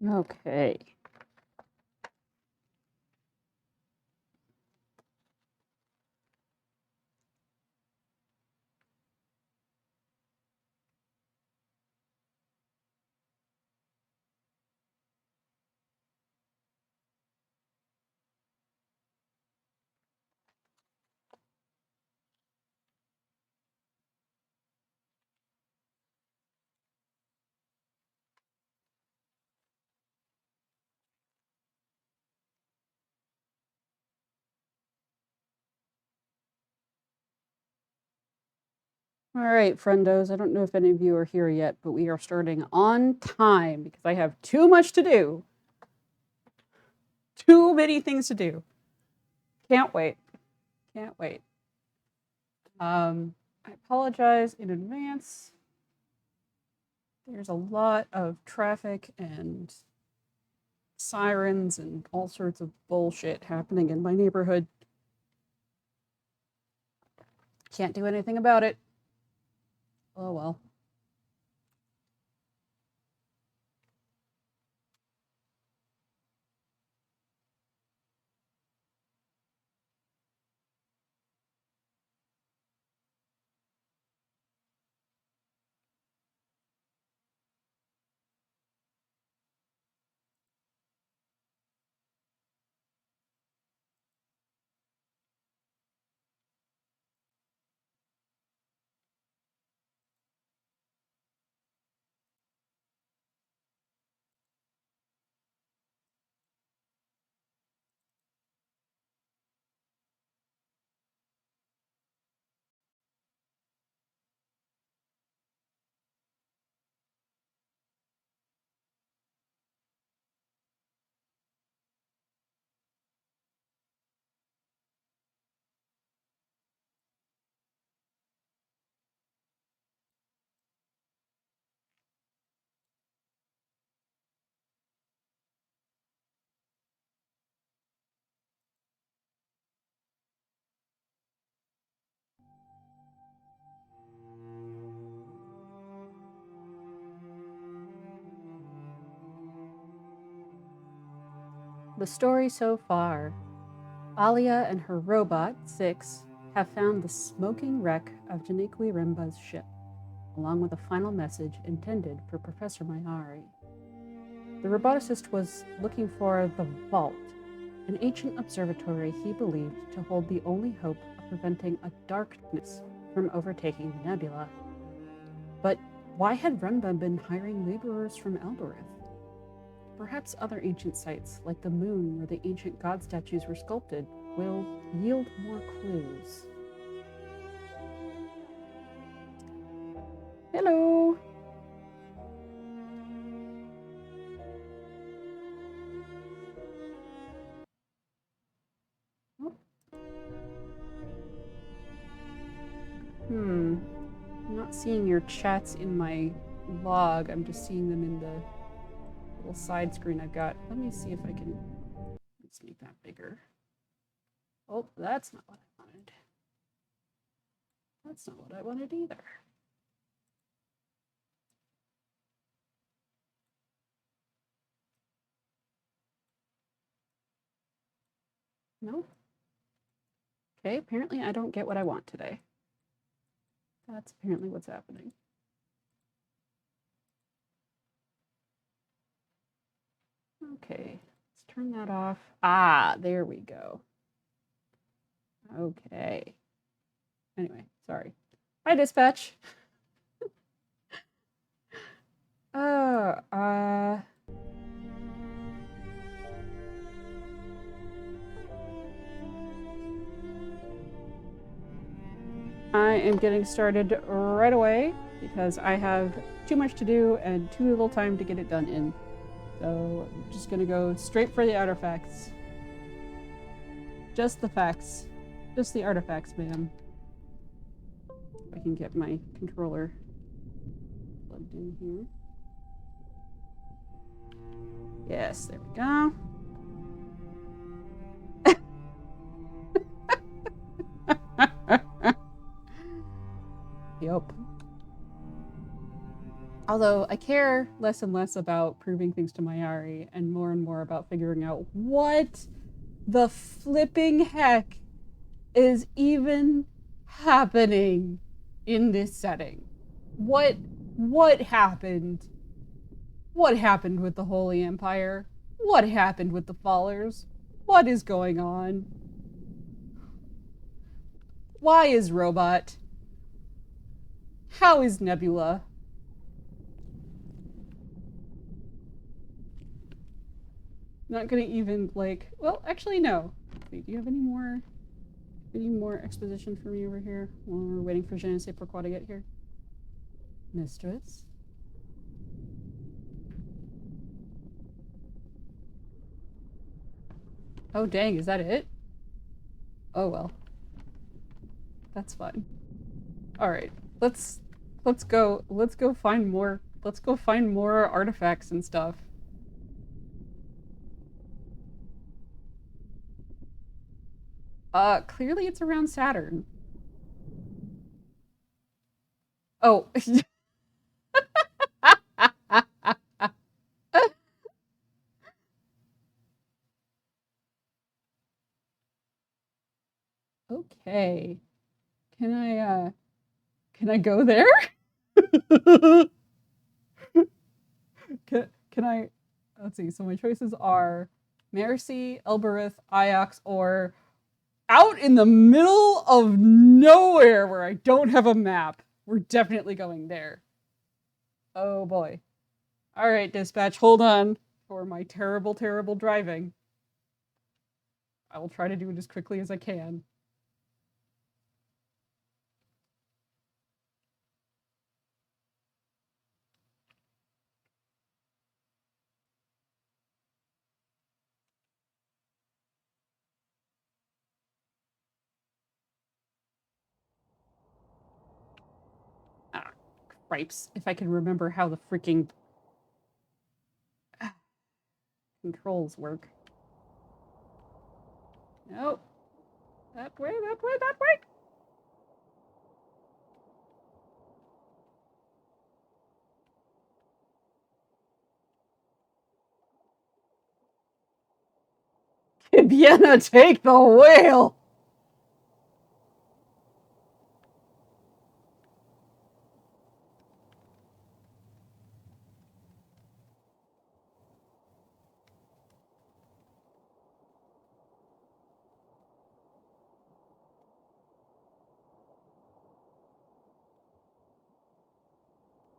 Okay. All right, friendos. I don't know if any of you are here yet, but we are starting on time because I have too much to do. Too many things to do. Can't wait. Can't wait. I apologize in advance. There's a lot of traffic and sirens and all sorts of bullshit happening in my neighborhood. Can't do anything about it. Oh well. The story so far. Alia and her robot, Six, have found the smoking wreck of Janiqui Rimba's ship, along with a final message intended for Professor Mayari. The roboticist was looking for the Vault, an ancient observatory he believed to hold the only hope of preventing a darkness from overtaking the nebula. But why had Rimba been hiring laborers from Elbereth? Perhaps other ancient sites, like the moon where the ancient god statues were sculpted, will yield more clues. Hello! Oh. I'm not seeing your chats in my log. I'm just seeing them in the little side screen I've got. Let me see if I can. Let's make that bigger. Oh, that's not what I wanted. That's not what I wanted either. Nope. Okay, apparently I don't get what I want today. That's apparently what's happening. Okay, let's turn that off. Ah, there we go. Okay. Anyway, sorry. Hi, dispatch. uh, uh, I am getting started right away because I have too much to do and too little time to get it done in. So I'm just gonna go straight for the artifacts. Just the facts. Just the artifacts, ma'am. If I can get my controller plugged in here. Yes, there we go. Yep. Although I care less and less about proving things to Mayari and more about figuring out what the flipping heck is even happening in this setting. What happened? What happened with the Holy Empire? What happened with the Fallers? What is going on? Why is Robot? How is Nebula? Not gonna even like. Well, actually, no. Wait, do you have any more exposition for me over here while we're waiting for Je ne sais pourquoi to get here? Mistress? Oh dang, is that it? Oh well. That's fine. Alright. Let's go find more artifacts and stuff. Clearly it's around Saturn. Oh. Okay. Can I go there? can I, let's see, so my choices are Mercy, Elbereth, Iox, or out in the middle of nowhere where I don't have a map. We're definitely going there. Oh boy. Alright, dispatch, hold on for my terrible, terrible driving. I will try to do it as quickly as I can. Ah, cripes. If I can remember how the freaking controls work. Nope. That way, that way, that way. Vienna, take the wheel!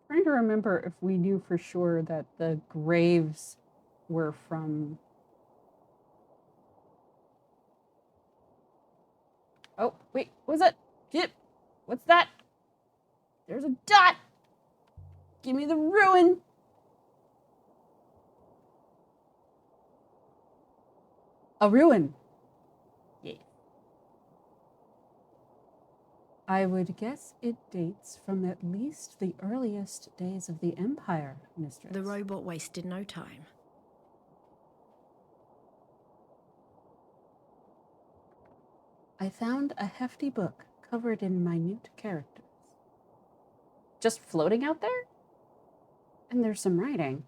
Trying to remember if we knew for sure that the graves were from. Oh, wait, what was that? Get. What's that? There's a dot! Give me the ruin! A ruin. Yeah. I would guess it dates from at least the earliest days of the Empire, Mistress. The robot wasted no time. I found a hefty book covered in minute characters. Just floating out there? And there's some writing.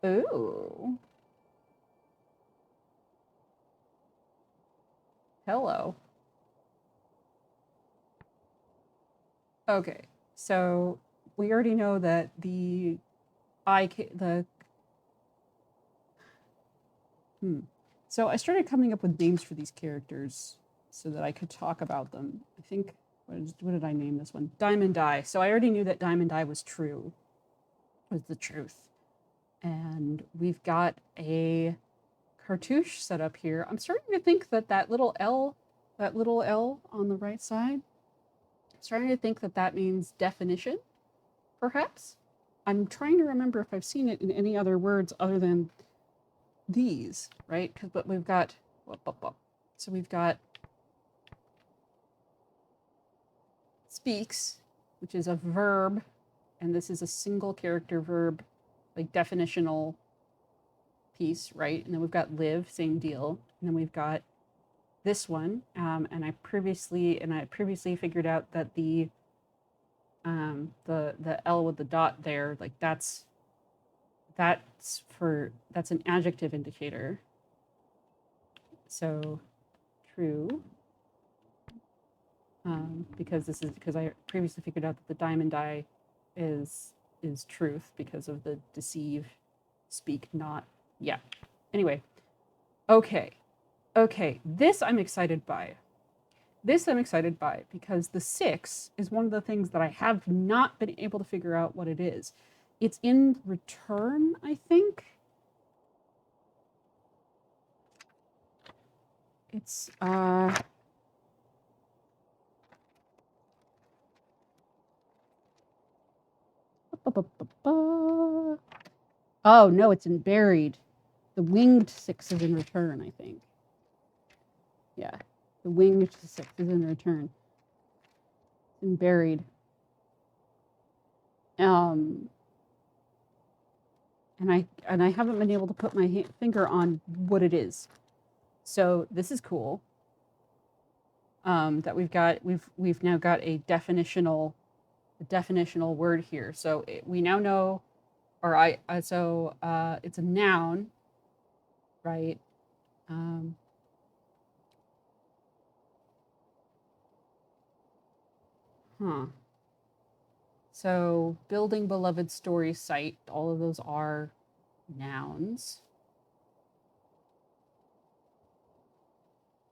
Ooh. Hello. Okay, so we already know that So I started coming up with names for these characters so that I could talk about them. I think, what did I name this one? Diamond Eye. So I already knew that Diamond Eye was the truth. And we've got a cartouche set up here. I'm starting to think that little L on the right side, I'm starting to think that means definition, perhaps. I'm trying to remember if I've seen it in any other words other than these, right? But we've got, so we've got speaks, which is a verb, and this is a single character verb, like definitional piece, right? And then we've got live, same deal. And then we've got this one, and I previously figured out that the The L with the dot there, like that's an adjective indicator. So true. Because I previously figured out that the diamond die is truth because of the deceive, speak not. Yeah. Anyway, okay. This I'm excited by. Because the 6 is one of the things that I have not been able to figure out what it is. It's in return, I think. It's oh no, it's in buried. The winged 6 is in return, I think. Yeah, the winged 6 is in return. And buried. And I haven't been able to put my finger on what it is. So this is cool. That we've now got a definitional word here. So we now know, it's a noun, right? So building beloved story site, all of those are nouns.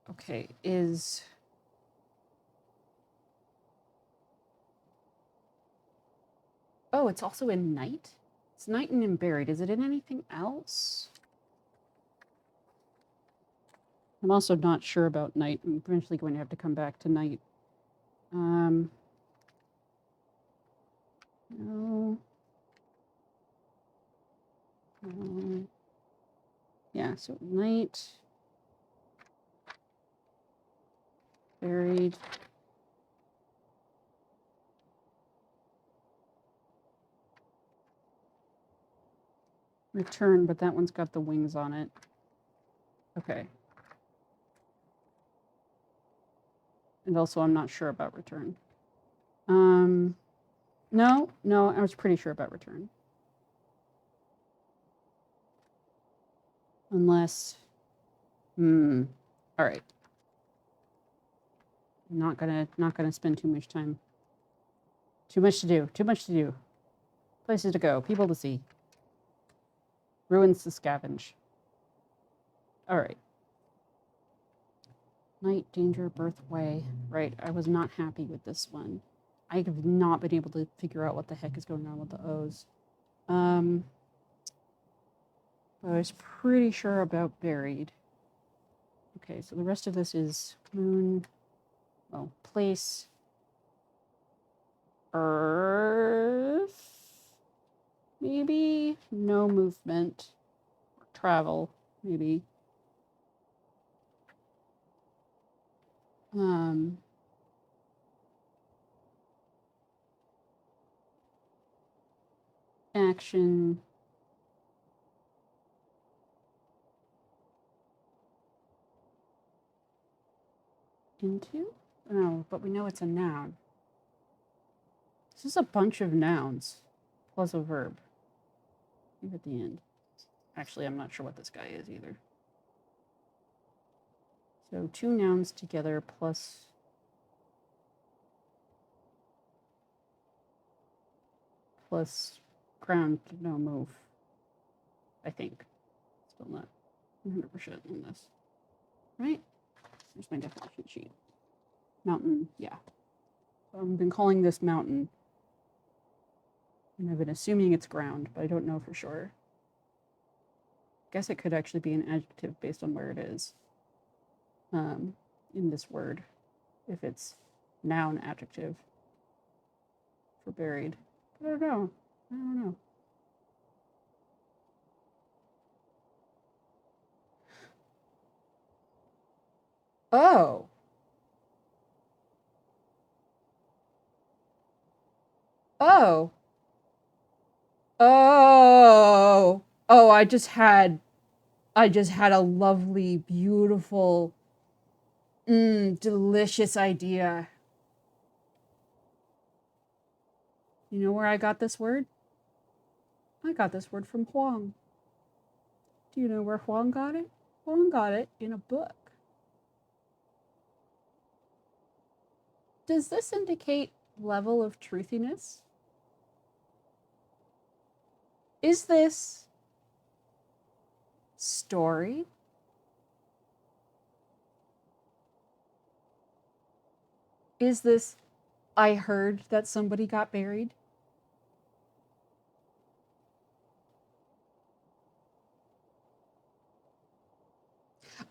Okay, oh, it's also in night? It's night and in buried. Is it in anything else? I'm also not sure about night. I'm eventually going to have to come back to night. No. Yeah, so night. Buried. Return, but that one's got the wings on it. Okay. And also, I'm not sure about return. No, I was pretty sure about return. Unless, all right. Not gonna spend too much time. Too much to do. Places to go, people to see. Ruins to scavenge. All right. Night, danger, birth, way. Right, I was not happy with this one. I have not been able to figure out what the heck is going on with the O's. But I was pretty sure about buried. Okay, so the rest of this is moon, well, place, earth, maybe, no movement, travel, maybe. Action. Into? Oh, but we know it's a noun. This is a bunch of nouns plus a verb. Maybe at the end. Actually, I'm not sure what this guy is either. So 2 nouns together plus ground to no move. I think. Still not 100% on this. Right? Here's my definition sheet. Mountain, yeah. So I've been calling this mountain. And I've been assuming it's ground, but I don't know for sure. Guess it could actually be an adjective based on where it is in this word, if it's noun adjective for buried. I don't know. Oh. Oh. Oh. Oh, I just had a lovely, beautiful, delicious idea. You know where I got this word? I got this word from Huang. Do you know where Huang got it? Huang got it in a book. Does this indicate level of truthiness? Is this story? Is this I heard that somebody got buried?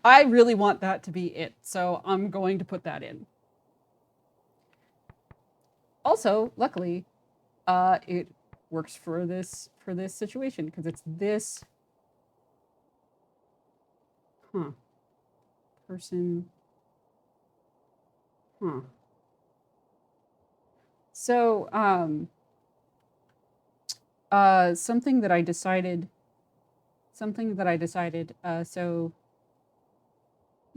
I really want that to be it, so I'm going to put that in. Also, luckily, it works for this situation because it's this person. So, something that I decided. So,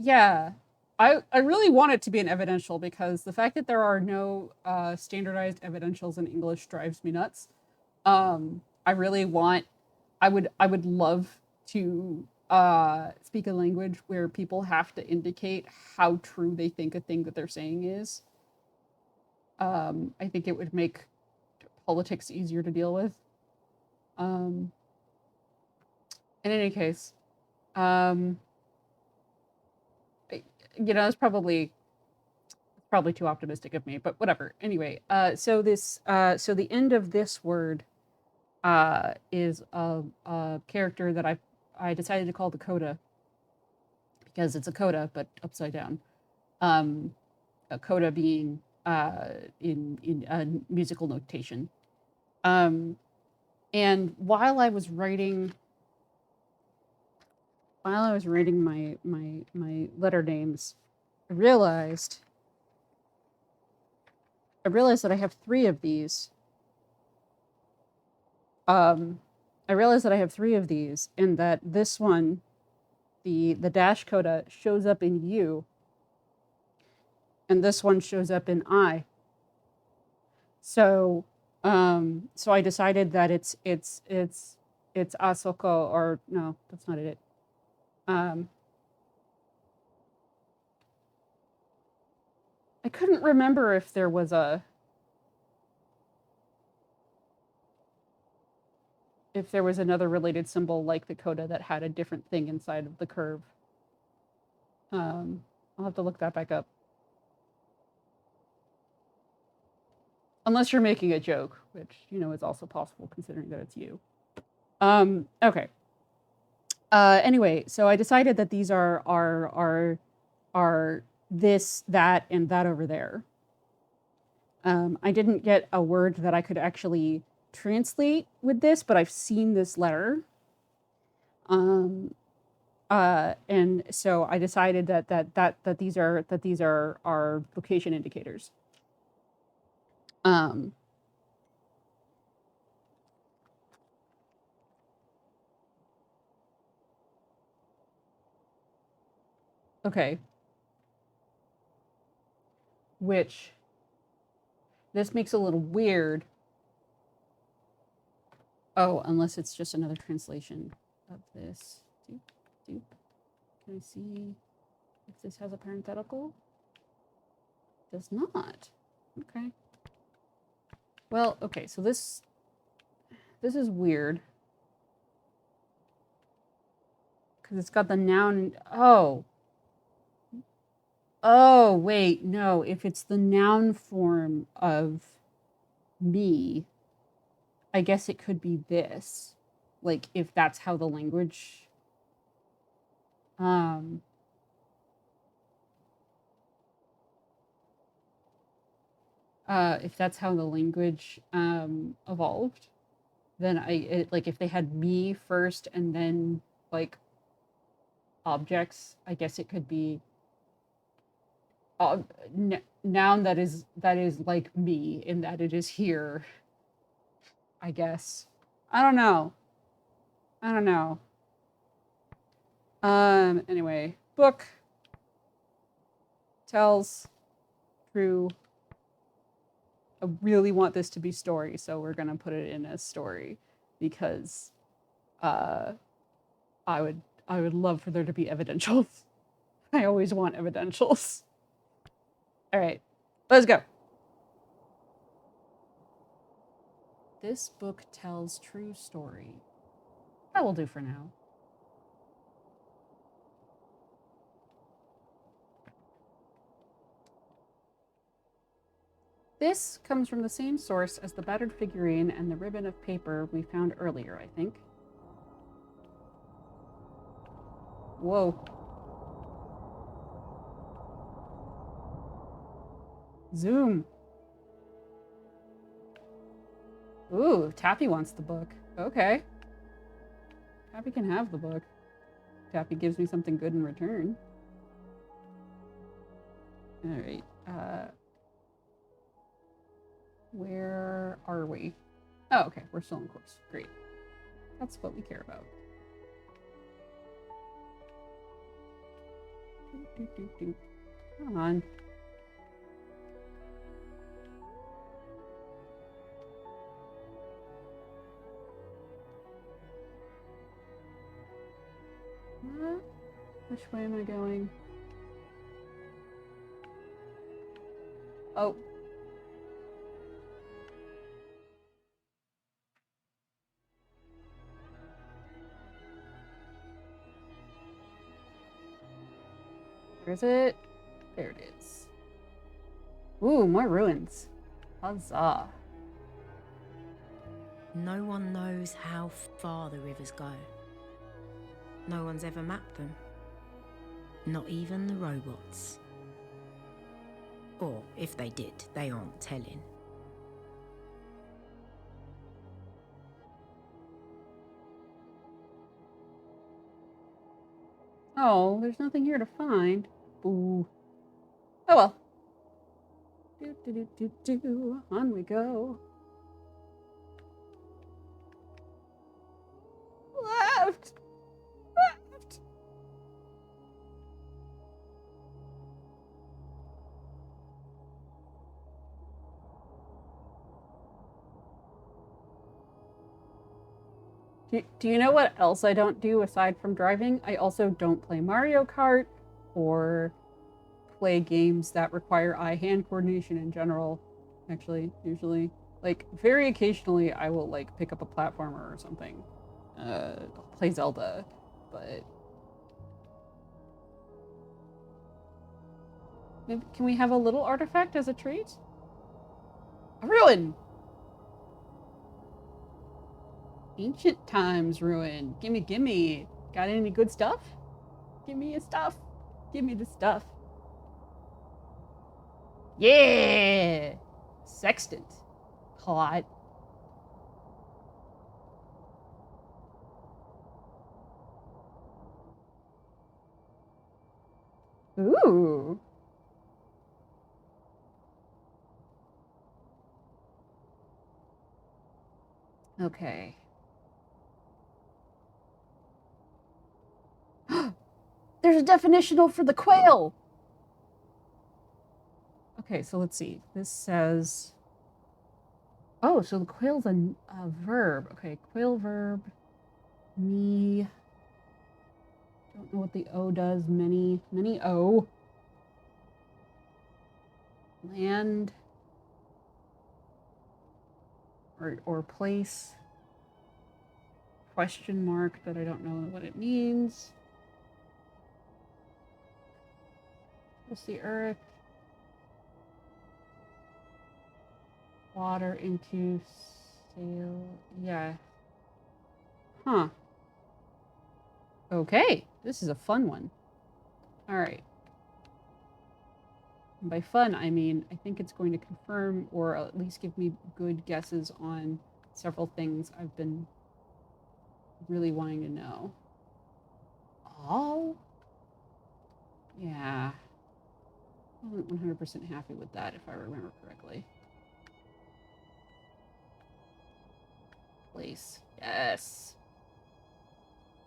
yeah, I really want it to be an evidential because the fact that there are no standardized evidentials in English drives me nuts. I really want. I would love to speak a language where people have to indicate how true they think a thing that they're saying is. I think it would make politics easier to deal with. In any case, it's probably too optimistic of me, but whatever. Anyway, so the end of this word is a character that I decided to call the coda because it's a coda but upside down. A coda being in musical notation. And while I was writing my letter names, I realized that I have 3 of these. I realized that I have 3 of these, and that this one, the dash coda, shows up in U, and this one shows up in I. So, so I decided that it's Asoko, or no, that's not it. I couldn't remember if there was another related symbol like the coda that had a different thing inside of the curve. I'll have to look that back up. Unless you're making a joke, which, is also possible considering that it's you. Okay. Anyway, so I decided that these are this, that, and that over there. I didn't get a word that I could actually translate with this, but I've seen this letter. And so I decided that these are location indicators. Okay. Which this makes a little weird. Oh, unless it's just another translation of this. Can I see if this has a parenthetical? Does not. Okay. Well, okay, so this is weird. Because it's got the noun. Oh, wait, no. If it's the noun form of me, I guess it could be this. Like, if that's how the language. If that's how the language evolved, then like if they had me first and then like objects, I guess it could be noun that is like me in that it is here. I guess. I don't know. Anyway, book tells true I really want this to be story, so we're gonna put it in as story because I would love for there to be evidentials. I always want evidentials. All right, let's go. This book tells true story. That will do for now. This comes from the same source as the battered figurine and the ribbon of paper we found earlier, I think. Whoa. Zoom. Ooh, Tappy wants the book. Okay. Tappy can have the book. Tappy gives me something good in return. All right. Where are we? Oh, okay. We're still in course. Great. That's what we care about. Come on. Which way am I going? Oh. Where is it? There it is. Ooh, more ruins. Huzzah. No one knows how far the rivers go. No one's ever mapped them. Not even the robots. Or, if they did, they aren't telling. Oh, there's nothing here to find. Ooh. Oh well. On we go. Left! Left! Do you know what else I don't do aside from driving? I also don't play Mario Kart or play games that require eye-hand coordination in general. Actually, usually. Like, very occasionally I will, like, pick up a platformer or something. Play Zelda, but... Maybe, can we have a little artifact as a treat? A ruin! Ancient times ruin. Gimme, gimme. Got any good stuff? Give me your stuff. Give me the stuff. Yeah! Sextant. Hot. Ooh. Okay. There's a definitional for the quail! Okay, so let's see. This says... Oh, so the quail's a verb. Okay, quail verb. Me. Don't know what the O does. Many O. Land. Or place. Question mark that I don't know what it means. What's the earth? Water into sail. Yeah. Huh. Okay. This is a fun one. All right. And by fun, I mean, I think it's going to confirm or at least give me good guesses on several things I've been really wanting to know. Oh? Yeah. I wasn't 100% happy with that, if I remember correctly. Place. Yes.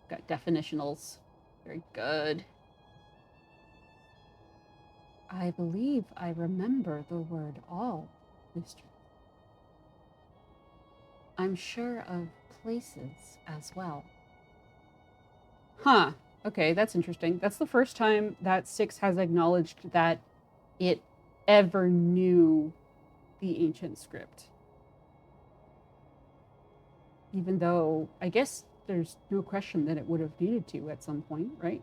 Got definitionals. Very good. I believe I remember the word all, Mr. I'm sure of places as well. Huh. Okay, that's interesting. That's the first time that Six has acknowledged that it ever knew the ancient script. Even though I guess there's no question that it would have needed to at some point, right?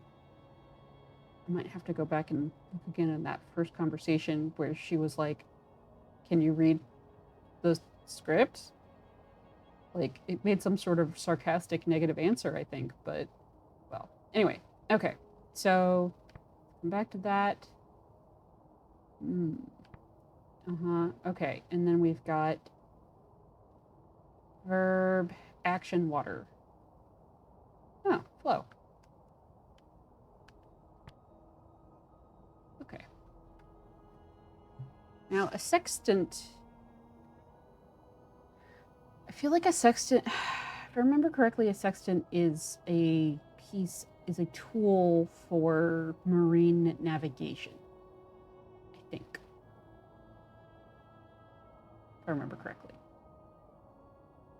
I might have to go back and look again in that first conversation where she was like, "Can you read the script?" Like, it made some sort of sarcastic negative answer, I think, but well. Anyway, okay. So, come back to that. Okay, and then we've got verb, action, water. Oh, flow. Okay. Now, a sextant. I feel like a sextant, if I remember correctly, a sextant is a tool for marine navigation. I think. If I remember correctly.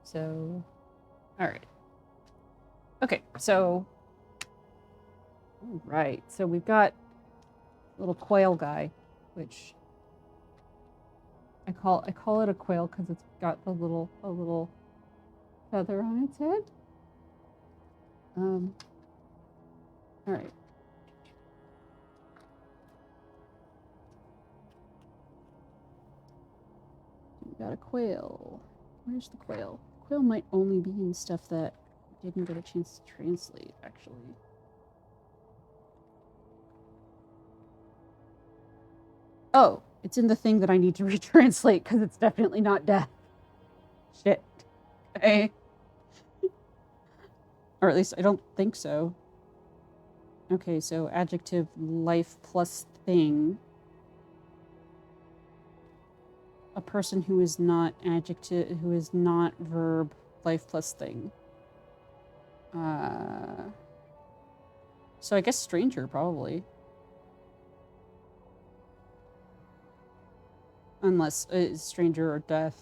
So, all right. Okay, so, all right. So we've got little quail guy, which I call it a quail because it's got a little feather on its head. All right. We got a quail. Where's the quail? Quail might only be in stuff that I didn't get a chance to translate, actually. Oh, it's in the thing that I need to retranslate because it's definitely not death. Shit. Okay. Or at least I don't think so. Okay, so adjective life plus thing. A person who is not adjective, who is not verb, life plus thing. So I guess stranger, probably. Unless it's stranger or death.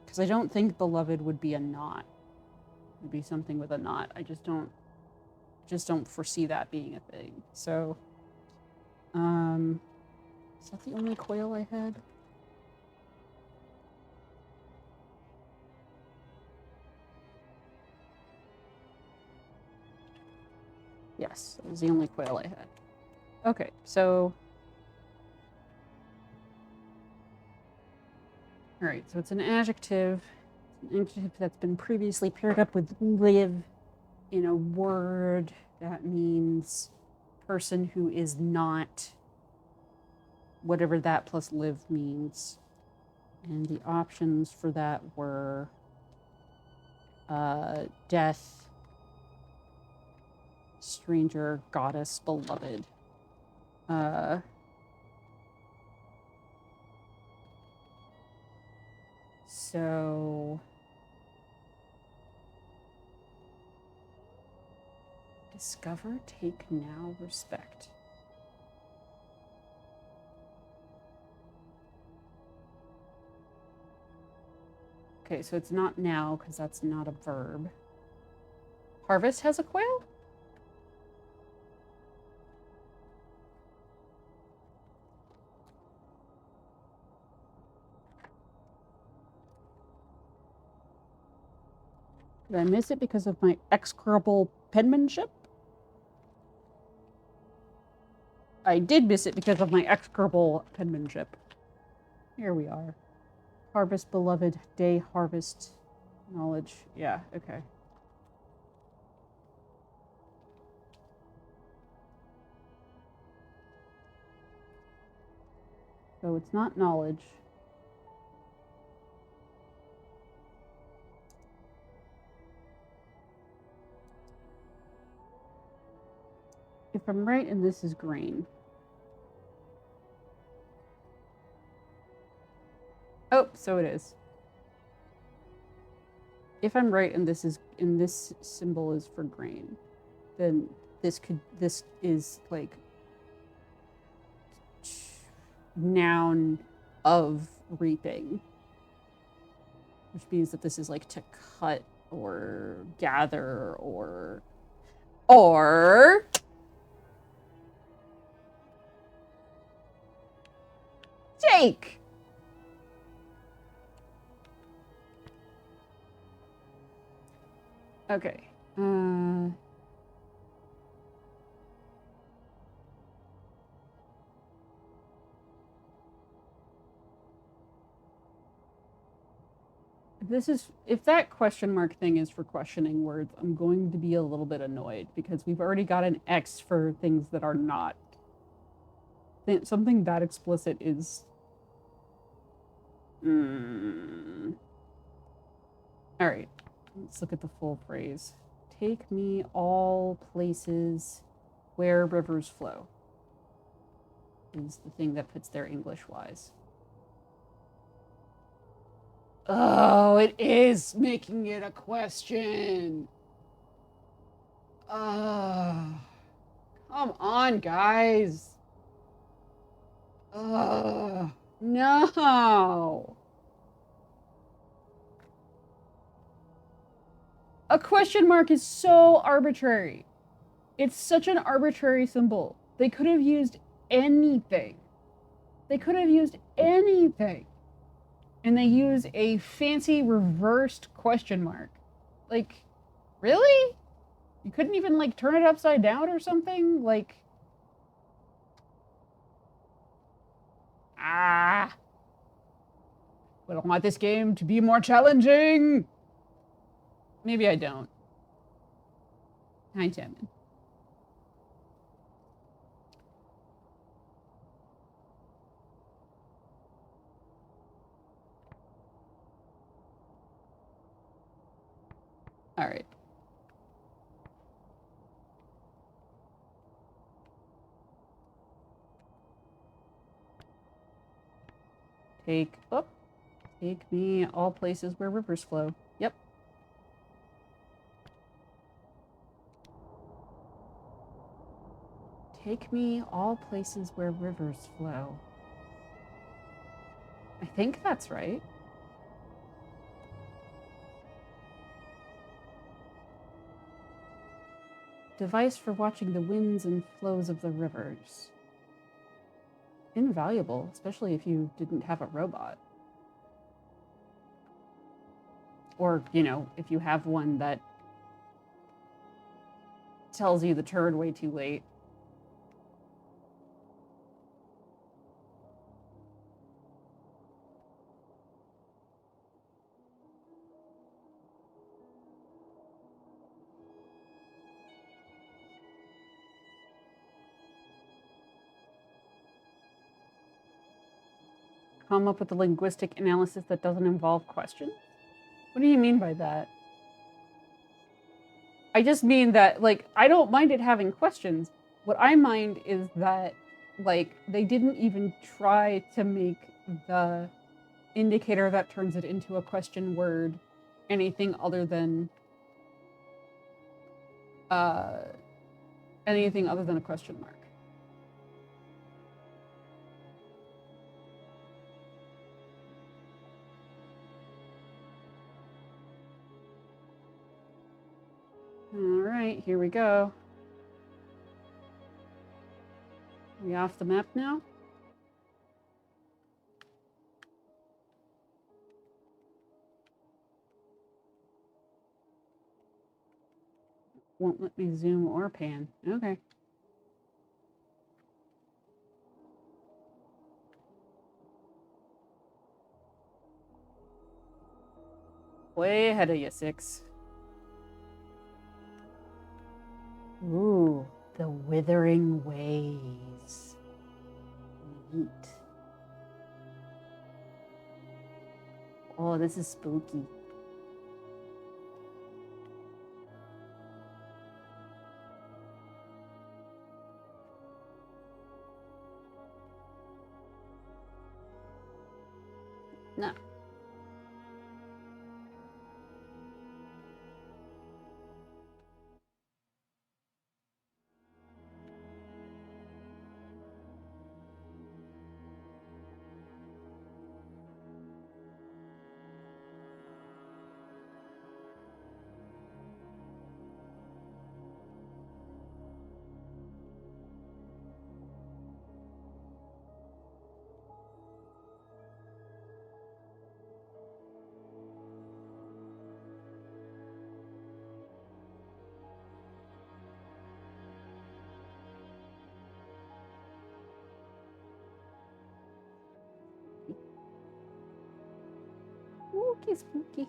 Because I don't think beloved would be a not. It would be something with a not. I just don't foresee that being a thing. So, is that the only quail I had? Yes, that was the only quail I had. Okay, so... Alright, so it's an adjective. It's an adjective that's been previously paired up with live in a word. That means person who is not whatever that plus live means. And the options for that were death, stranger, goddess, beloved. So discover, take now, respect. Okay, so it's not now because that's not a verb. Harvest has a quail? Did I miss it because of my execrable penmanship? I did miss it because of my execrable penmanship. Here we are. Harvest, beloved, day, harvest, knowledge. Yeah, okay. So it's not knowledge. If I'm right, and this is grain. Oh, so it is. If I'm right, and this symbol is for grain, then this is like noun of reaping, which means that this is like to cut or gather or Jake. Okay. If that question mark thing is for questioning words, I'm going to be a little bit annoyed because we've already got an X for things that are not. Something that explicit is. All right, let's look at the full phrase. Take me all places where rivers flow is the thing that fits there English-wise. Oh, it is making it a question. Come on, guys. No. A question mark is so arbitrary. It's such an arbitrary symbol. They could have used anything. They could have used anything. And they use a fancy reversed question mark. Like, really? You couldn't even, like, turn it upside down or something? Like... But I want this game to be more challenging. Maybe I don't. Hi, Timon. All right. Take me all places where rivers flow. Yep. Take me all places where rivers flow. I think that's right. Device for watching the winds and flows of the rivers. Invaluable, especially if you didn't have a robot. Or, you know, if you have one that tells you the turn way too late. Come up with a linguistic analysis that doesn't involve questions? What do you mean by that? I just mean that, like, I don't mind it having questions. What I mind is that, like, they didn't even try to make the indicator that turns it into a question word anything other than a question mark. All right, here we go. Are we off the map now? Won't let me zoom or pan. Okay. Way ahead of you, 6. Ooh, the Withering Ways. Neat. Oh, this is spooky. No. Spooky, spooky.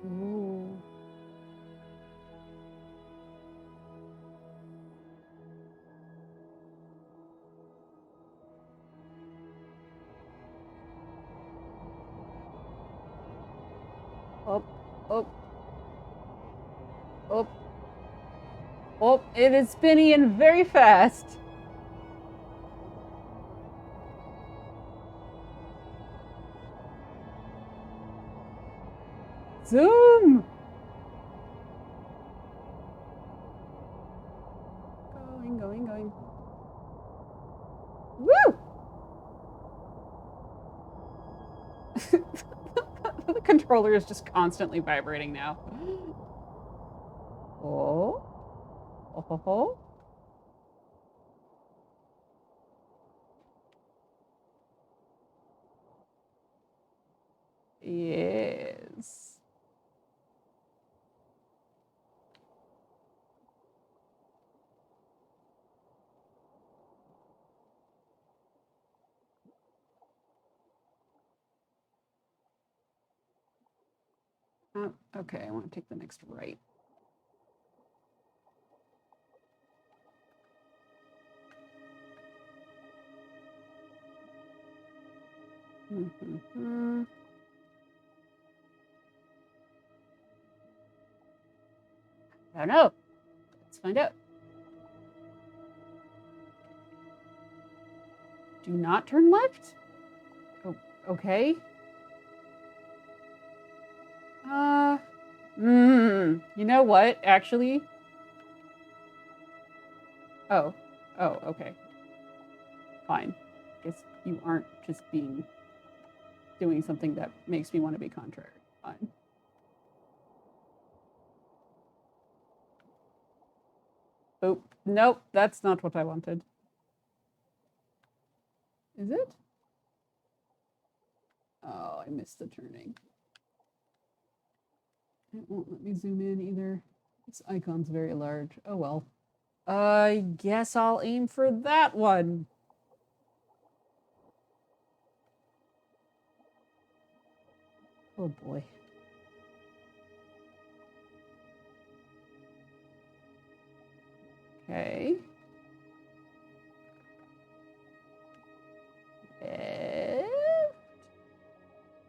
Ooh. Oh, oh, oh, oh, it is spinning and very fast. Zoom! Going. Woo! The controller is just constantly vibrating now. Oh. Oh, ho, ho. Yes. Okay, I want to take the next right. Mm-hmm. I don't know. Let's find out. Do not turn left? Oh, okay. You know what, actually? Oh, okay. Fine. Guess you aren't just doing something that makes me want to be contrary. Fine. Oh, nope, that's not what I wanted. Is it? Oh, I missed the turning. It won't let me zoom in either. This icon's very large. Oh well. I guess I'll aim for that one. Oh boy. Okay.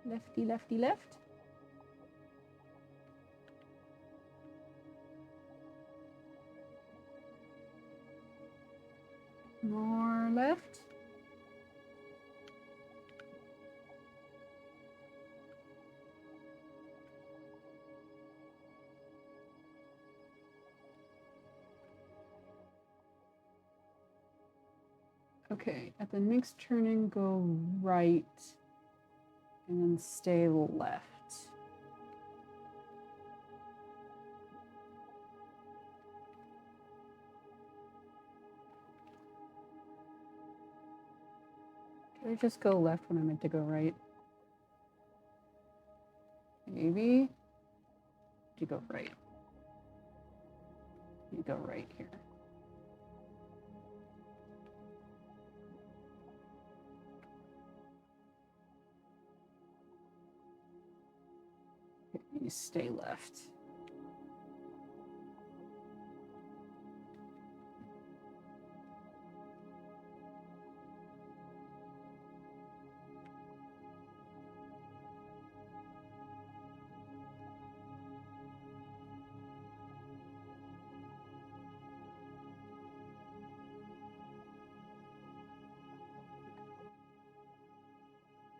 Lefty, left. More left. Okay, at the next turning, go right and then stay left. Did I just go left when I meant to go right? Maybe. You go right. You go right here. You stay left.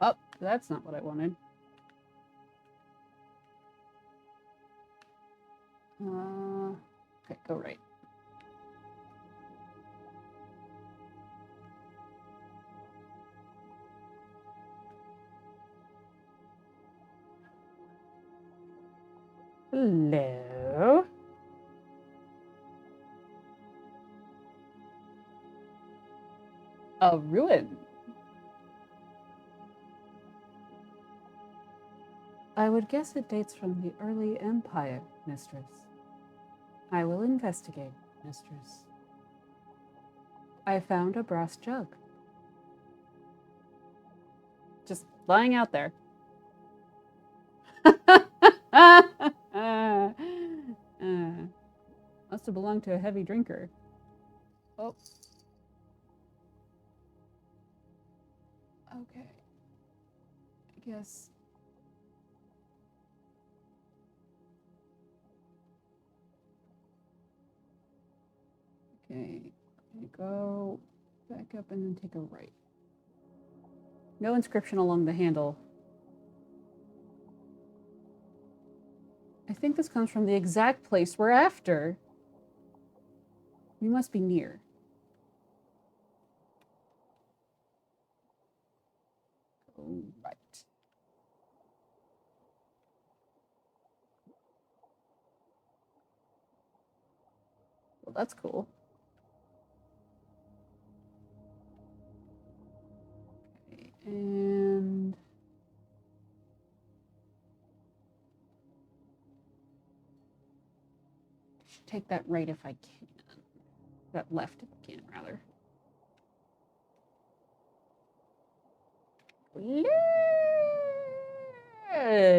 Oh, that's not what I wanted. Okay, go right. Hello. A ruin. I would guess it dates from the early Empire, Mistress. I will investigate, Mistress. I found a brass jug. Just lying out there. Must have belonged to a heavy drinker. Oh. Okay. I guess. Okay. Go back up and then take a right. No inscription along the handle. I think this comes from the exact place we're after. We must be near. Go right. Well, that's cool. Okay, and should take that right if I can. That left if I can, rather.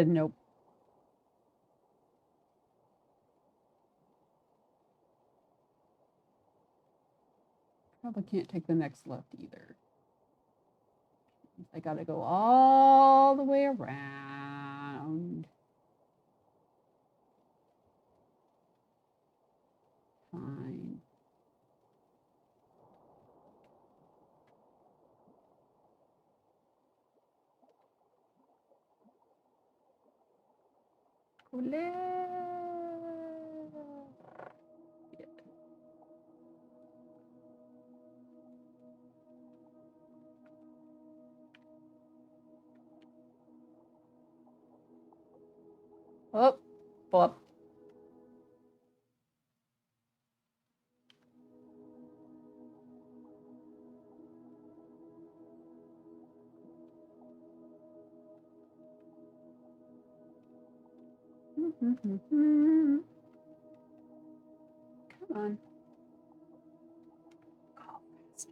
Nope. Probably can't take the next left either. I gotta go all the way around. Fine. Oh, pull up. Come on. Go faster.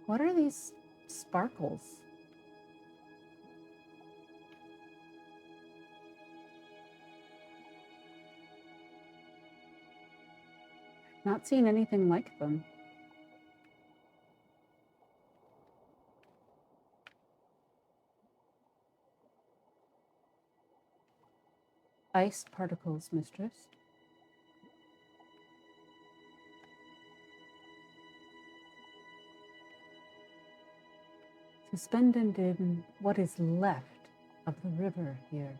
What are these sparkles? Not seen anything like them. Ice particles, Mistress. Suspended in what is left of the river here.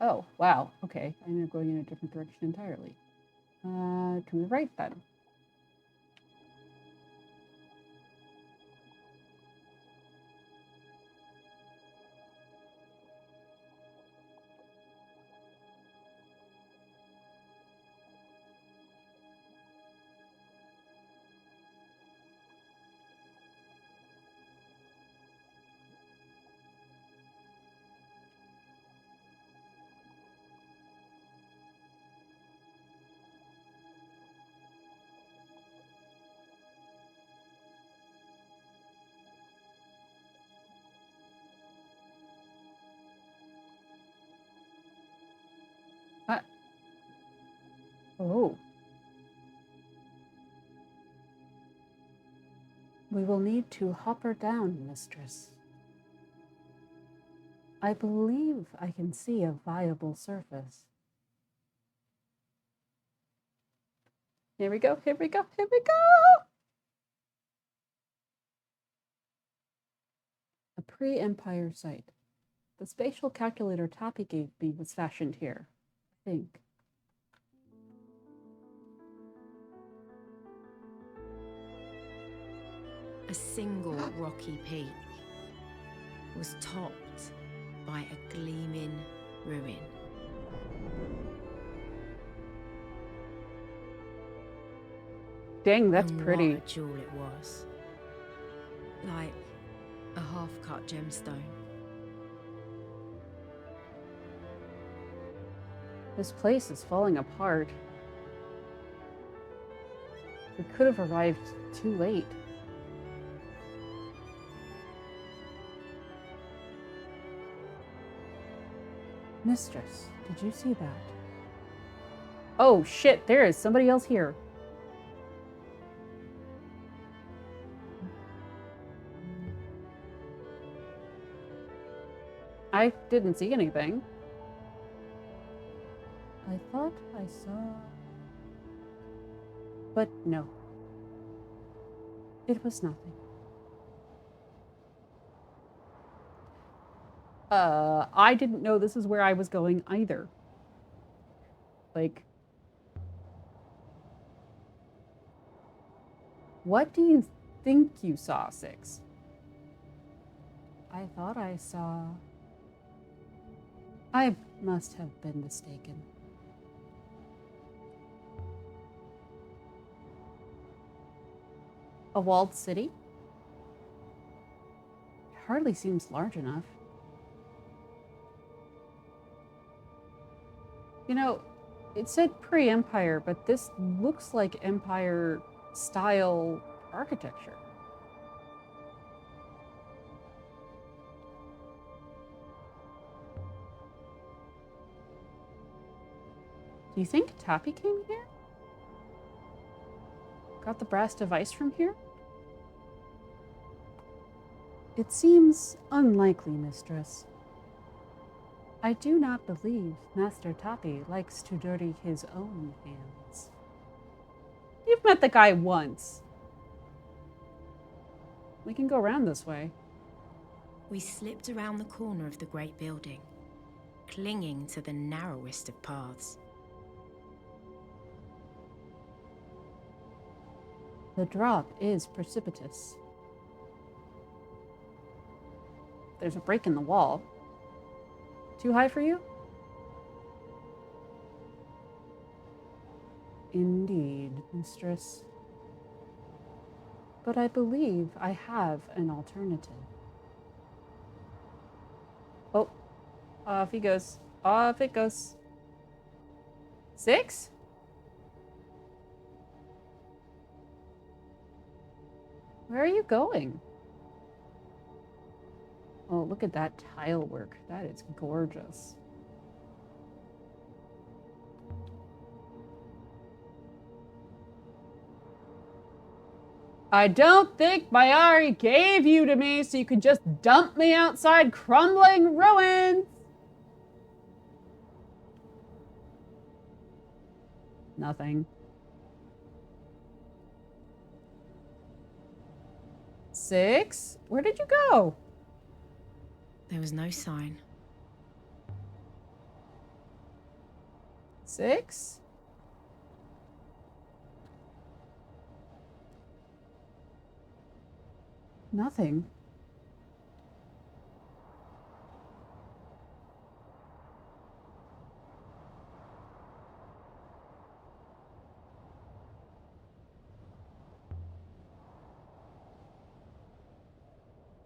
Oh, wow. Okay. I ended up going in a different direction entirely. To the right then. Oh. We will need to hop her down, Mistress. I believe I can see a viable surface. Here we go, here we go, here we go! A pre-Empire site. The spatial calculator Toppy gave me was fashioned here, I think. A single rocky peak was topped by a gleaming ruin. Dang, that's And pretty. what a jewel it was. Like a half-cut gemstone. This place is falling apart. We could have arrived too late. Mistress, did you see that? Oh shit, there is somebody else here. I didn't see anything. I thought I saw... But no. It was nothing. I didn't know this is where I was going either. Like... What do you think you saw, Six? I thought I saw... I must have been mistaken. A walled city? It hardly seems large enough. You know, it said pre-Empire, but this looks like Empire-style architecture. Do you think Tappy came here? Got the brass device from here? It seems unlikely, Mistress. I do not believe Master Tappy likes to dirty his own hands. You've met the guy once. We can go around this way. We slipped around the corner of the great building, clinging to the narrowest of paths. The drop is precipitous. There's a break in the wall. Too high for you? Indeed, Mistress. But I believe I have an alternative. Oh, off he goes. Off it goes. Six? Where are you going? Oh, look at that tile work. That is gorgeous. I don't think Mayari gave you to me so you could just dump me outside crumbling ruins. Nothing. Six? Where did you go? There was no sign. Six? Nothing.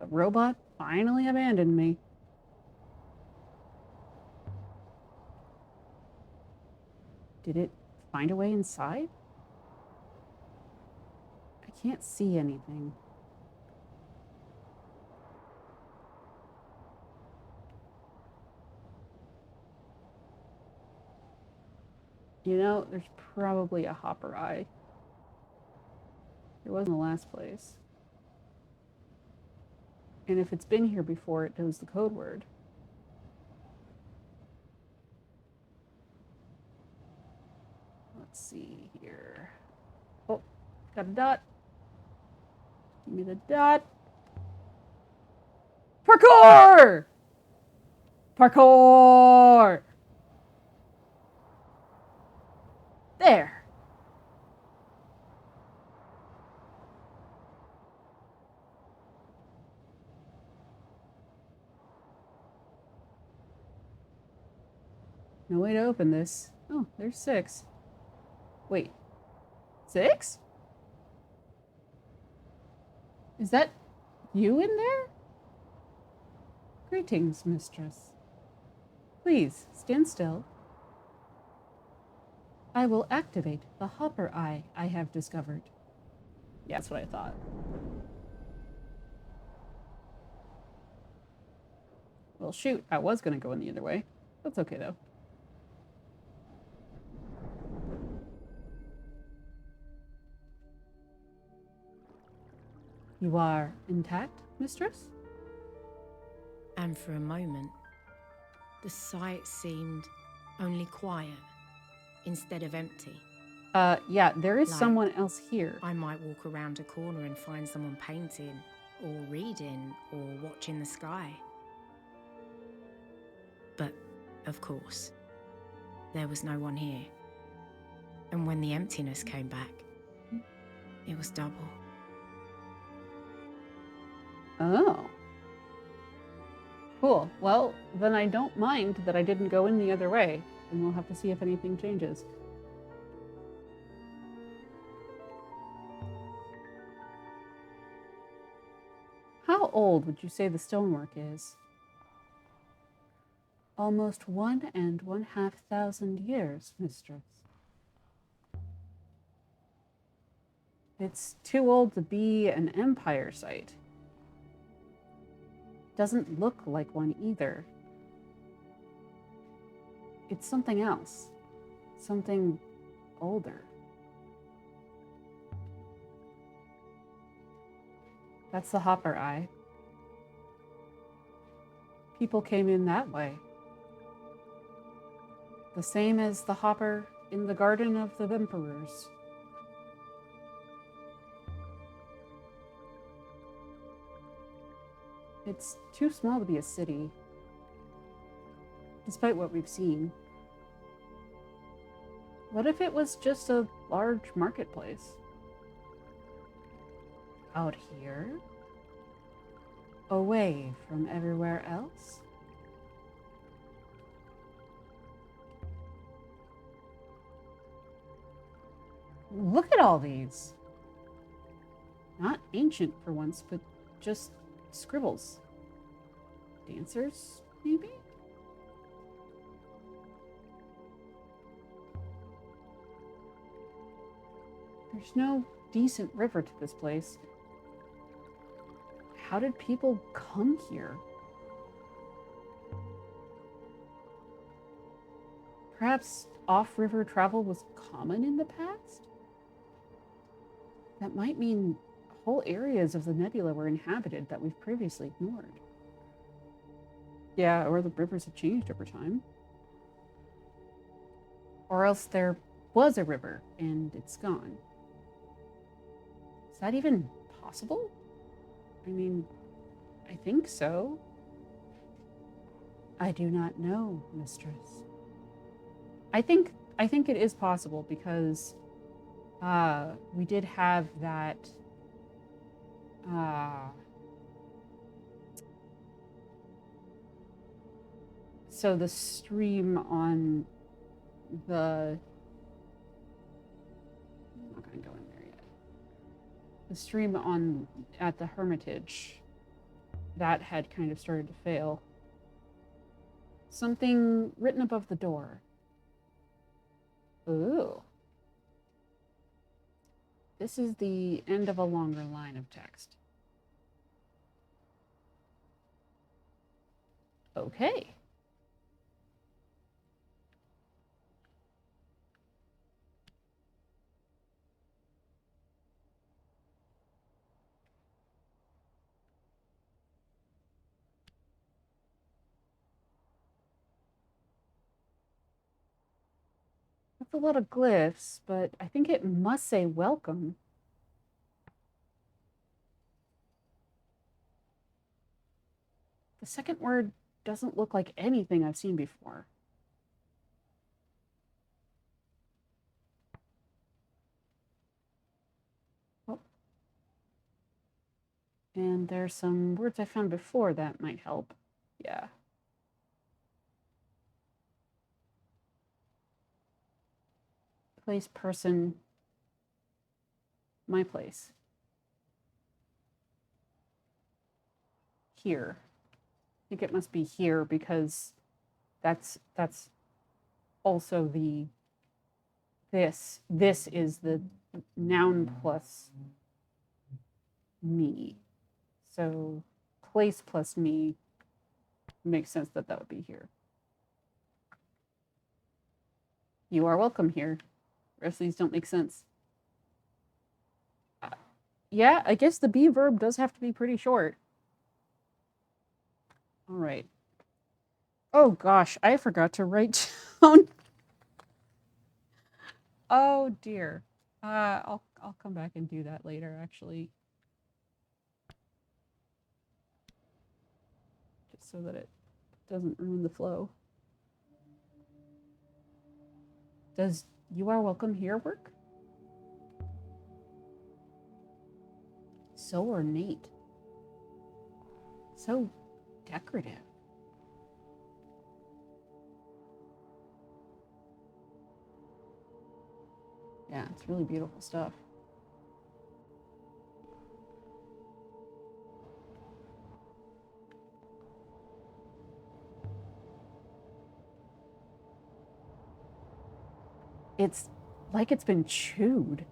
The robot finally abandoned me. Did it find a way inside? I can't see anything. You know, there's probably a hopper eye. It wasn't the last place. And if it's been here before, it knows the code word. Let's see here. Oh, got a dot. Give me the dot. Parkour! Parkour! There. No way to open this. Oh, there's 6. Wait. 6? Is that you in there? Greetings, mistress. Please, stand still. I will activate the hopper eye I have discovered. Yeah, that's what I thought. Well, shoot, I was going to go in the other way. That's okay, though. You are intact, mistress? And for a moment, the sight seemed only quiet instead of empty. Yeah, there is Like, someone else here. I might walk around a corner and find someone painting, or reading, or watching the sky. But, of course, there was no one here. And when the emptiness came back, it was double. Oh. Cool. Well, then I don't mind that I didn't go in the other way, and we'll have to see if anything changes. How old would you say the stonework is? Almost 1,500 years, mistress. It's too old to be an empire site. Doesn't look like one either. It's something else. Something older. That's the hopper eye. People came in that way. The same as the hopper in the Garden of the Emperors. It's too small to be a city, despite what we've seen. What if it was just a large marketplace? Out here? Away from everywhere else? Look at all these. Not ancient for once, but just scribbles. Dancers, maybe? There's no decent river to this place. How did people come here? Perhaps off-river travel was common in the past? That might mean whole areas of the nebula were inhabited that we've previously ignored. Yeah, or the rivers have changed over time. Or else there was a river and it's gone. Is that even possible? I mean, I think so. I do not know, mistress. I think it is possible because we did have that so the stream on the I'm not going to go in there yet. The stream on at the Hermitage that had kind of started to fail. Something written above the door. Ooh. This is the end of a longer line of text. Okay. That's a lot of glyphs, but I think it must say welcome. The second word doesn't look like anything I've seen before. Oh. And there's some words I found before that might help. Yeah. Place, person, my place. Here. I think it must be here because that's also the this is the noun plus me. So place plus me makes sense that would be here. You are welcome here. The rest of these don't make sense. Yeah, I guess the be verb does have to be pretty short. All right. Oh gosh, I forgot to write down. Oh dear. I'll come back and do that later, actually. Just so that it doesn't ruin the flow. Does you are welcome here work? So ornate. So decorative. Yeah, it's really beautiful stuff. It's like it's been chewed.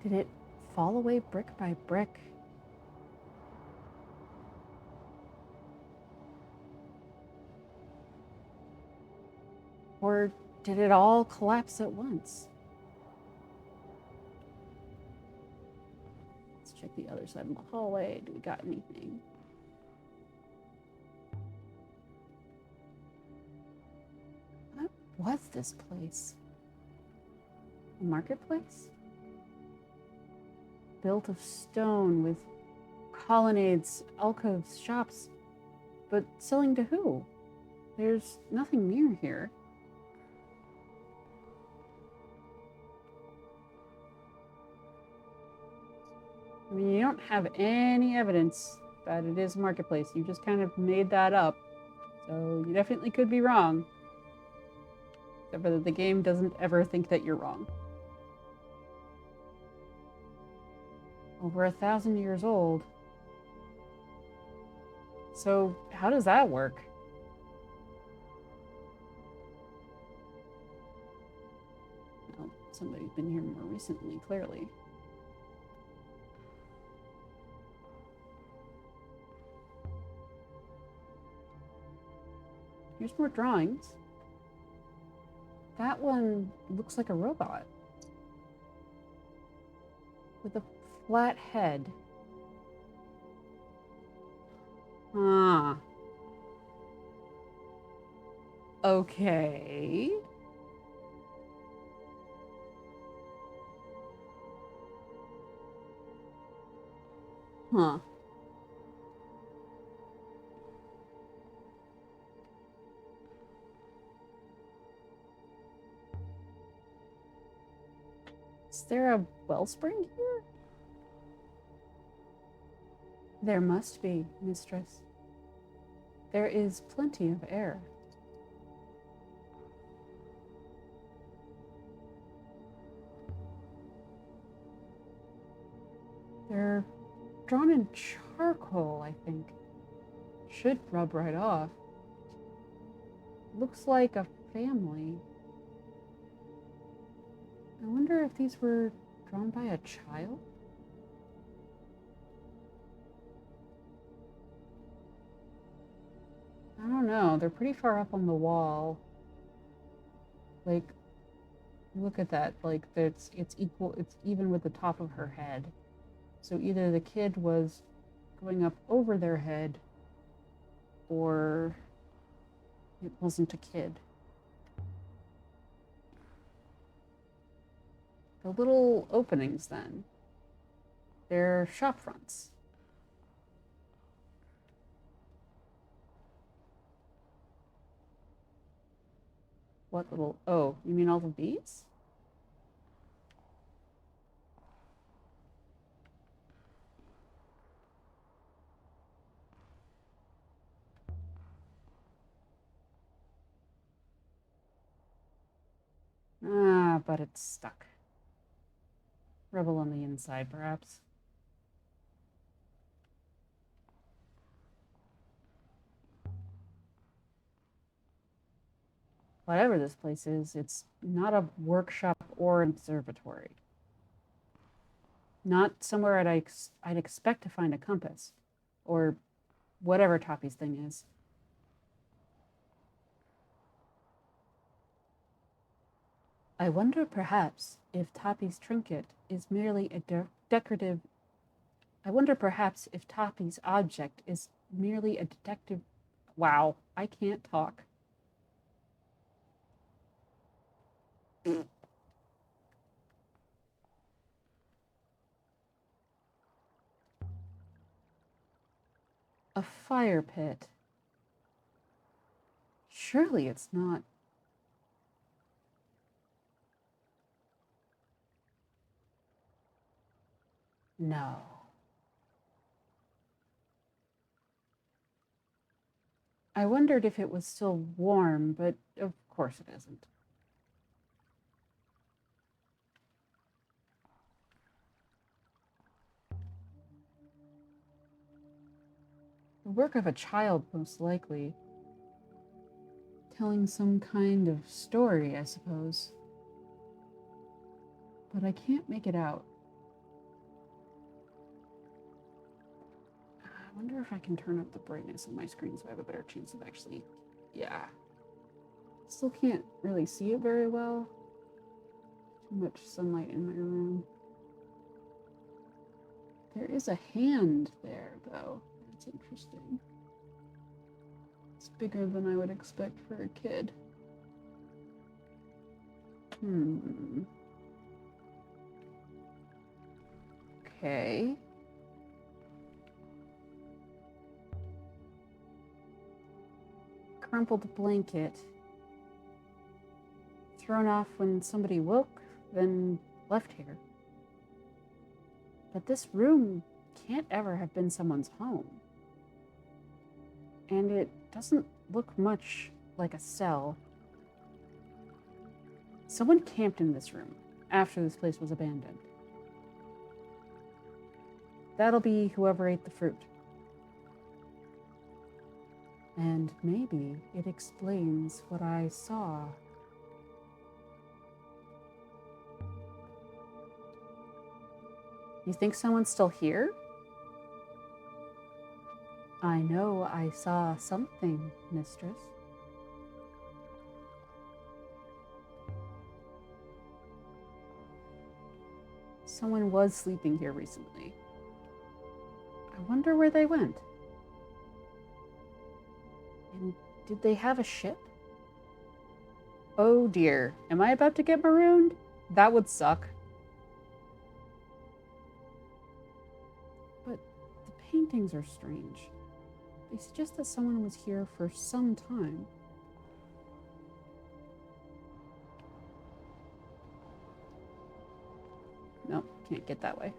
Did it fall away brick by brick? Or did it all collapse at once? Let's check the other side of the hallway. Do we got anything? What was this place? A marketplace? Built of stone with colonnades, alcoves, shops. But selling to who? There's nothing near here. I mean, you don't have any evidence that it is a marketplace. You just kind of made that up. So you definitely could be wrong. Except for that the game doesn't ever think that you're wrong. Over 1,000 years old. So how does that work? Well, somebody's been here more recently, clearly. Here's more drawings. That one looks like a robot. With a flat head. Ah. Okay. Huh. Is there a wellspring here? There must be, mistress. There is plenty of air. They're drawn in charcoal, I think. Should rub right off. Looks like a family. I wonder if these were drawn by a child? I don't know. They're pretty far up on the wall. Like, look at that. Like, it's equal. It's even with the top of her head. So either the kid was going up over their head, or it wasn't a kid. The little openings, then, they're shop fronts. What little? Oh, you mean all of these? but it's stuck. Rebel on the inside, perhaps. Whatever this place is, it's not a workshop or observatory. Not somewhere I'd expect to find a compass, or whatever Toppy's thing is. I wonder perhaps if Toppy's trinket is merely a decorative... I wonder perhaps if Toppy's object is merely a detective... Wow, I can't talk. A fire pit. Surely it's not... No. I wondered if it was still warm, but of course it isn't. The work of a child, most likely. Telling some kind of story, I suppose. But I can't make it out. I wonder if I can turn up the brightness on my screen so I have a better chance of actually... Yeah. Still can't really see it very well. Too much sunlight in my room. There is a hand there, though. That's interesting. It's bigger than I would expect for a kid. Okay. Crumpled blanket. Thrown off when somebody woke, then left here. But this room can't ever have been someone's home. And it doesn't look much like a cell. Someone camped in this room after this place was abandoned. That'll be whoever ate the fruit. And maybe it explains what I saw. You think someone's still here? I know I saw something, mistress. Someone was sleeping here recently. I wonder where they went. And did they have a ship? Oh dear, am I about to get marooned? That would suck. But the paintings are strange. They suggest that someone was here for some time. Nope, can't get that way.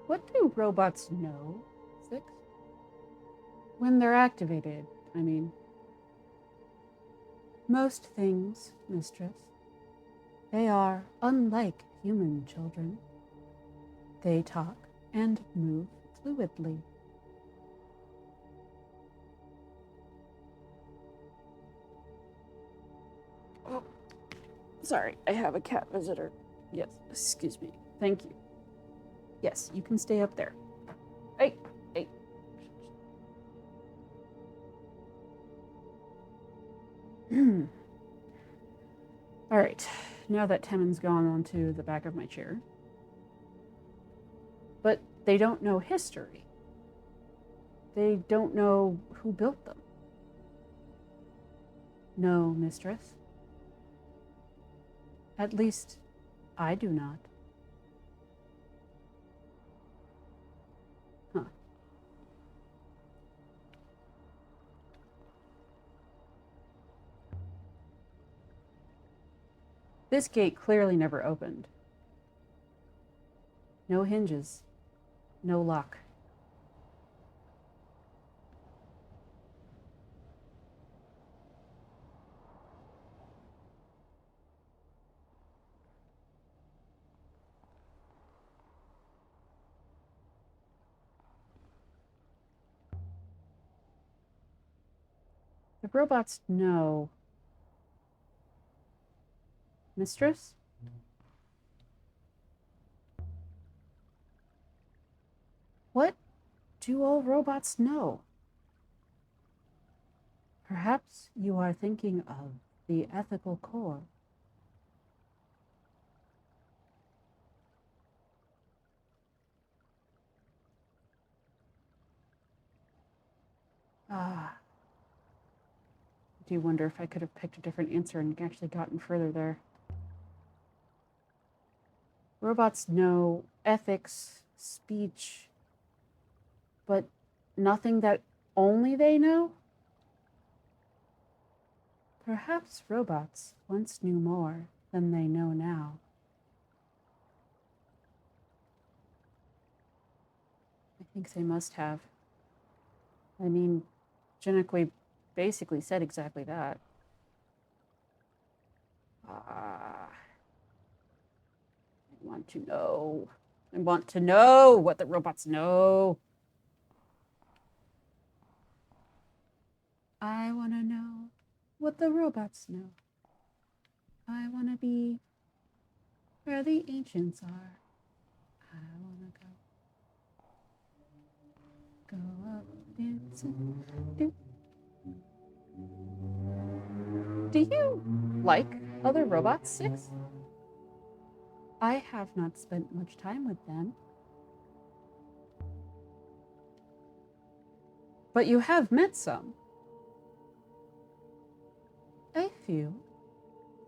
What do robots know, Six? When they're activated, I mean. Most things, mistress. They are unlike human children. They talk and move fluidly. Oh, sorry, I have a cat visitor. Yes, excuse me. Thank you. Yes, you can stay up there. Hey, hey. All right, now that Temin's gone onto the back of my chair. But they don't know history. They don't know who built them. No, mistress. At least, I do not. Huh. This gate clearly never opened. No hinges. No lock. The robots know. Mistress? What do all robots know? Perhaps you are thinking of the ethical core. Ah. Do you wonder if I could have picked a different answer and actually gotten further there? Robots know ethics, speech, but nothing that only they know? Perhaps robots once knew more than they know now. I think they must have. I mean, Genekwe basically said exactly that. I want to know. I want to know what the robots know. I want to know what the robots know. I want to be where the ancients are. I want to go up dancing. Do you like other robots, Six? I have not spent much time with them. But you have met some. A few.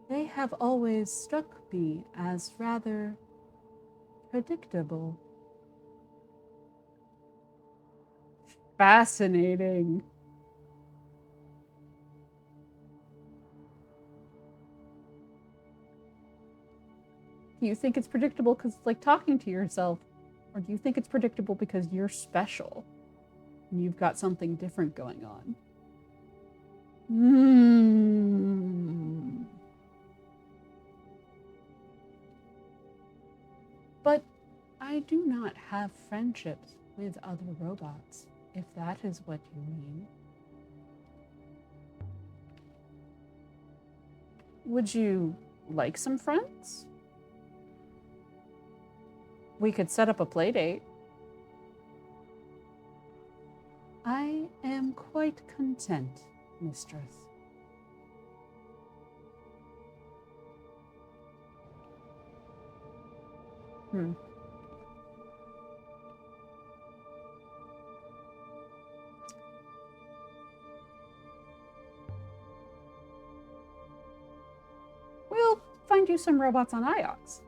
They have always struck me as rather predictable. Fascinating. Do you think it's predictable because it's like talking to yourself? Or do you think it's predictable because you're special and you've got something different going on? But I do not have friendships with other robots, if that is what you mean. Would you like some friends? We could set up a play date. I am quite content, mistress. We'll find you some robots on Iox.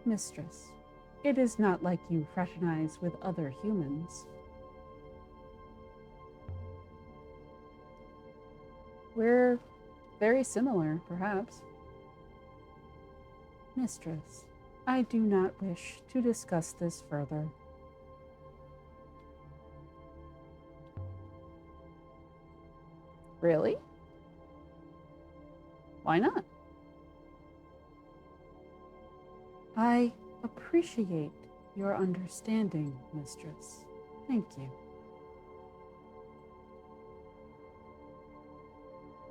Mistress, it is not like you fraternize with other humans. We're very similar, perhaps. Mistress, I do not wish to discuss this further. Really? Why not? I appreciate your understanding, mistress. Thank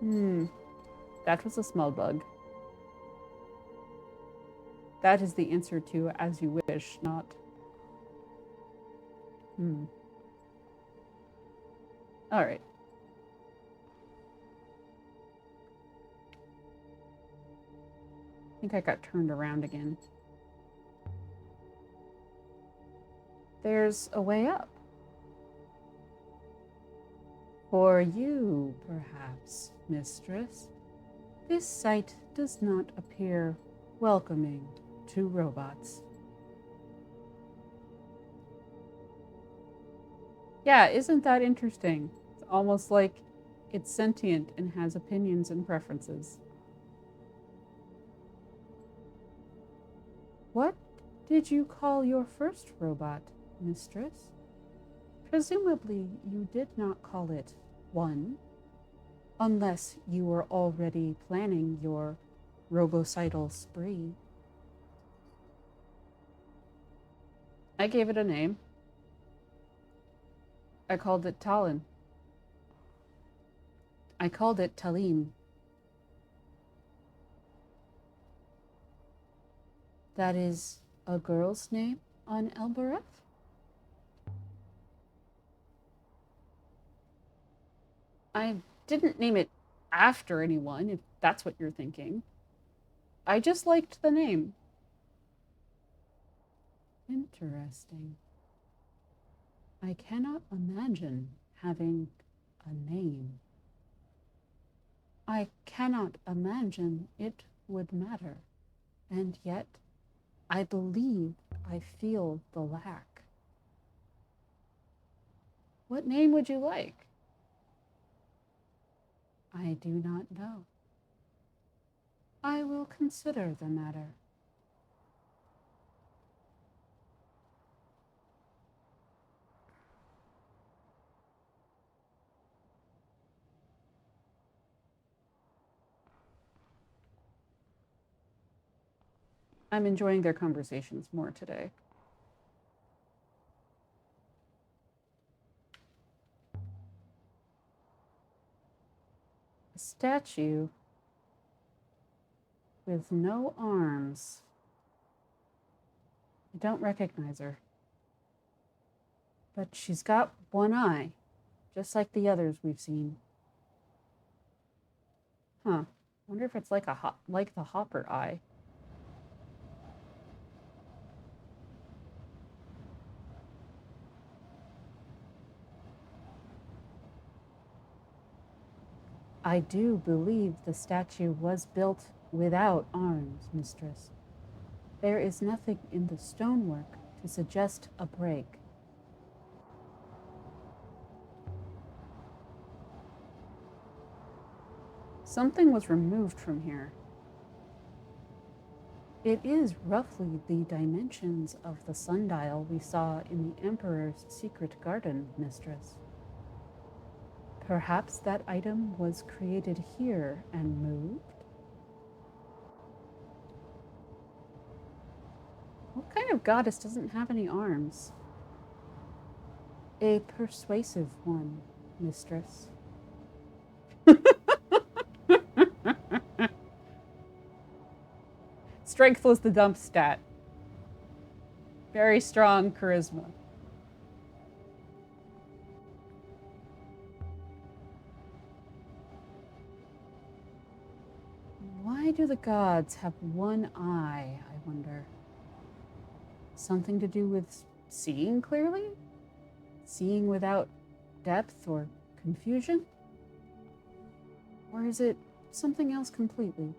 you. That was a small bug. That is the answer to as you wish, not. All right. I think I got turned around again. There's a way up. For you, perhaps, mistress. This site does not appear welcoming to robots. Yeah, isn't that interesting? It's almost like it's sentient and has opinions and preferences. What did you call your first robot, mistress? Presumably you did not call it one, unless you were already planning your robocidal spree. I gave it a name. I called it Talon. I called it Talim. That is a girl's name on Elbereth? I didn't name it after anyone, if that's what you're thinking. I just liked the name. Interesting. I cannot imagine having a name. I cannot imagine it would matter. And yet, I believe I feel the lack. What name would you like? I do not know. I will consider the matter. I'm enjoying their conversations more today. A statue with no arms. I don't recognize her. But she's got one eye, just like the others we've seen. Huh. Wonder if it's like the Hopper eye. I do believe the statue was built without arms, mistress. There is nothing in the stonework to suggest a break. Something was removed from here. It is roughly the dimensions of the sundial we saw in the Emperor's secret garden, mistress. Perhaps that item was created here and moved? What kind of goddess doesn't have any arms? A persuasive one, mistress. Strength was the dump stat. Very strong charisma. Why do the gods have one eye, I wonder? Something to do with seeing clearly? Seeing without depth or confusion? Or is it something else completely?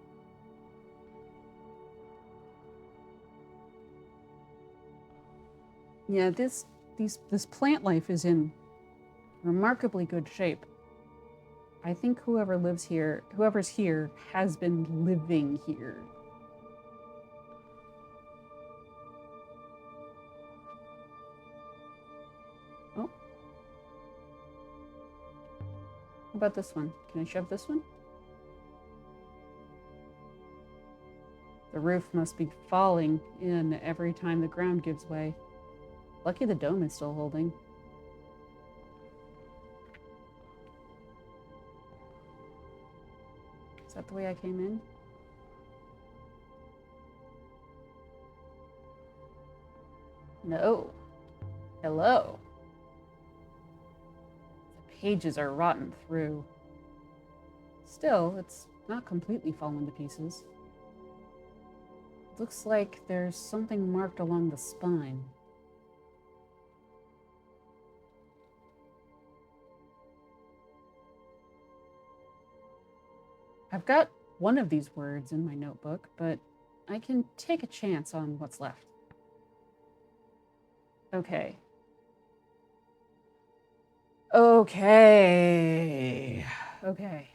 Yeah, this plant life is in remarkably good shape. I think whoever's here has been living here. Oh. How about this one? Can I shove this one? The roof must be falling in every time the ground gives way. Lucky the dome is still holding. Is that the way I came in? No. Hello. The pages are rotten through. Still, it's not completely fallen to pieces. Looks like there's something marked along the spine. I've got one of these words in my notebook, but I can take a chance on what's left. Okay. Okay. Okay.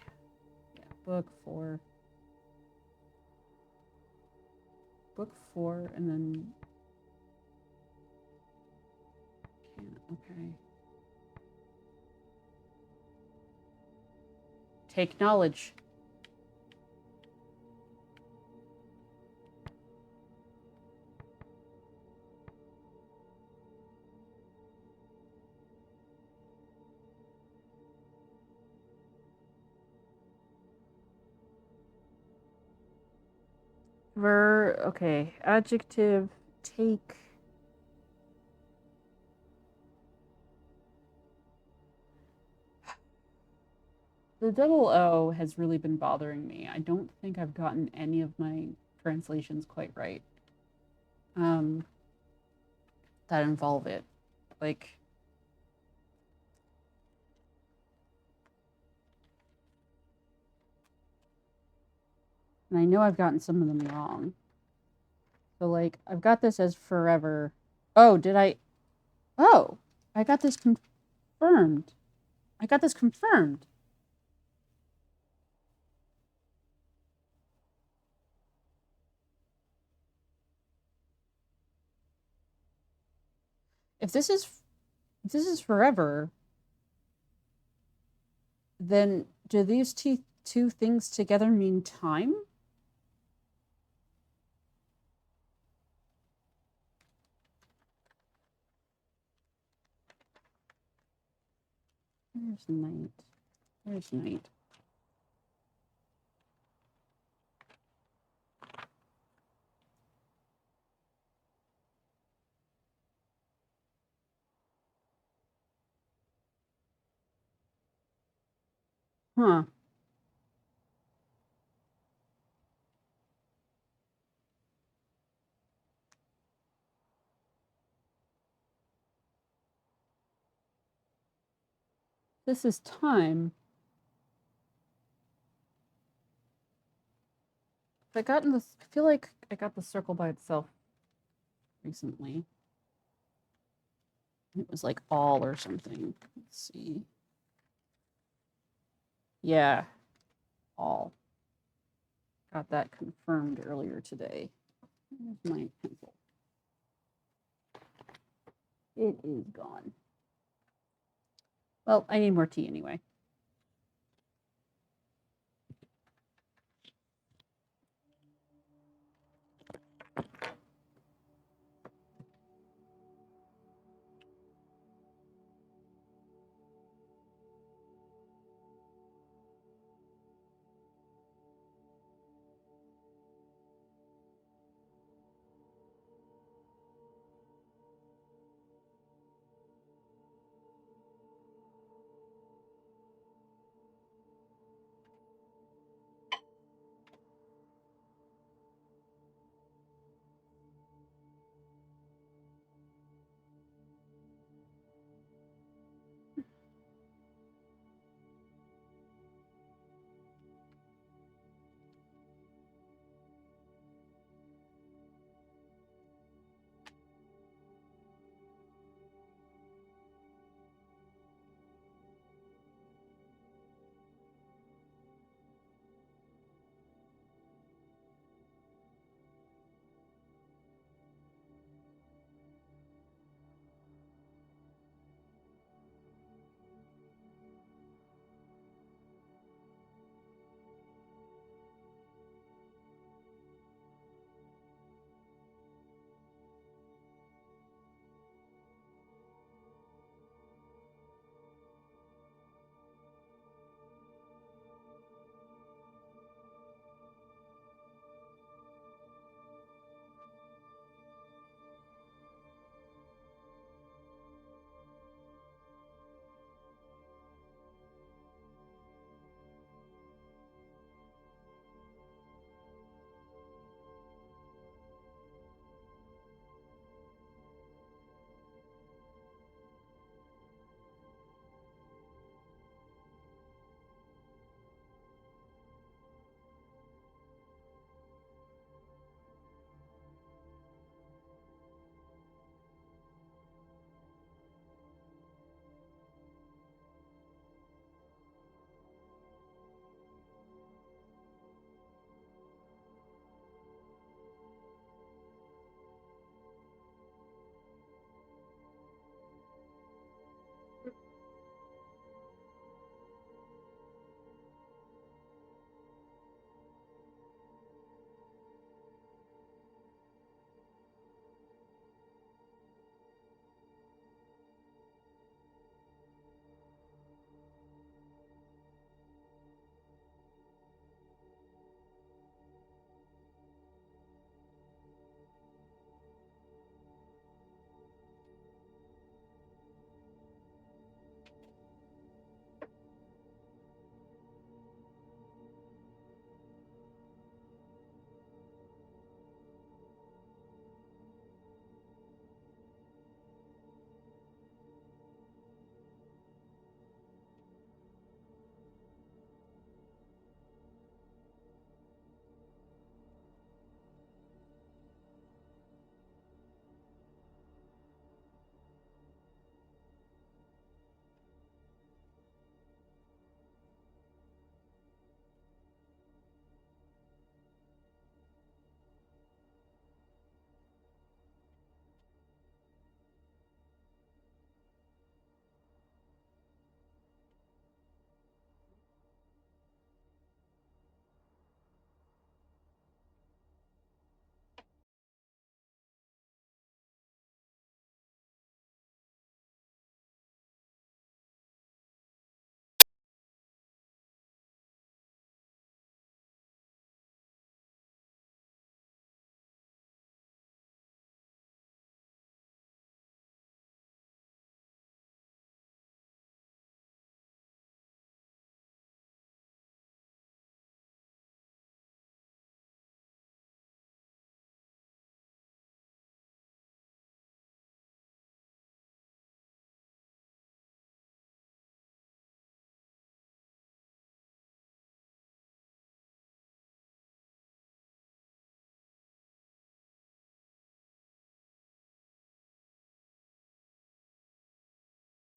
Yeah, book 4. Book 4, and then Yeah, okay. Take knowledge. Okay. Adjective, take. The double O has really been bothering me. I don't think I've gotten any of my translations quite right. That involve it. Like, and I know I've gotten some of them wrong. So, like, I've got this as forever. Oh, did I? Oh, I got this confirmed. I got this confirmed. If this is forever, then do these two things together mean time? Where's night? Where's night? Huh. This is time. I feel like I got the circle by itself recently. It was like all or something. Let's see. Yeah, all. Got that confirmed earlier today. Where's my pencil? It is gone. Well, I need more tea anyway.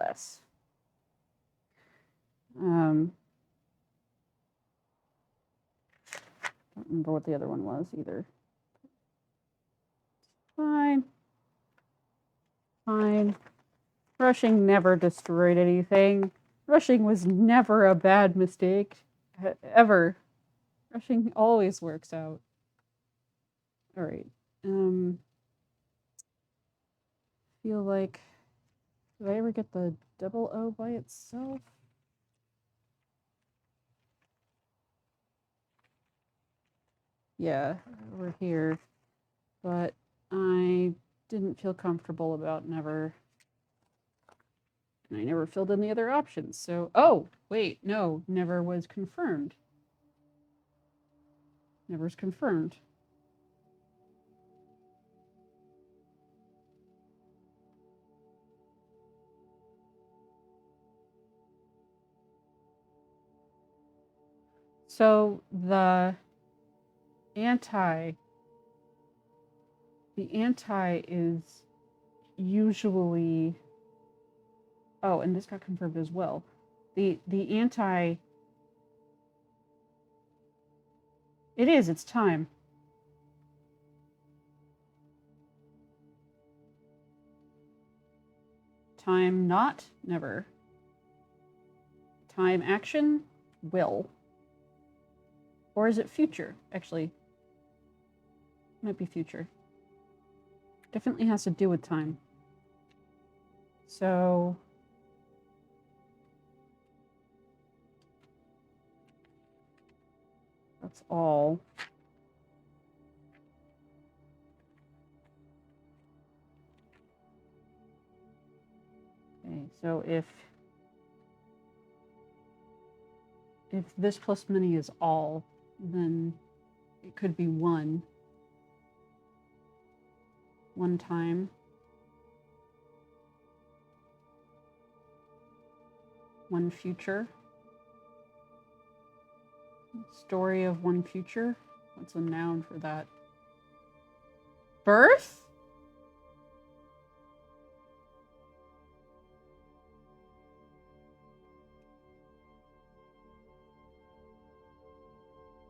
less. Don't remember what the other one was either. Fine. Fine. Rushing never destroyed anything. Rushing was never a bad mistake. Ever. Rushing always works out. Alright. Feel like... Did I ever get the double O by itself? Yeah, over here. But I didn't feel comfortable about never. And I never filled in the other options. So, oh, wait, no, never was confirmed. Never's confirmed. So the anti is usually, oh, and this got confirmed as well. The anti, it's time. Time not, never. Time action, will. Or is it future? Actually, might be future. Definitely has to do with time. So that's all. Okay, so if this plus many is all, then it could be one time, one future, story of one future. What's a noun for that? Birth?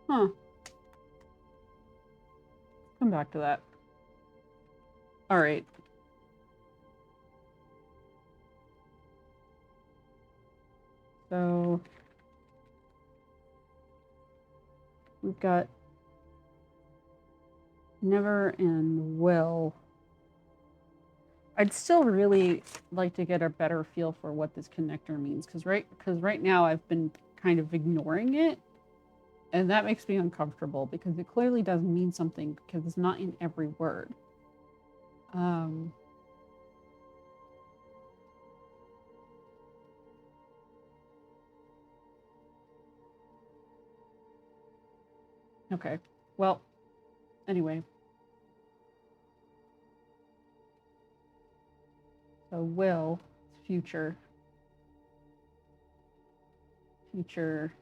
Huh. Come back to that. All right. So we've got never and will. I'd still really like to get a better feel for what this connector means, because right now I've been kind of ignoring it, and that makes me uncomfortable because it clearly does mean something because it's not in every word. Okay. Well, anyway. So will, future. Future.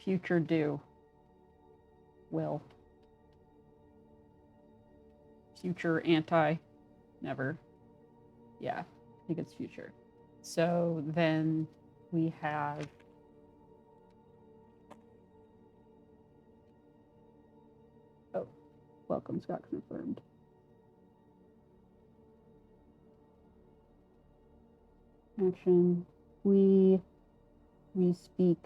Future do. Will. Future anti. Never. Yeah, I think it's future. So then we have welcome's got confirmed. Action. We speak.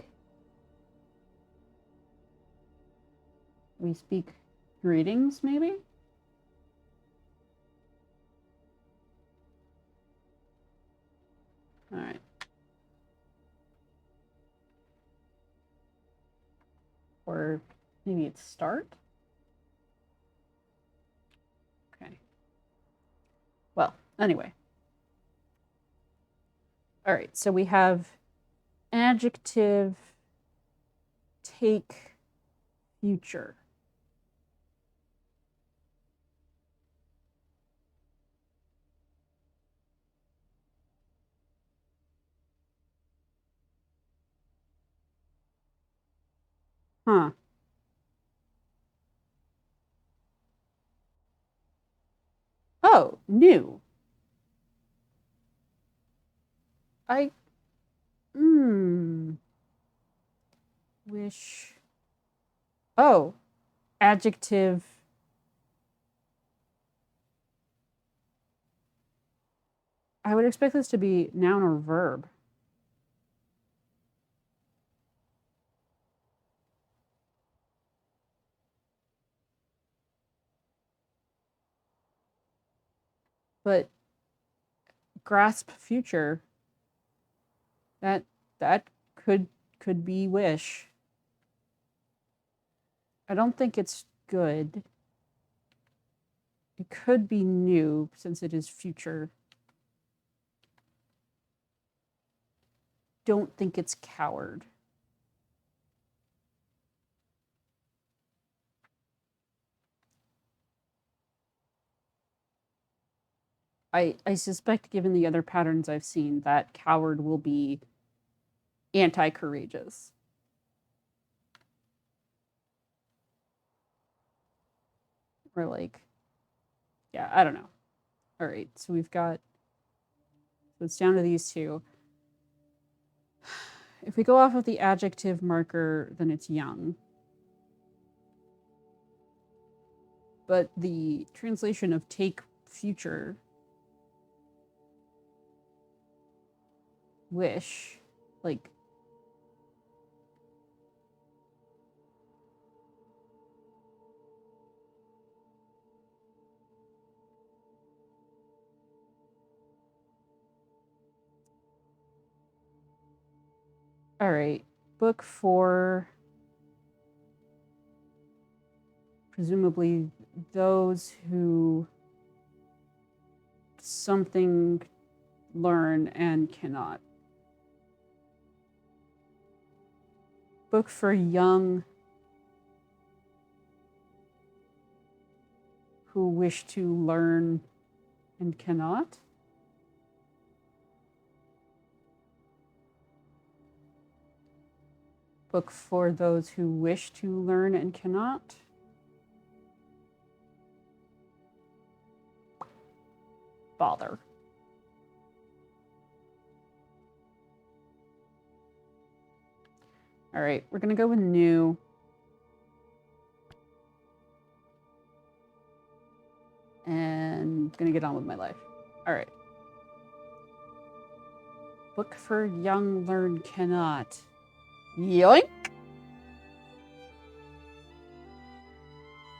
We speak greetings, maybe? All right. Or maybe it's start? Okay. Well, anyway. All right, so we have adjective, take, future. Huh. Oh, new. I wish. Oh, adjective. I would expect this to be noun or verb. But grasp future. That could be wish. I don't think it's good. It could be new since it is future. Don't think it's coward. I suspect, given the other patterns I've seen, that coward will be anti-courageous. Or like, yeah, I don't know. All right, so we've got, so it's down to these two. If we go off of the adjective marker, then it's young. But the translation of take future, wish, like, all right, book 4, presumably those who something learn and cannot. Book for young who wish to learn and cannot. Book for those who wish to learn and cannot. Bother. All right, we're going to go with new. And going to get on with my life. All right. Book for young learn cannot. Yoink!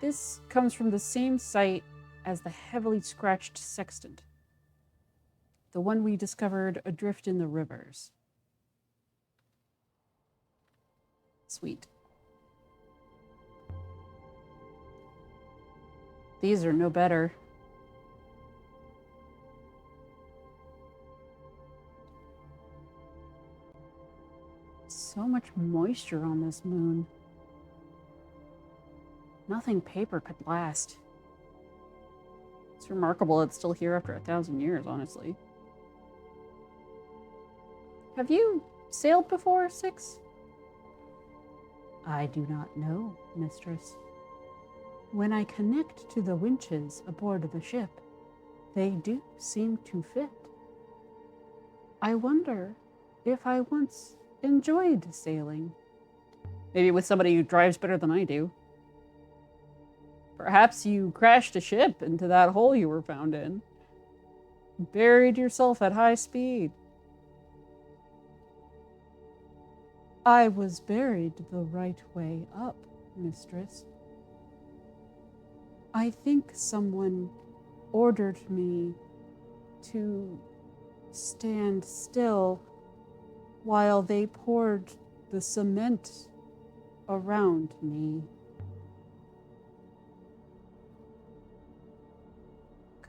This comes from the same site as the heavily scratched sextant, the one we discovered adrift in the rivers. Sweet. These are no better. So much moisture on this moon. Nothing paper could last. It's remarkable it's still here after 1,000 years, honestly. Have you sailed before, Six? I do not know, mistress. When I connect to the winches aboard the ship, they do seem to fit. I wonder if I once enjoyed sailing. Maybe with somebody who drives better than I do. Perhaps you crashed a ship into that hole you were found in. Buried yourself at high speed. I was buried the right way up, mistress. I think someone ordered me to stand still while they poured the cement around me.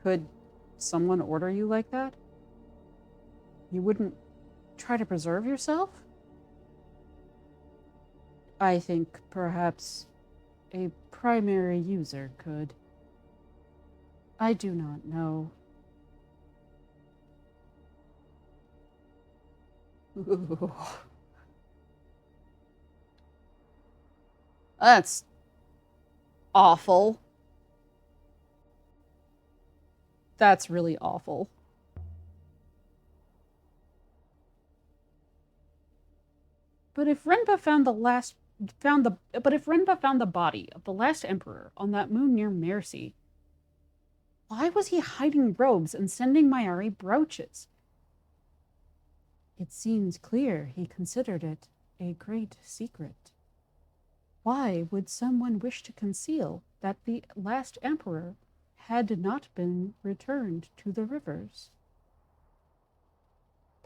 Could someone order you like that? You wouldn't try to preserve yourself? I think perhaps a primary user could. I do not know. Ooh. That's awful. That's really awful. But if Renpa found the body of the last emperor on that moon near Mercy, why was he hiding robes and sending Mayari brooches? It seems clear he considered it a great secret. Why would someone wish to conceal that the last emperor had not been returned to the rivers?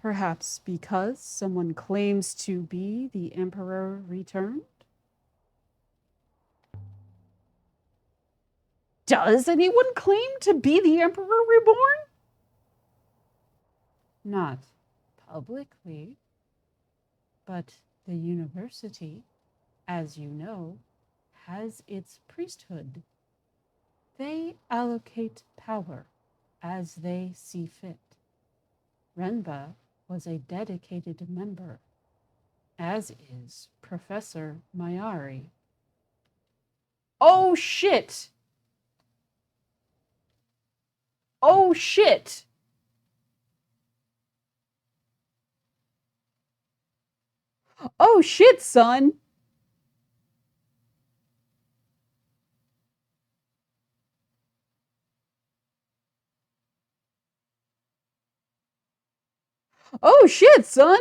Perhaps because someone claims to be the emperor returned? Does anyone claim to be the emperor reborn? Not publicly, but the university, as you know, has its priesthood. They allocate power as they see fit. Renba was a dedicated member, as is Professor Mayari. Oh shit! Oh shit! Oh shit, son! Oh shit, son!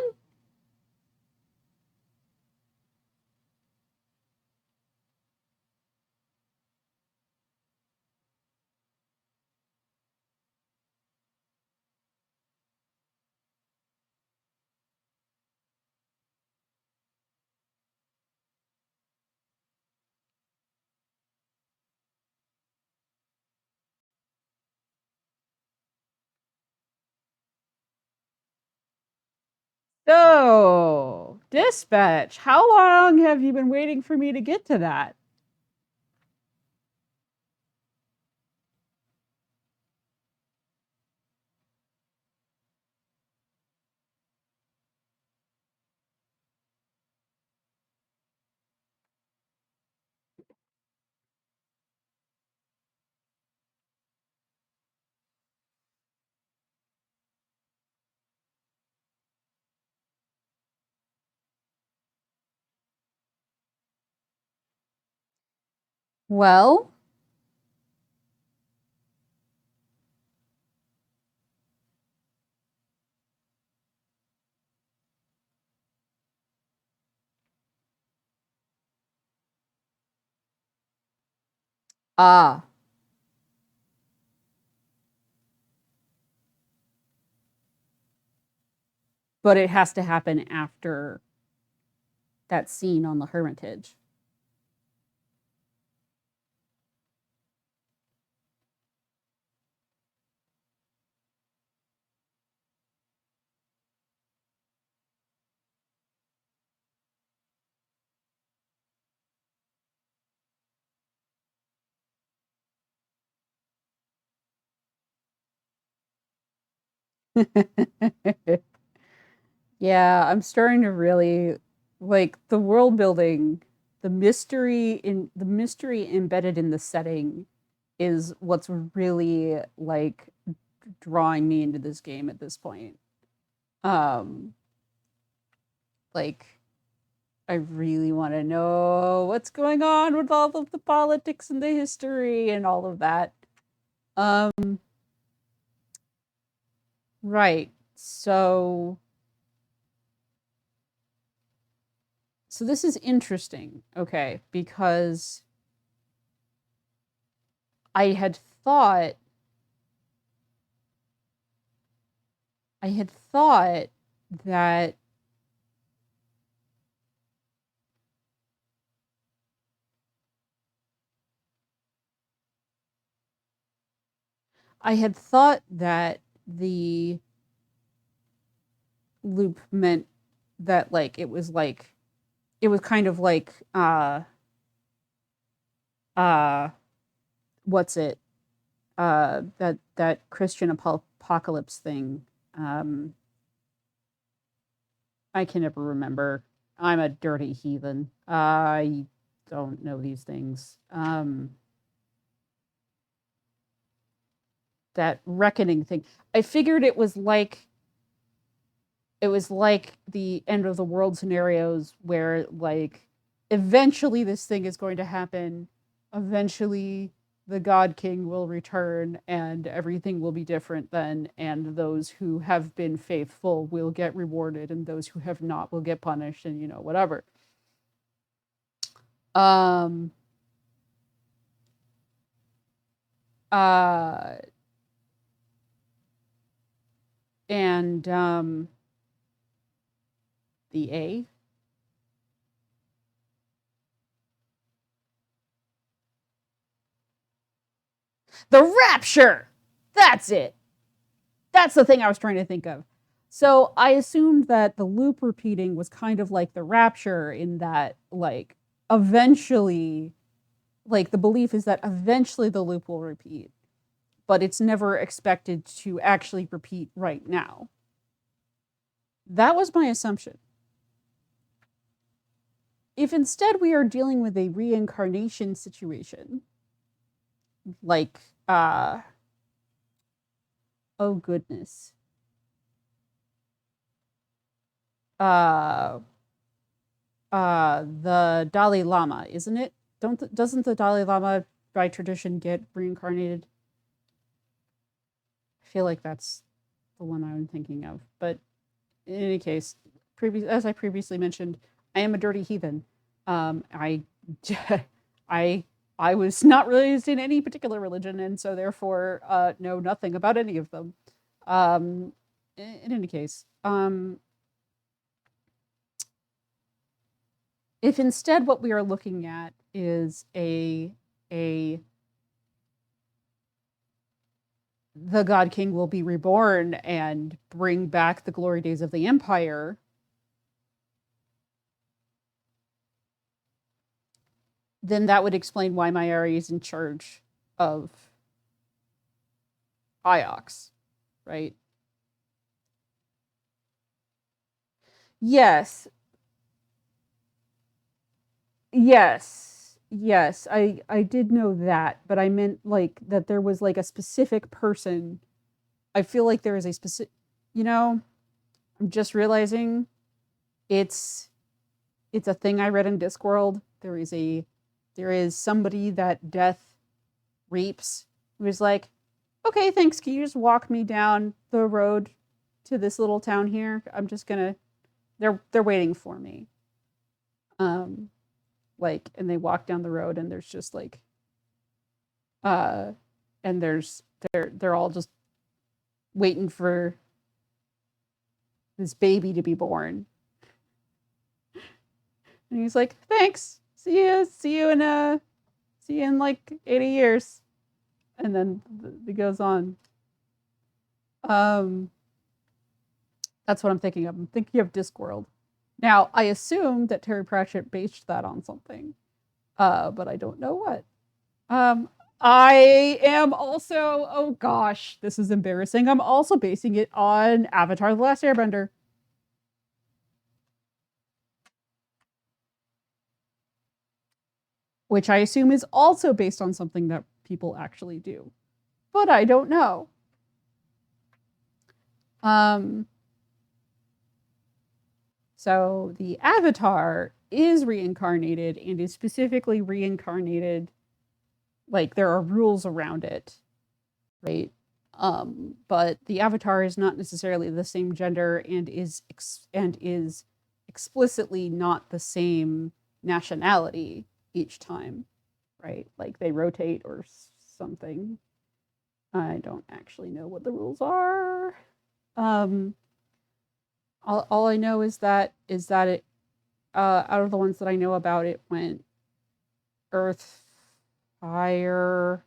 So, dispatch, how long have you been waiting for me to get to that? Well, ah, but it has to happen after that scene on the Hermitage. Yeah, I'm starting to really like the world building, the mystery embedded in the setting is what's really like drawing me into this game at this point. Um like I really want to know what's going on with all of the politics and the history and all of that. Um right. So this is interesting, okay, because I had thought I had thought that I had thought that the loop meant that like it was kind of like uh what's it? That Christian apocalypse thing. Um I can never remember. I'm a dirty heathen. I don't know these things. reckoning thing. I figured it was like the end of the world scenarios where like eventually this thing is going to happen. Eventually the God King will return and everything will be different then, and those who have been faithful will get rewarded and those who have not will get punished, and whatever. Um uh and the rapture. That's it. That's the thing I was trying to think of. So I assumed that the loop repeating was kind of like the rapture, in that like eventually, like the belief is that eventually the loop will repeat, but it's never expected to actually repeat right now. That was my assumption. If instead we are dealing with a reincarnation situation, like oh goodness, the Dalai Lama, isn't it? Doesn't the Dalai Lama by tradition get reincarnated? I feel like that's the one I'm thinking of. But in any case, as I previously mentioned, I am a dirty heathen. I I was not raised in any particular religion, and so therefore know nothing about any of them. In any case, if instead what we are looking at is the God King will be reborn and bring back the glory days of the Empire, then that would explain why Mayari is in charge of Iox, right? Yes. Yes, I did know that, but I meant like that there was like a specific person. I feel like there is a specific, I'm just realizing it's a thing I read in Discworld. There is somebody that death reaps who is like, okay, thanks. Can you just walk me down the road to this little town here? I'm just gonna. They're waiting for me. Like, and they walk down the road, and there's just like, and they're all just waiting for this baby to be born. And he's like, thanks. See you in like 80 years. And then it goes on. That's what I'm thinking of. I'm thinking of Discworld. Now, I assume that Terry Pratchett based that on something, but I don't know what. I am also, oh gosh, this is embarrassing. I'm also basing it on Avatar: The Last Airbender. Which I assume is also based on something that people actually do. But I don't know. So the Avatar is reincarnated, and is specifically reincarnated, like there are rules around it, right? But the Avatar is not necessarily the same gender, and is explicitly not the same nationality each time, right? Like they rotate or something. I don't actually know what the rules are. All I know is that it, out of the ones that I know about, it went earth, fire,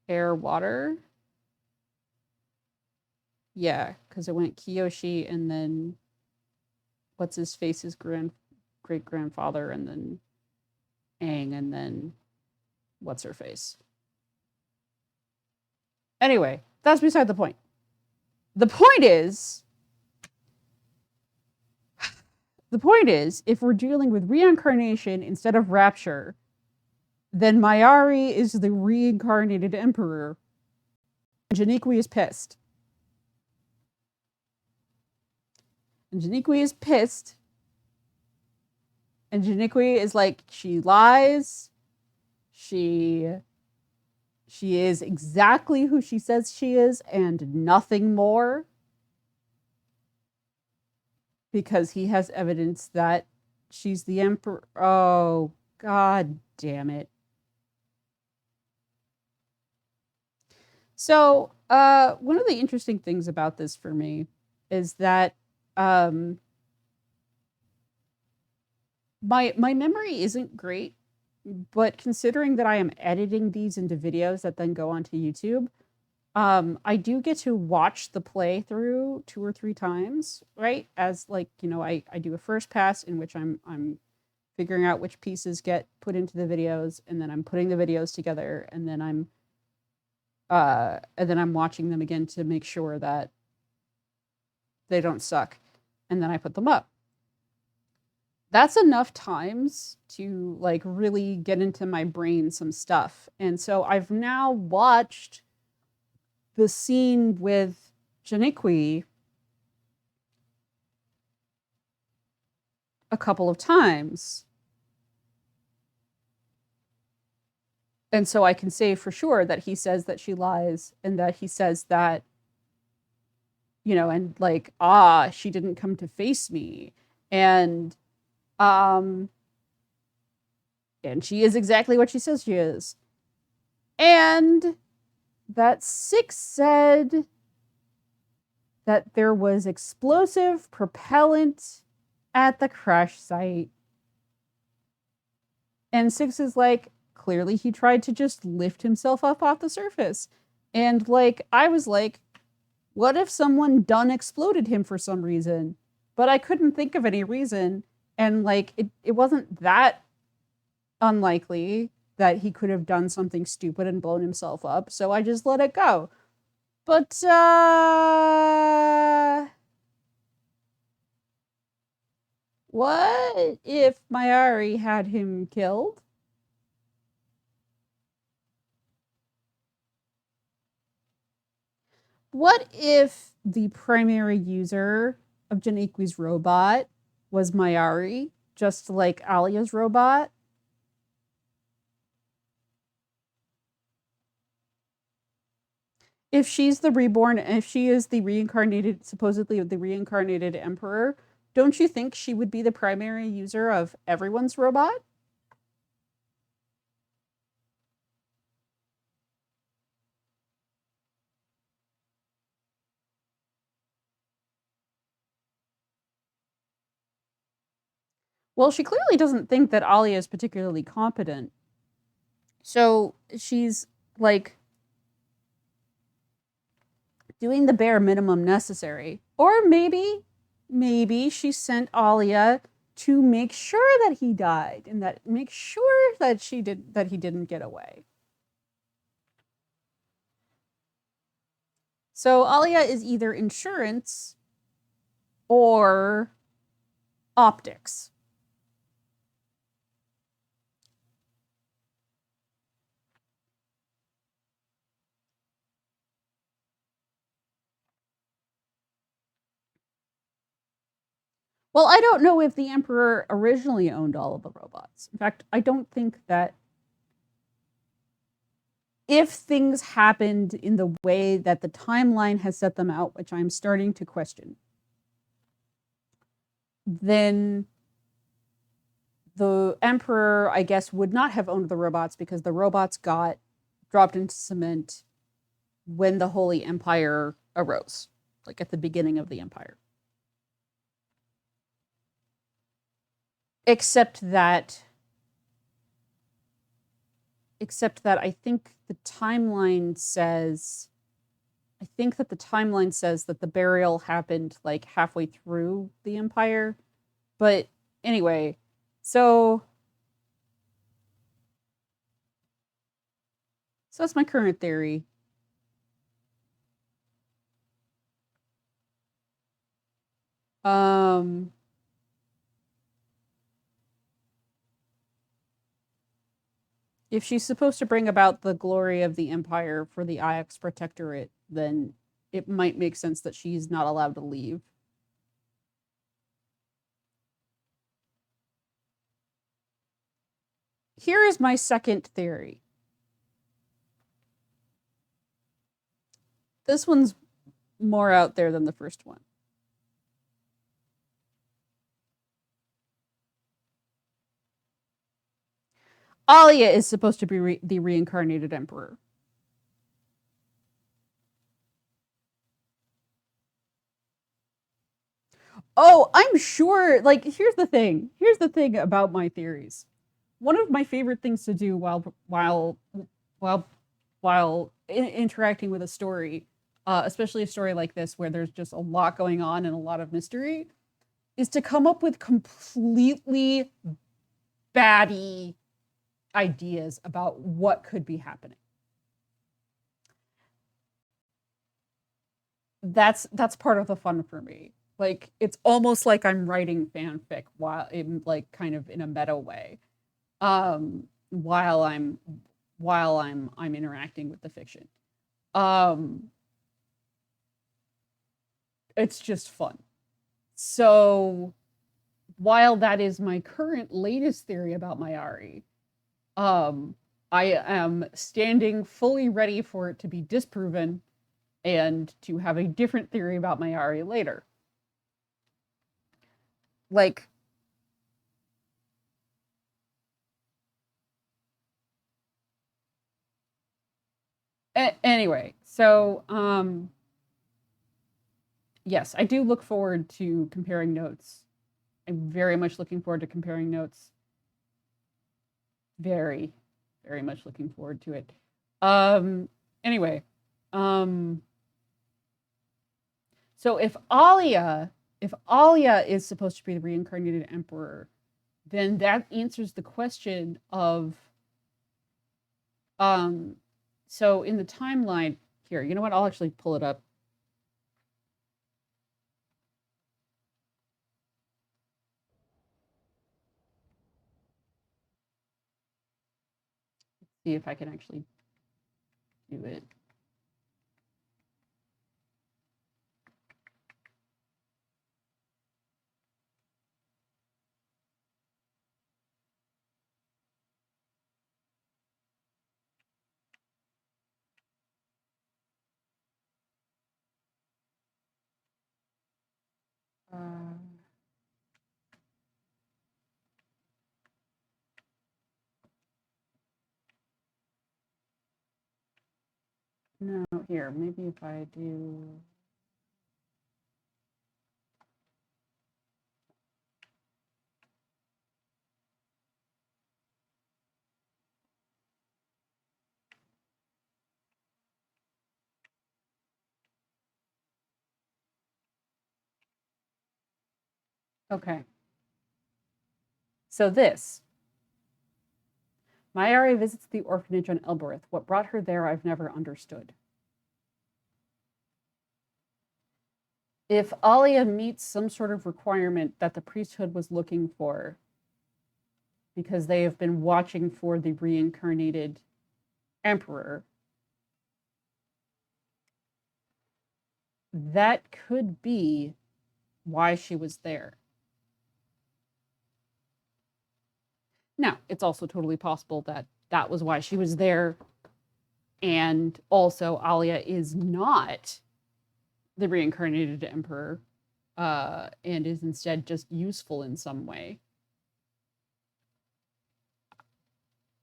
air, water. Yeah, because it went Kyoshi, and then what's his face's great grandfather, and then Aang, and then what's her face. Anyway, that's beside the point. The point is, if we're dealing with reincarnation instead of rapture, then Mayari is the reincarnated emperor. Janiqui is pissed. And Janiqui is pissed. And Janiqui is like, she lies. She is exactly who she says she is and nothing more. Because he has evidence that she's the emperor. Oh, god damn it. So, one of the interesting things about this for me is that my memory isn't great, but considering that I am editing these into videos that then go onto YouTube, I do get to watch the playthrough 2 or 3 times, right? As like, you know, I do a first pass in which I'm figuring out which pieces get put into the videos, and then I'm putting the videos together, and then I'm watching them again to make sure that they don't suck, and then I put them up. That's enough times to like really get into my brain some stuff. And so I've now watched the scene with Janiqui a couple of times. And so I can say for sure that he says that she lies, and that he says that, you know, and like, she didn't come to face me. And she is exactly what she says she is. And that Six said that there was explosive propellant at the crash site. And Six is like, clearly he tried to just lift himself up off the surface. And like, I was like, what if someone done exploded him for some reason? But I couldn't think of any reason. And like, it wasn't that unlikely that he could have done something stupid and blown himself up. So I just let it go. But, what if Mayari had him killed? What if the primary user of Janiqui's robot was Mayari, just like Alia's robot? If she's the reborn, if she is the reincarnated, supposedly the reincarnated emperor, don't you think she would be the primary user of everyone's robot? Well, she clearly doesn't think that Alia is particularly competent. So she's like doing the bare minimum necessary. Or maybe she sent Alia to make sure that he died and that make sure that he didn't get away. So Alia is either insurance or optics. Well, I don't know if the Emperor originally owned all of the robots. In fact, I don't think that if things happened in the way that the timeline has set them out, which I'm starting to question, then the Emperor, I guess, would not have owned the robots because the robots got dropped into cement when the Holy Empire arose, like at the beginning of the Empire. Except that I think the timeline says that the burial happened like halfway through the Empire. But anyway, so that's my current theory. If she's supposed to bring about the glory of the Empire for the Ix Protectorate, then it might make sense that she's not allowed to leave. Here is my second theory. This one's more out there than the first one. Alia is supposed to be the reincarnated emperor. Oh, I'm sure. Like, here's the thing. Here's the thing about my theories. One of my favorite things to do while interacting with a story, especially a story like this where there's just a lot going on and a lot of mystery, is to come up with completely batty ideas about what could be happening. That's part of the fun for me. Like, it's almost like I'm writing fanfic while in, like, kind of in a meta way, while I'm interacting with the fiction. It's just fun. So while that is my current latest theory about Mayari, I am standing fully ready for it to be disproven and to have a different theory about Mayari later. Like, anyway, so yes, I do look forward to comparing notes. I'm very much looking forward to comparing notes. Very, very much looking forward to it. Anyway, so if Alia is supposed to be the reincarnated emperor, then that answers the question of so in the timeline here, you know what? I'll actually pull it up. See if I can actually do it. No, here, maybe if I do. Okay. So this. Mayari visits the orphanage on Elbereth. What brought her there, I've never understood. If Alia meets some sort of requirement that the priesthood was looking for, because they have been watching for the reincarnated emperor, that could be why she was there. Now, it's also totally possible that that was why she was there, and also Alia is not the reincarnated emperor, and is instead just useful in some way.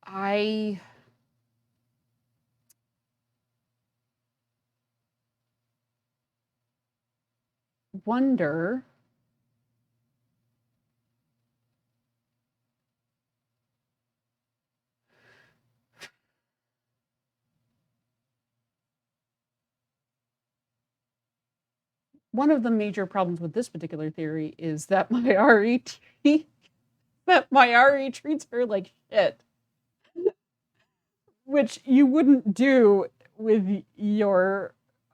I wonder one of the major problems with this particular theory is that Mayari treats her like shit, which you wouldn't do with your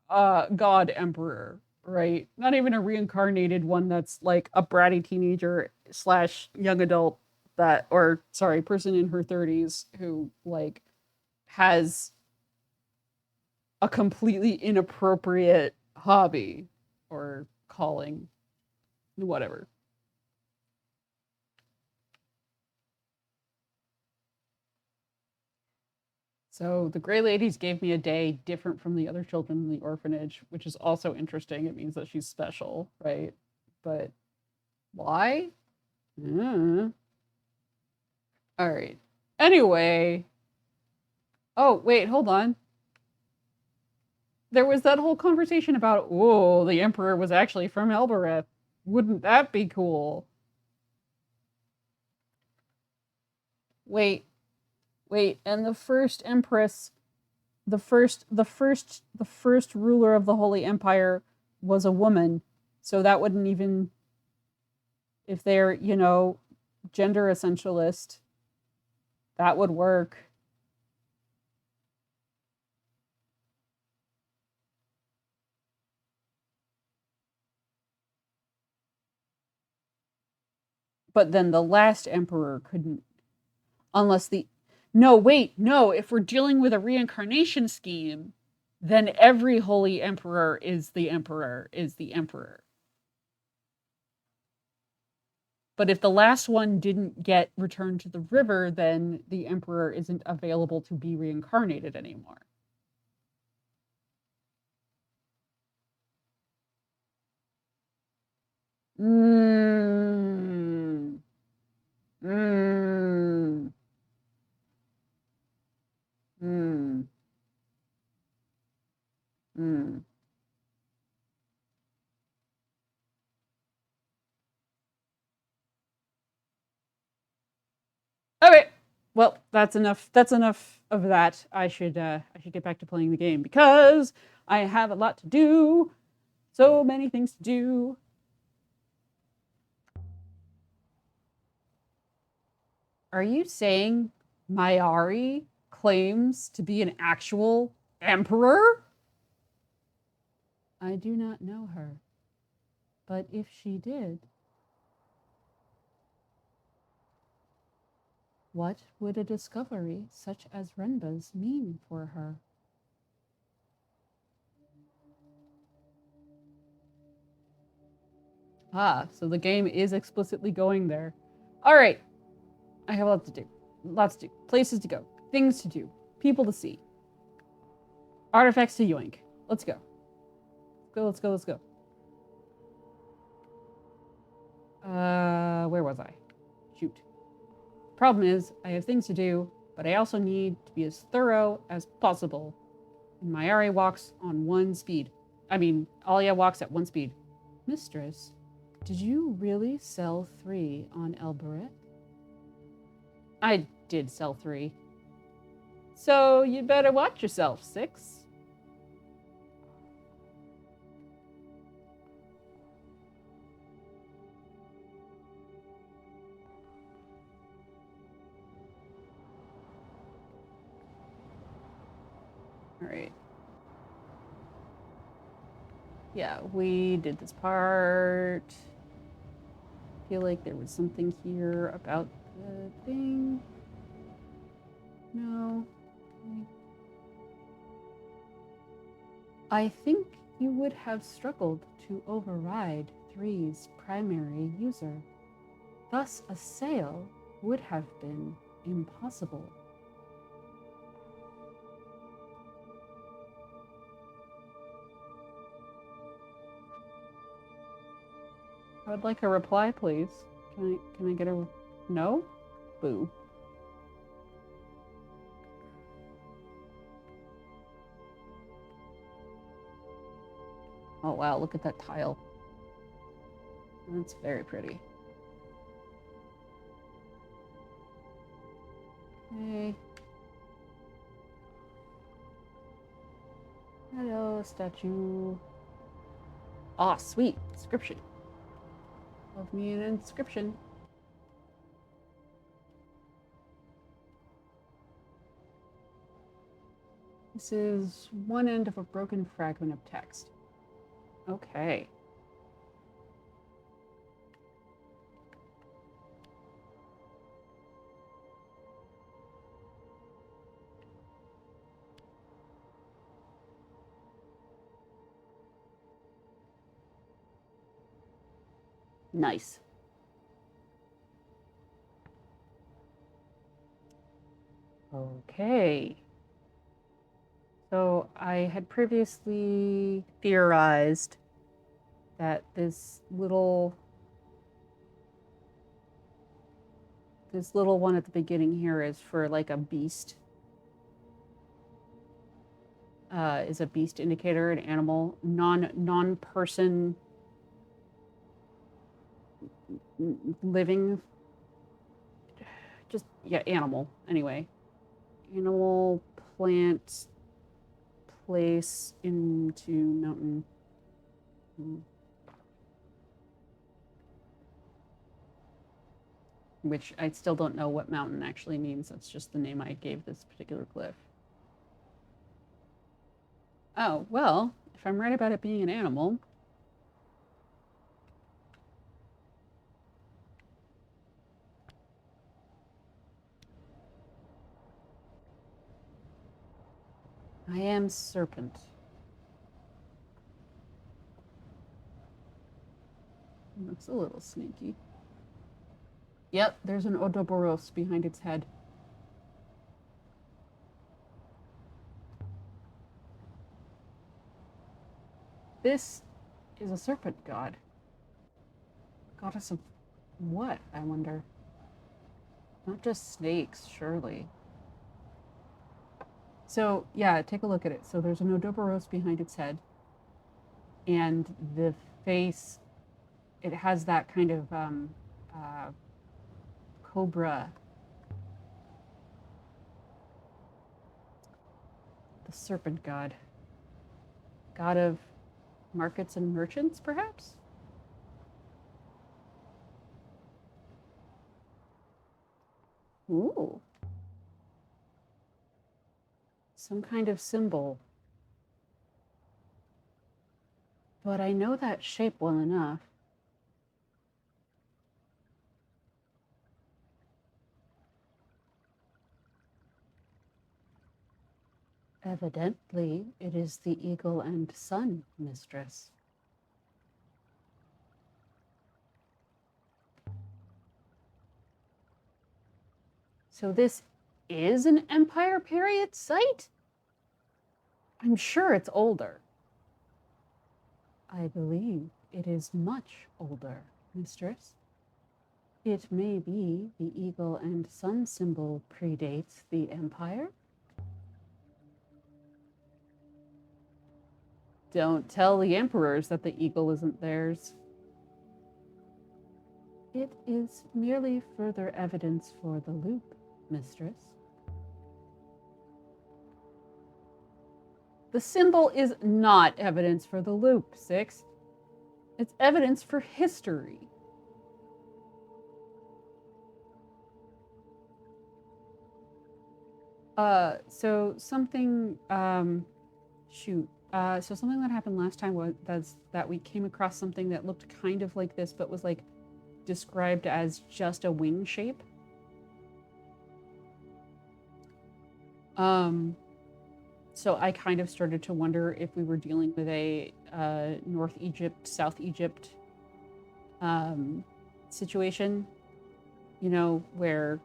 god emperor, right? Not even a reincarnated one that's like a bratty teenager slash young adult that, or sorry, person in her 30s who like has a completely inappropriate hobby or calling, whatever. So the Grey Ladies gave me a day different from the other children in the orphanage, which is also interesting. It means that she's special, right? But why? Mm. All right. Anyway. Oh, wait, hold on. There was that whole conversation about, oh, the Emperor was actually from Elbereth. Wouldn't that be cool? Wait, wait, and the first Empress, the first ruler of the Holy Empire was a woman. So that wouldn't even, if they're, gender essentialist, that would work. But then the last emperor couldn't, unless the. No, wait, no. If we're dealing with a reincarnation scheme, then every holy emperor is the emperor, is the emperor. But if the last one didn't get returned to the river, then the emperor isn't available to be reincarnated anymore. Mm. Mm. Mm. Mm. Okay. Well, that's enough. That's enough of that. I should get back to playing the game because I have a lot to do. So many things to do. Are you saying Mayari claims to be an actual emperor? I do not know her. But if she did, what would a discovery such as Renba's mean for her? Ah, so the game is explicitly going there. All right. I have a lot to do. Lots to do. Places to go. Things to do. People to see. Artifacts to yoink. Let's go. Let's go, let's go, let's go. Where was I? Shoot. Problem is, I have things to do, but I also need to be as thorough as possible. And Mayari walks on one speed. I mean, Alia walks at one speed. Mistress, did you really sell 3 on Elbereth? I did sell 3. So you better watch yourself, 6. All right. Yeah, we did this part. I feel like there was something here about the thing. No. I think you would have struggled to override 3's primary user. Thus, a sale would have been impossible. I would like a reply, please. Can I get a no? Boo. Oh wow, look at that tile. That's very pretty. Hey. Hello, statue. Aw, sweet. Inscription. Love me an inscription. This is one end of a broken fragment of text. Okay. Nice. Okay. So I had previously theorized that this little one at the beginning here is for like a beast. Is a beast indicator, an animal, non-person living, just, yeah, animal, anyway. Animal, plant, place, into mountain. Which I still don't know what mountain actually means. That's just the name I gave this particular glyph. Oh, well, if I'm right about it being an animal, I am serpent. Looks a little sneaky. Yep, there's an Ouroboros behind its head. This is a serpent god. Goddess of what, I wonder? Not just snakes, surely. So, yeah, take a look at it. So there's an Ouroboros behind its head. And the face, it has that kind of cobra. The serpent god. God of markets and merchants, perhaps? Ooh. Some kind of symbol. But I know that shape well enough. Evidently, it is the eagle and sun, mistress. So this is an Empire period site? I'm sure it's older. I believe it is much older, mistress. It may be the eagle and sun symbol predates the Empire. Don't tell the emperors that the eagle isn't theirs. It is merely further evidence for the loop, mistress. The symbol is not evidence for the loop, Six. It's evidence for history. So something, so something that happened last time was that we came across something that looked kind of like this, but was like described as just a wing shape. So I kind of started to wonder if we were dealing with a North Egypt, South Egypt situation, you know, where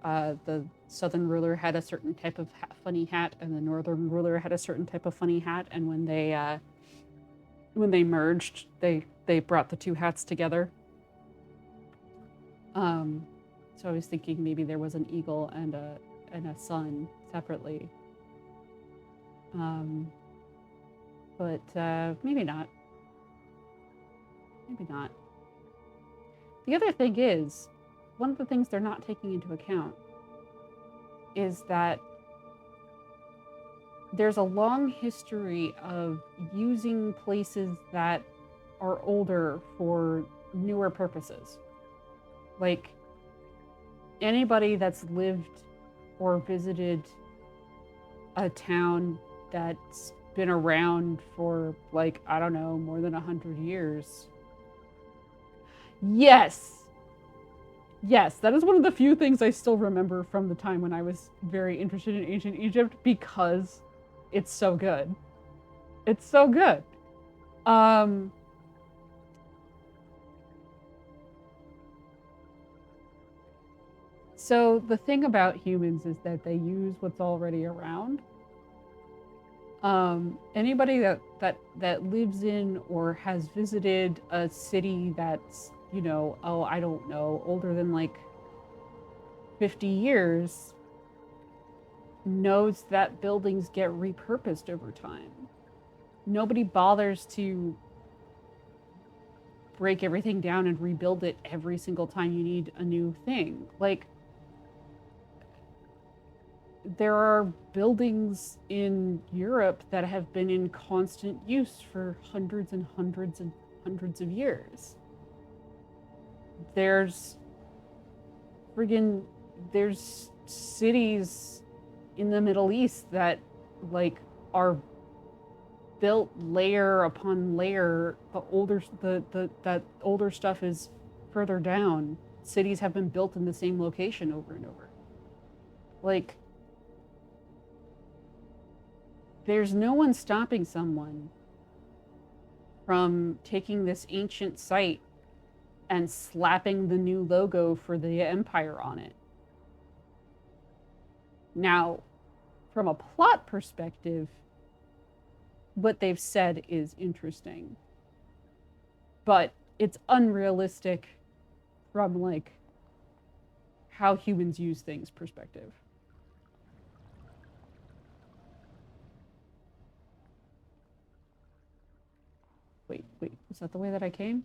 the southern ruler had a certain type of funny hat and the northern ruler had a certain type of funny hat, and when they merged, they brought the two hats together. So I was thinking maybe there was an eagle and a sun separately. But maybe not. Maybe not. The other thing is, one of the things they're not taking into account is that there's a long history of using places that are older for newer purposes. Like, anybody that's lived or visited a town that's been around for, like, I don't know, more than 100 years. Yes! Yes, that is one of the few things I still remember from the time when I was very interested in ancient Egypt, because it's so good. It's so good. So the thing about humans is that they use what's already around. Anybody that lives in or has visited a city that's, I don't know, older than like 50 years knows that buildings get repurposed over time. Nobody bothers to break everything down and rebuild it every single time you need a new thing. Like, there are buildings in Europe that have been in constant use for hundreds and hundreds and hundreds of years. There's cities in the Middle East that like are built layer upon layer. That older stuff is further down. Cities have been built in the same location over and over. Like, there's no one stopping someone from taking this ancient site and slapping the new logo for the Empire on it. Now, from a plot perspective, what they've said is interesting, but it's unrealistic from like how humans use things perspective. Wait, was that the way that I came?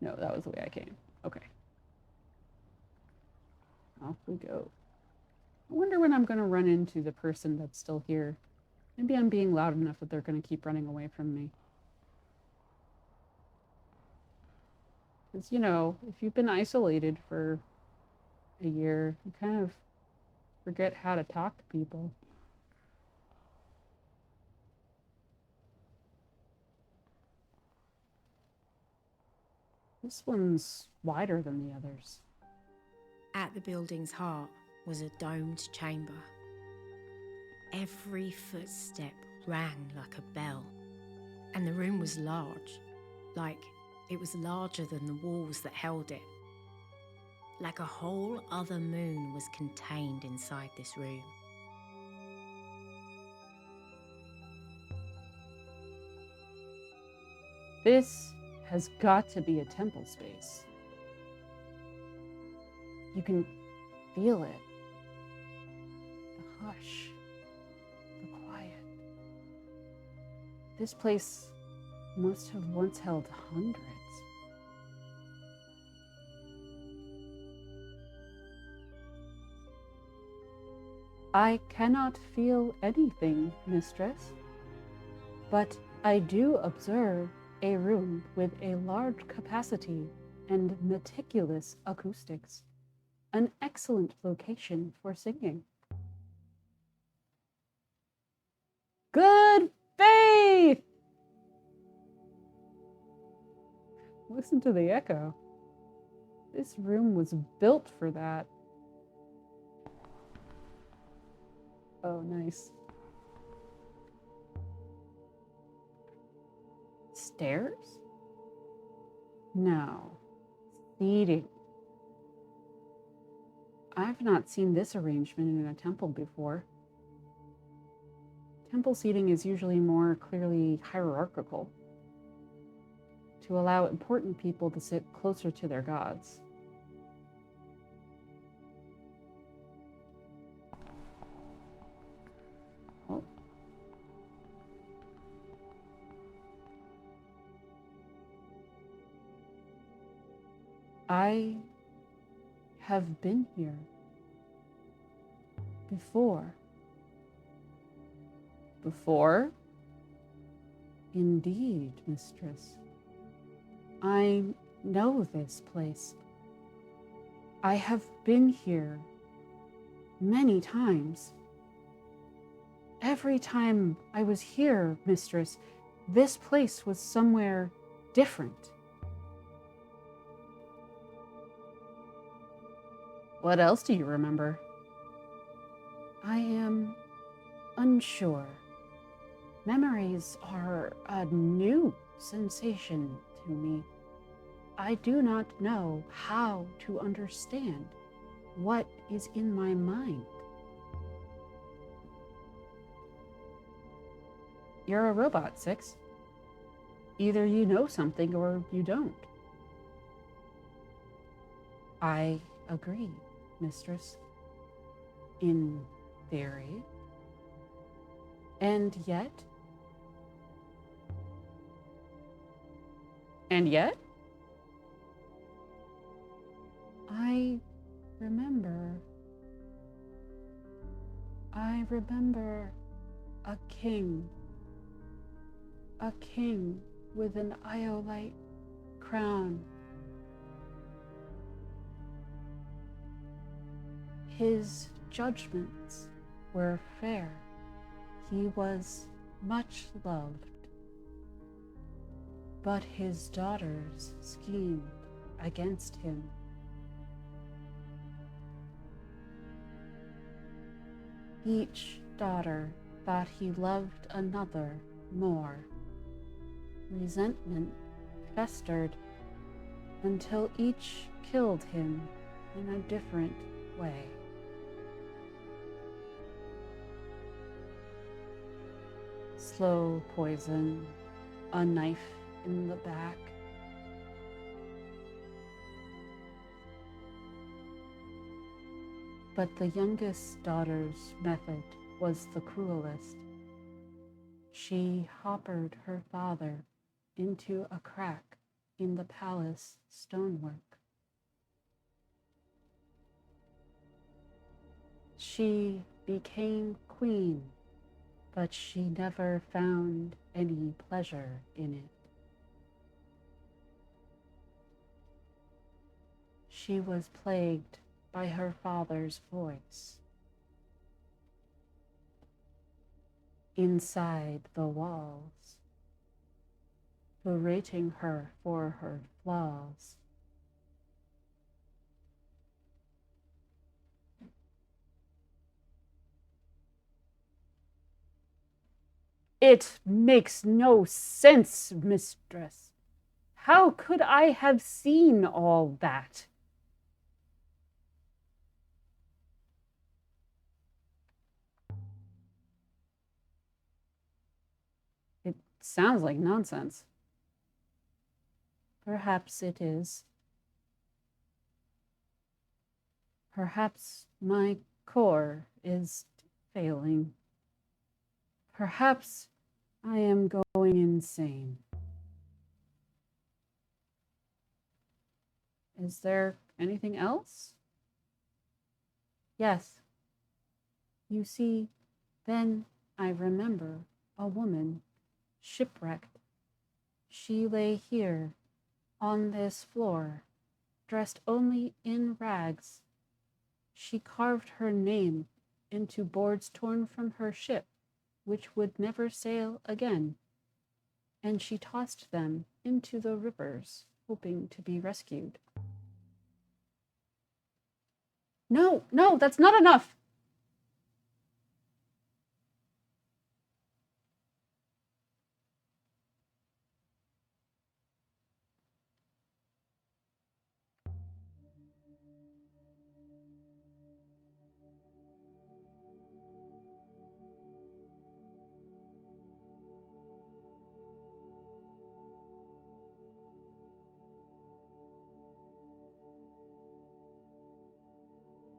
No, that was the way I came. Okay. Off we go. I wonder when I'm going to run into the person that's still here. Maybe I'm being loud enough that they're going to keep running away from me. Because, if you've been isolated for a year, you kind of forget how to talk to people. This one's wider than the others. At the building's heart was a domed chamber. Every footstep rang like a bell, and the room was large, like it was larger than the walls that held it. Like a whole other moon was contained inside this room. This has got to be a temple space. You can feel it. The hush, the quiet. This place must have once held hundreds. I cannot feel anything, mistress, but I do observe a room with a large capacity and meticulous acoustics. An excellent location for singing. Good faith! Listen to the echo. This room was built for that. Oh, nice. Stairs? No. Seating. I've not seen this arrangement in a temple before. Temple seating is usually more clearly hierarchical, to allow important people to sit closer to their gods. Oh. I have been here before. Before? Indeed, mistress. I know this place. I have been here many times. Every time I was here, mistress, this place was somewhere different. What else do you remember? I am unsure. Memories are a new sensation to me. I do not know how to understand What is in my mind? You're a robot, Six. Either you know something or you don't. I agree, Mistress. In theory. And yet? And yet? I remember a king with an iolite crown. His judgments were fair. He was much loved, but his daughters schemed against him. Each daughter thought he loved another more. Resentment festered until each killed him in a different way. Slow poison, a knife in the back. But the youngest daughter's method was the cruelest. She hoppered her father into a crack in the palace stonework. She became queen, but she never found any pleasure in it. She was plagued by her father's voice. Inside the walls, berating her for her flaws. It makes no sense, mistress. How could I have seen all that? It sounds like nonsense. Perhaps it is. Perhaps my core is failing. Perhaps I am going insane. Is there anything else? Yes. You see, then I remember a woman shipwrecked. She lay here on this floor, dressed only in rags. She carved her name into boards torn from her ship, which would never sail again, and she tossed them into the rivers, hoping to be rescued. No, that's not enough.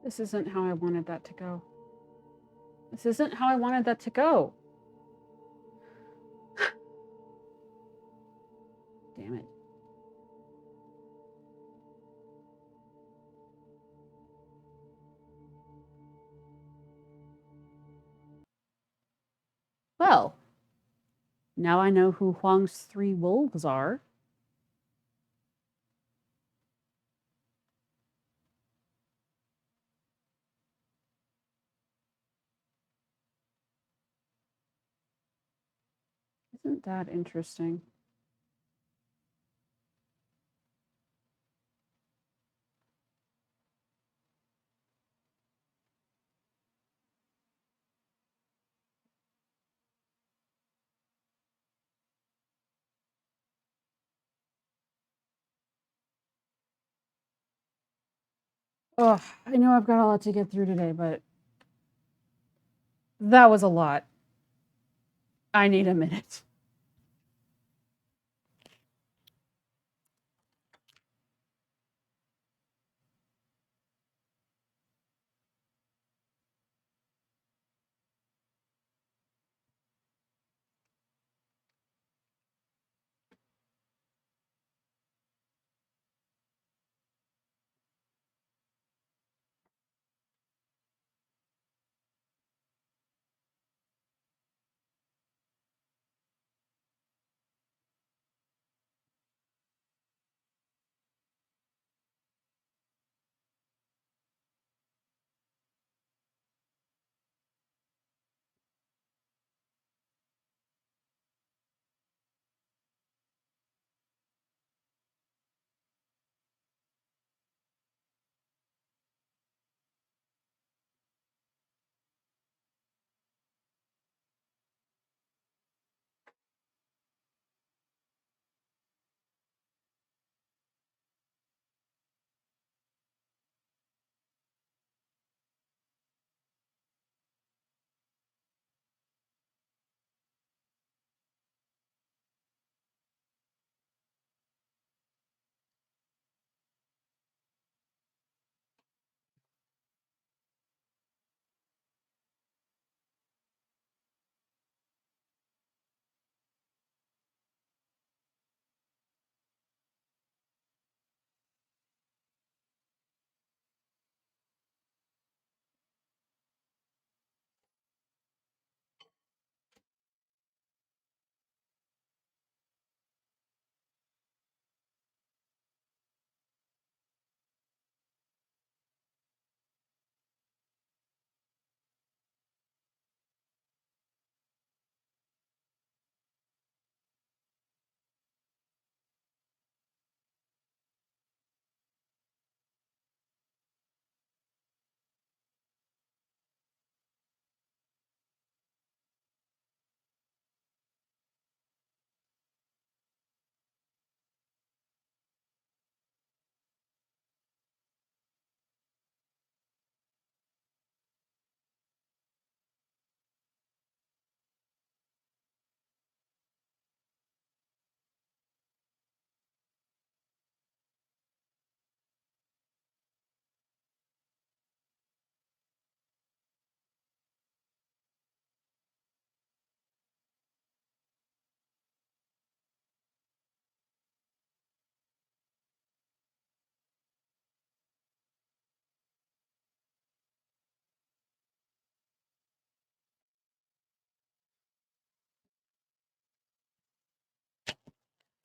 This isn't how I wanted that to go. This isn't how I wanted that to go. Damn it. Well, now I know who Huang's 3 wolves are. Isn't that interesting? Oh, I know I've got a lot to get through today, but that was a lot. I need a minute.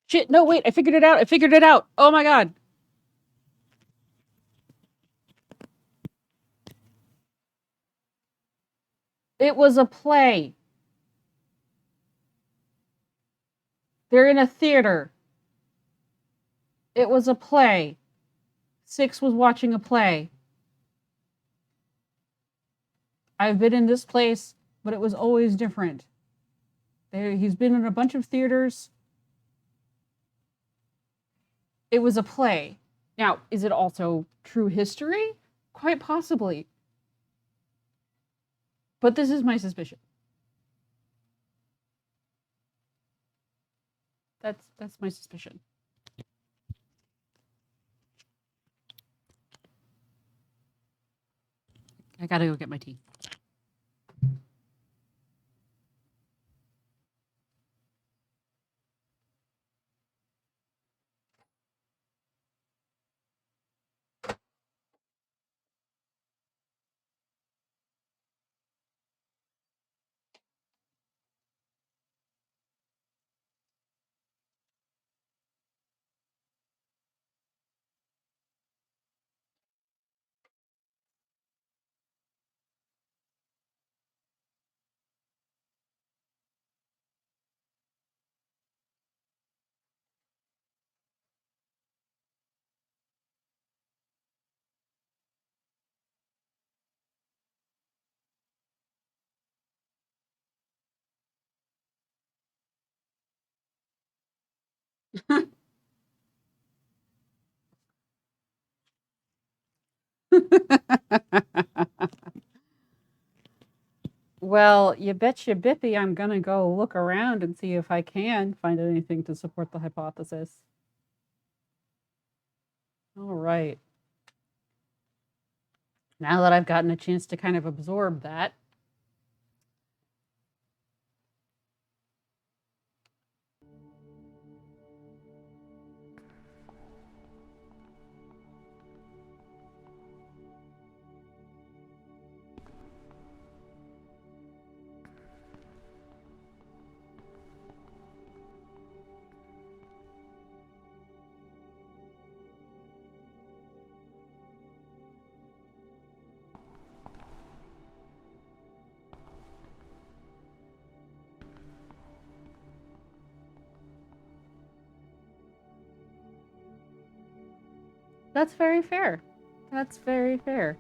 Shit, no, wait, I figured it out. I figured it out. Oh my god. It was a play. They're in a theater. It was a play. Six was watching a play. I've been in this place, but it was always different. He's been in a bunch of theaters. It was a play. Now, is it also true history? Quite possibly. But this is my suspicion. That's my suspicion. I gotta go get my tea. Well, you betcha Bippy, I'm gonna go look around and see if I can find anything to support the hypothesis. All right. Now that I've gotten a chance to kind of absorb that, that's very fair. That's very fair.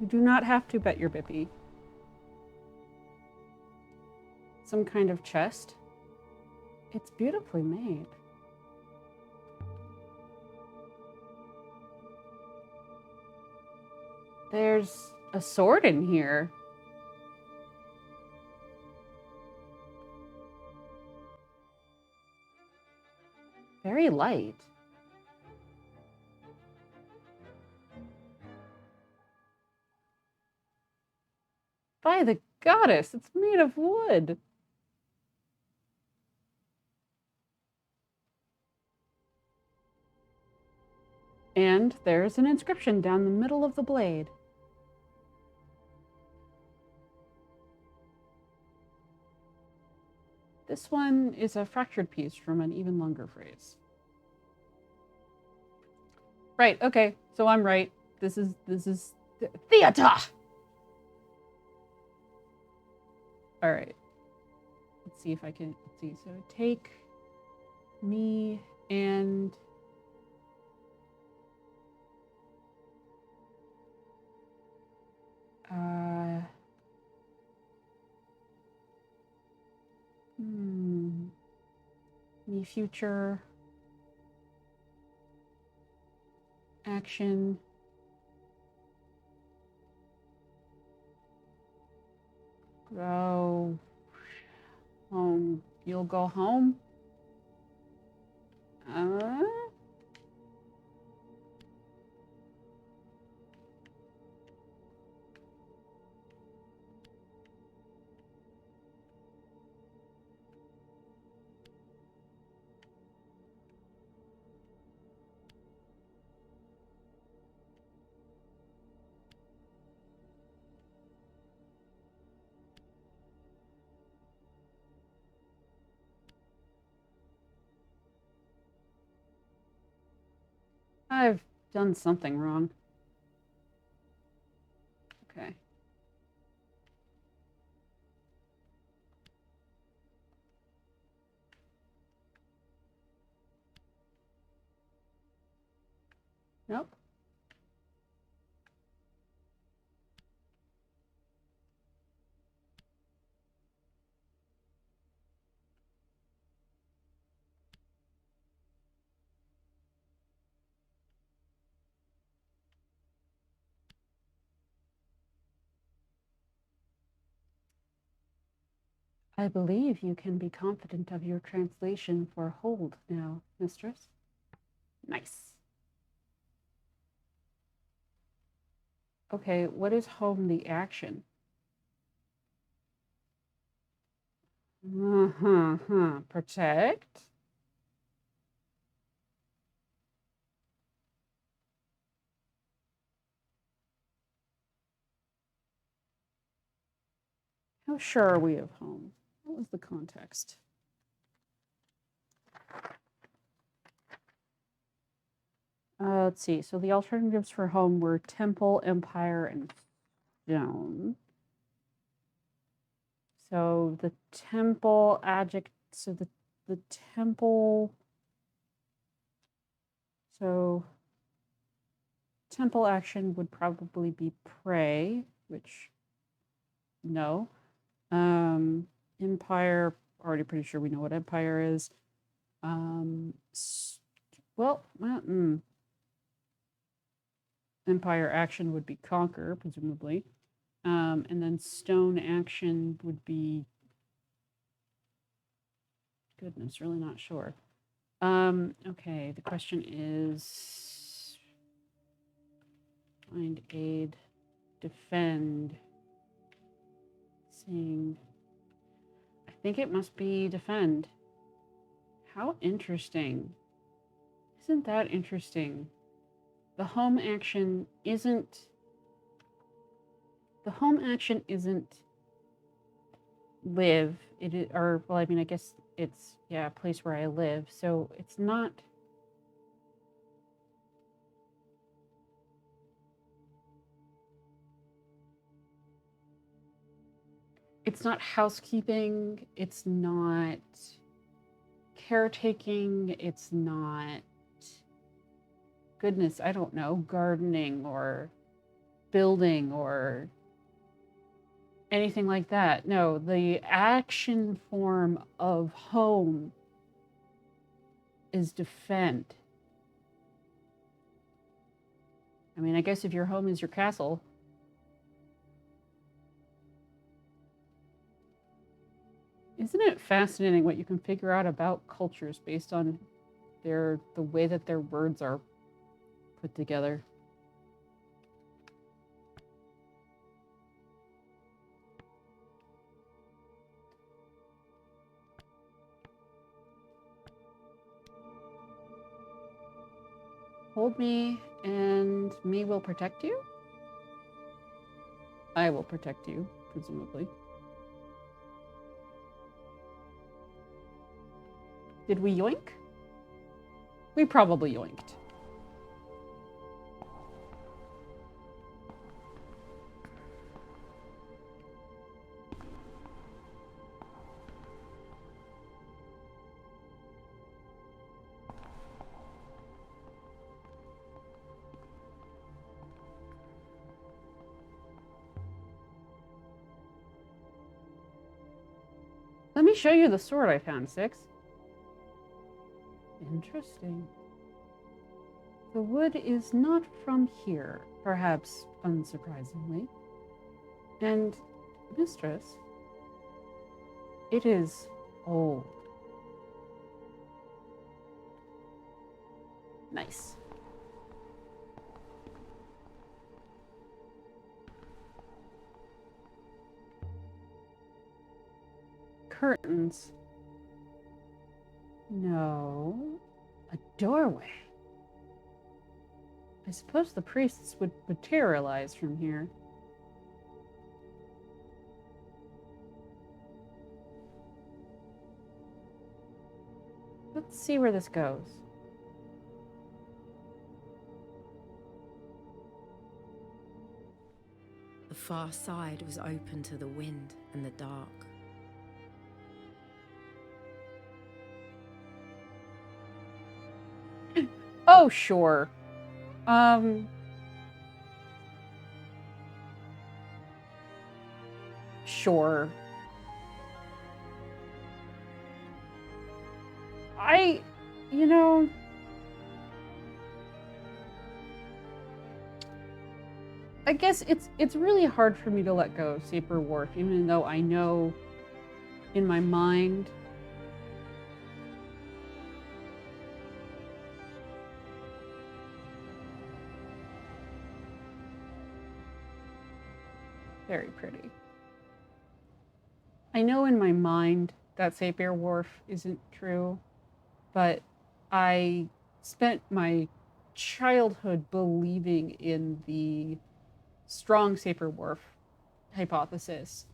You do not have to bet your Bippy. Some kind of chest. It's beautifully made. There's a sword in here. Very light. By the goddess, it's made of wood. And there's an inscription down the middle of the blade. This one is a fractured piece from an even longer phrase. Right, okay, so I'm right. This is theater. All right. Let's see if I can see. So take me and me future action go home. You'll go home. I've done something wrong. Okay. Nope. I believe you can be confident of your translation for hold now, mistress. Nice. Okay, what is home the action? Protect. How sure are we of home? What was the context? Let's see. So the alternatives for home were temple, empire, and stone. So the temple adjective. So the temple. So temple action would probably be pray, which no. Empire, already pretty sure we know what empire is. Well, Empire action would be conquer, presumably. And then stone action would be, goodness, really not sure. Okay, the question is find aid, defend, sing. I think it must be defend. How interesting. Isn't that interesting? The home action isn't live. It is, or well, I mean, I guess it's a place where I live. So it's not. It's not housekeeping. It's not caretaking. It's not. Goodness, I don't know, gardening or building or anything like that. No, the action form of home is defend. I mean, I guess if your home is your castle. Isn't it fascinating what you can figure out about cultures based on the way that their words are put together? Hold me, and me will protect you? I will protect you, presumably. Did we yoink? We probably yoinked. Let me show you the sword I found, Six. Interesting. The wood is not from here, perhaps unsurprisingly. And, mistress, it is old. Nice. Curtains. No. A doorway. I suppose the priests would materialize from here. Let's see where this goes. The far side was open to the wind and the dark. Oh, sure. Sure. You know, I guess it's really hard for me to let go of Saper Wharf, even though I know in my mind very pretty. I know in my mind that Saper Wharf isn't true, but I spent my childhood believing in the strong Saper Wharf hypothesis.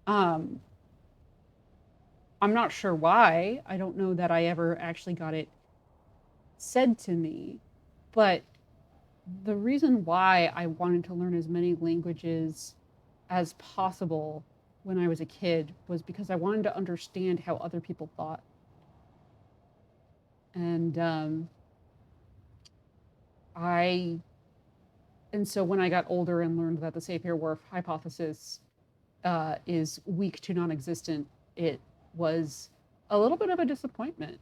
I'm not sure why. I don't know that I ever actually got it said to me, but the reason why I wanted to learn as many languages as possible when I was a kid was because I wanted to understand how other people thought. And so when I got older and learned that the Sapir-Whorf hypothesis is weak to non-existent, it was a little bit of a disappointment.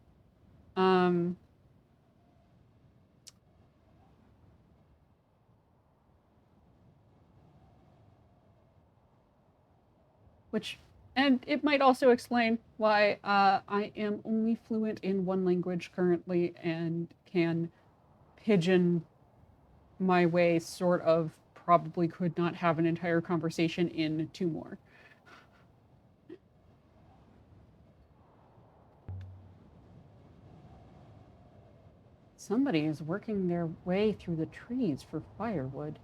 And it might also explain why I am only fluent in one language currently and can pigeon my way, sort of. Probably could not have an entire conversation in two more. Somebody is working their way through the trees for firewood.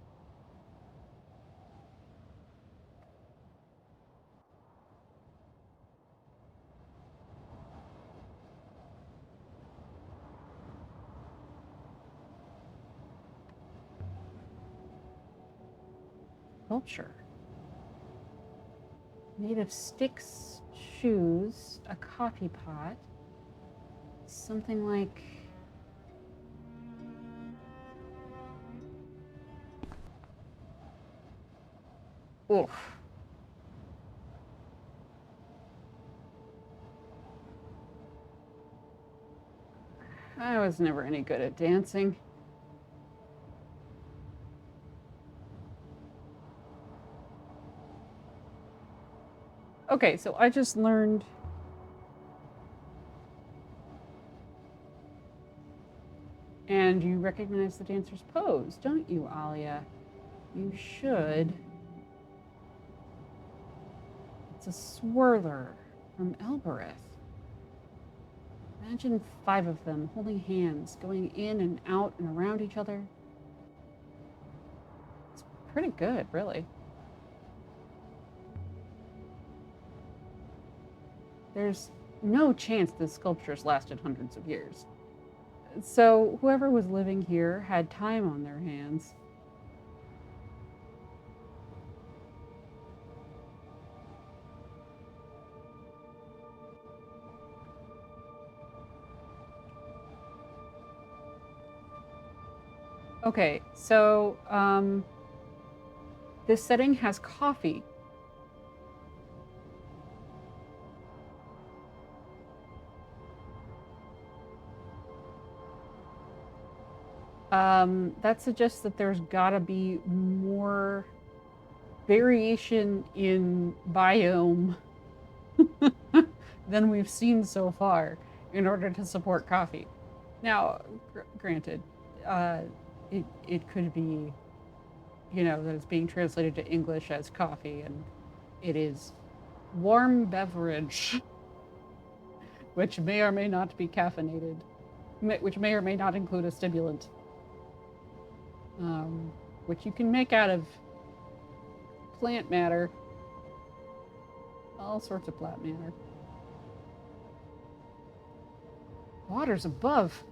Sculpture. Made of sticks, shoes, a coffee pot. Something like... Oof. I was never any good at dancing. Okay, so I just learned... And you recognize the dancer's pose, don't you, Alia? You should. It's a swirler from Elbereth. Imagine 5 of them holding hands, going in and out and around each other. It's pretty good, really. There's no chance this sculpture's lasted hundreds of years. So whoever was living here had time on their hands. Okay, so this setting has coffee. That suggests that there's gotta be more variation in biome than we've seen so far in order to support coffee. Now, granted, it could be, that it's being translated to English as coffee, and it is warm beverage, which may or may not be caffeinated, which may or may not include a stimulant, which you can make out of plant matter, all sorts of plant matter. Water's above.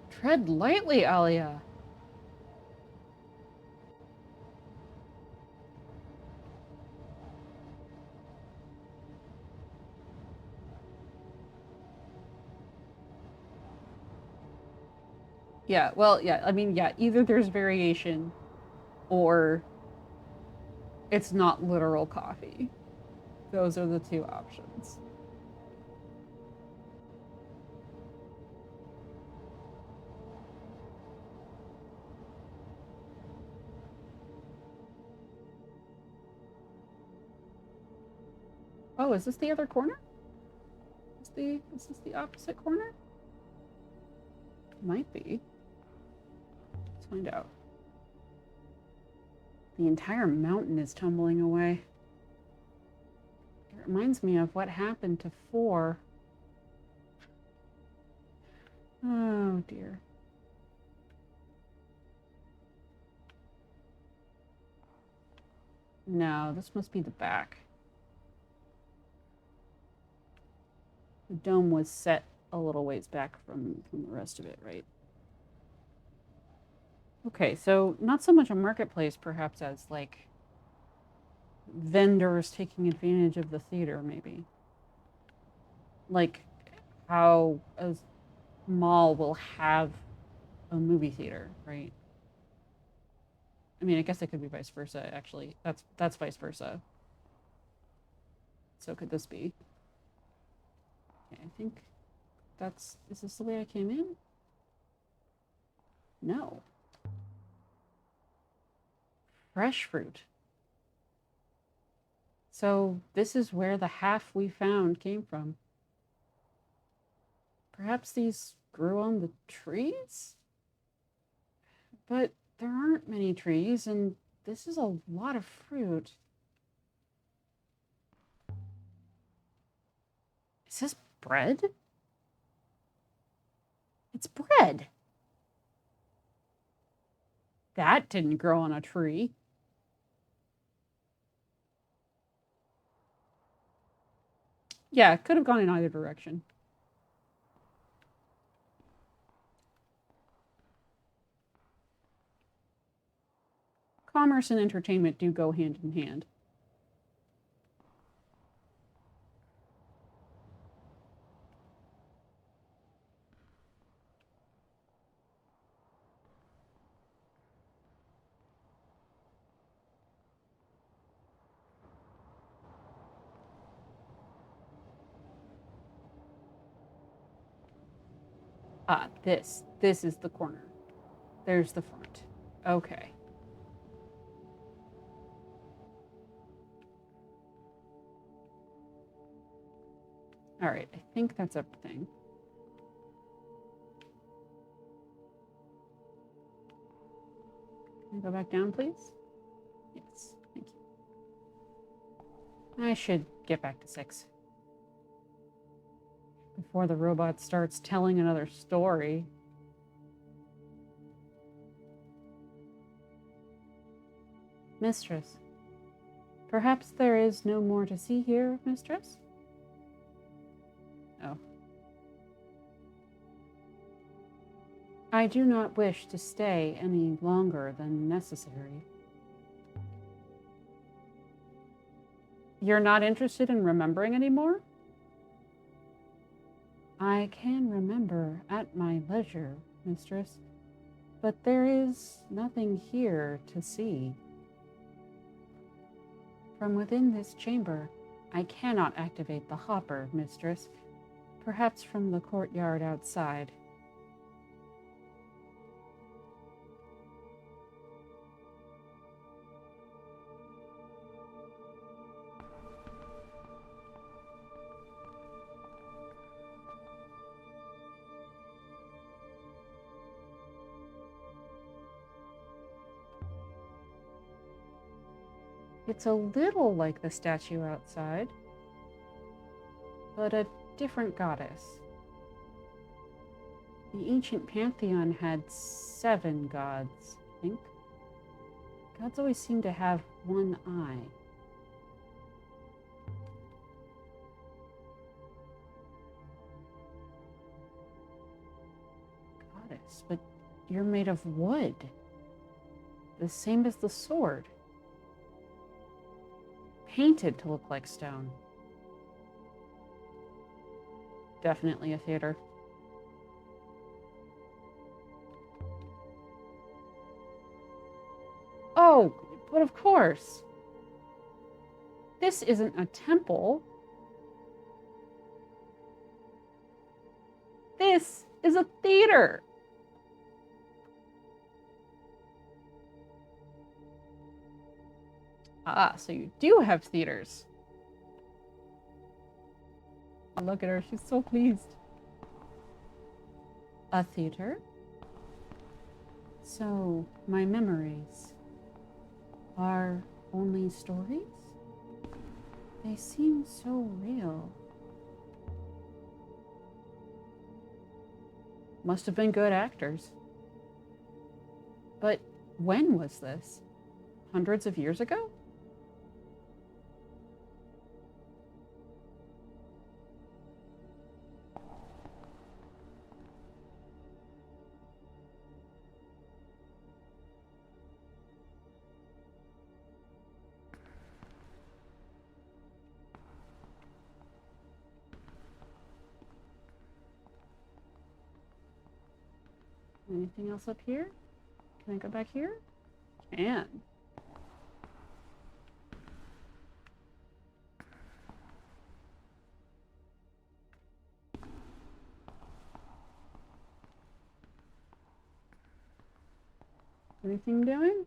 Tread lightly, Alia. Yeah, well, yeah, I mean, yeah, either there's variation or it's not literal coffee. Those are the two options. Oh, is this the other corner? Is this the opposite corner? Might be. Let's find out. The entire mountain is tumbling away. It reminds me of what happened to 4. Oh dear. No, this must be the back. The dome was set a little ways back from the rest of it, right? Okay, so not so much a marketplace, perhaps, as like vendors taking advantage of the theater, maybe. Like how a mall will have a movie theater, right? I mean, I guess it could be vice versa, actually. That's vice versa. So could this be? Okay, I think is this the way I came in? No. Fresh fruit. So this is where the half we found came from. Perhaps these grew on the trees? But there aren't many trees, and this is a lot of fruit. Is this bread? It's bread. That didn't grow on a tree. Yeah, it could have gone in either direction. Commerce and entertainment do go hand in hand. Ah, this is the corner. There's the front. Okay. All right, I think that's everything. Can I go back down, please? Yes, thank you. I should get back to 6 before the robot starts telling another story. Mistress, perhaps there is no more to see here, mistress? Oh. I do not wish to stay any longer than necessary. You're not interested in remembering anymore? I can remember at my leisure, mistress, but there is nothing here to see. From within this chamber, I cannot activate the hopper, mistress. Perhaps from the courtyard outside. It's a little like the statue outside, but a different goddess. The ancient pantheon had 7 gods, I think. Gods always seem to have one eye. Goddess, but you're made of wood. The same as the sword. Painted to look like stone. Definitely a theater. Oh, but of course. This isn't a temple. This is a theater. Ah, so you do have theaters. Look at her, she's so pleased. A theater? So, my memories are only stories? They seem so real. Must have been good actors. But when was this? Hundreds of years ago? Anything else up here? Can I go back here? Can. Anything doing?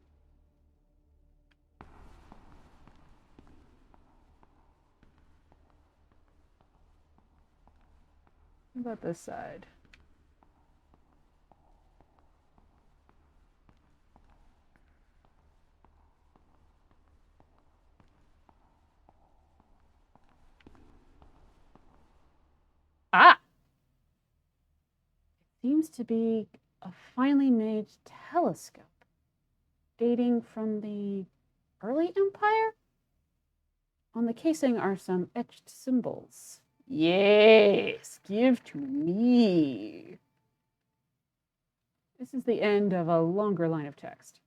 What about this side? Ah! It seems to be a finely made telescope dating from the early empire. On the casing are some etched symbols. Yes, give to me. This is the end of a longer line of text.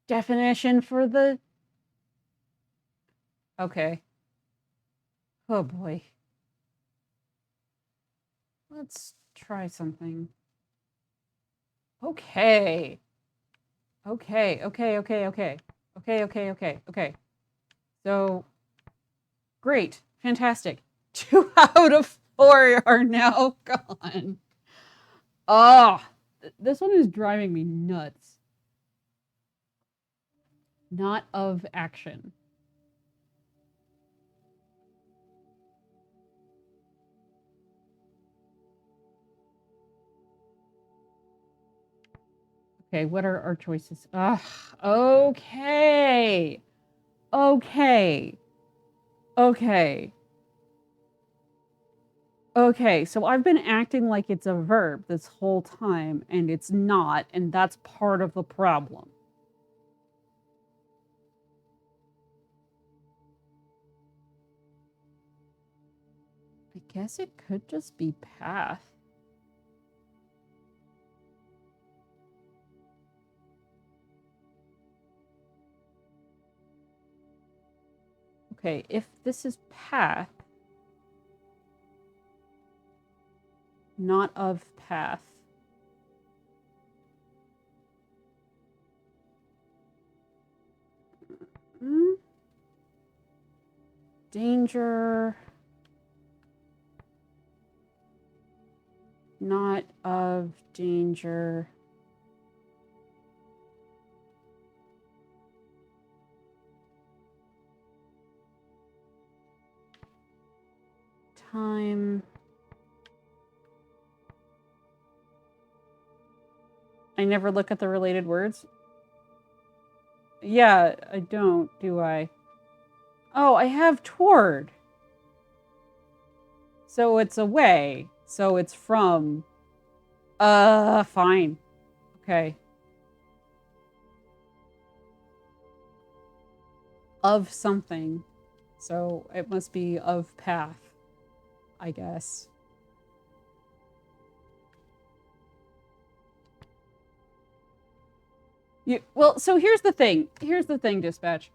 Definition for the... Okay. Oh boy. Let's try something. Okay. Okay. So, great. Fantastic. 2 out of 4 are now gone. Oh, this one is driving me nuts. Not of action. Okay, what are our choices? Ugh, okay. Okay, so I've been acting like it's a verb this whole time, and it's not, and that's part of the problem. I guess it could just be path. Okay, if this is path, not of path. Danger, not of danger. Time. I never look at the related words. Yeah, I don't, do I? Oh, I have toward. So it's away. So it's from. Fine. Okay. Of something. So it must be of path, I guess. Well, so here's the thing. Dispatch.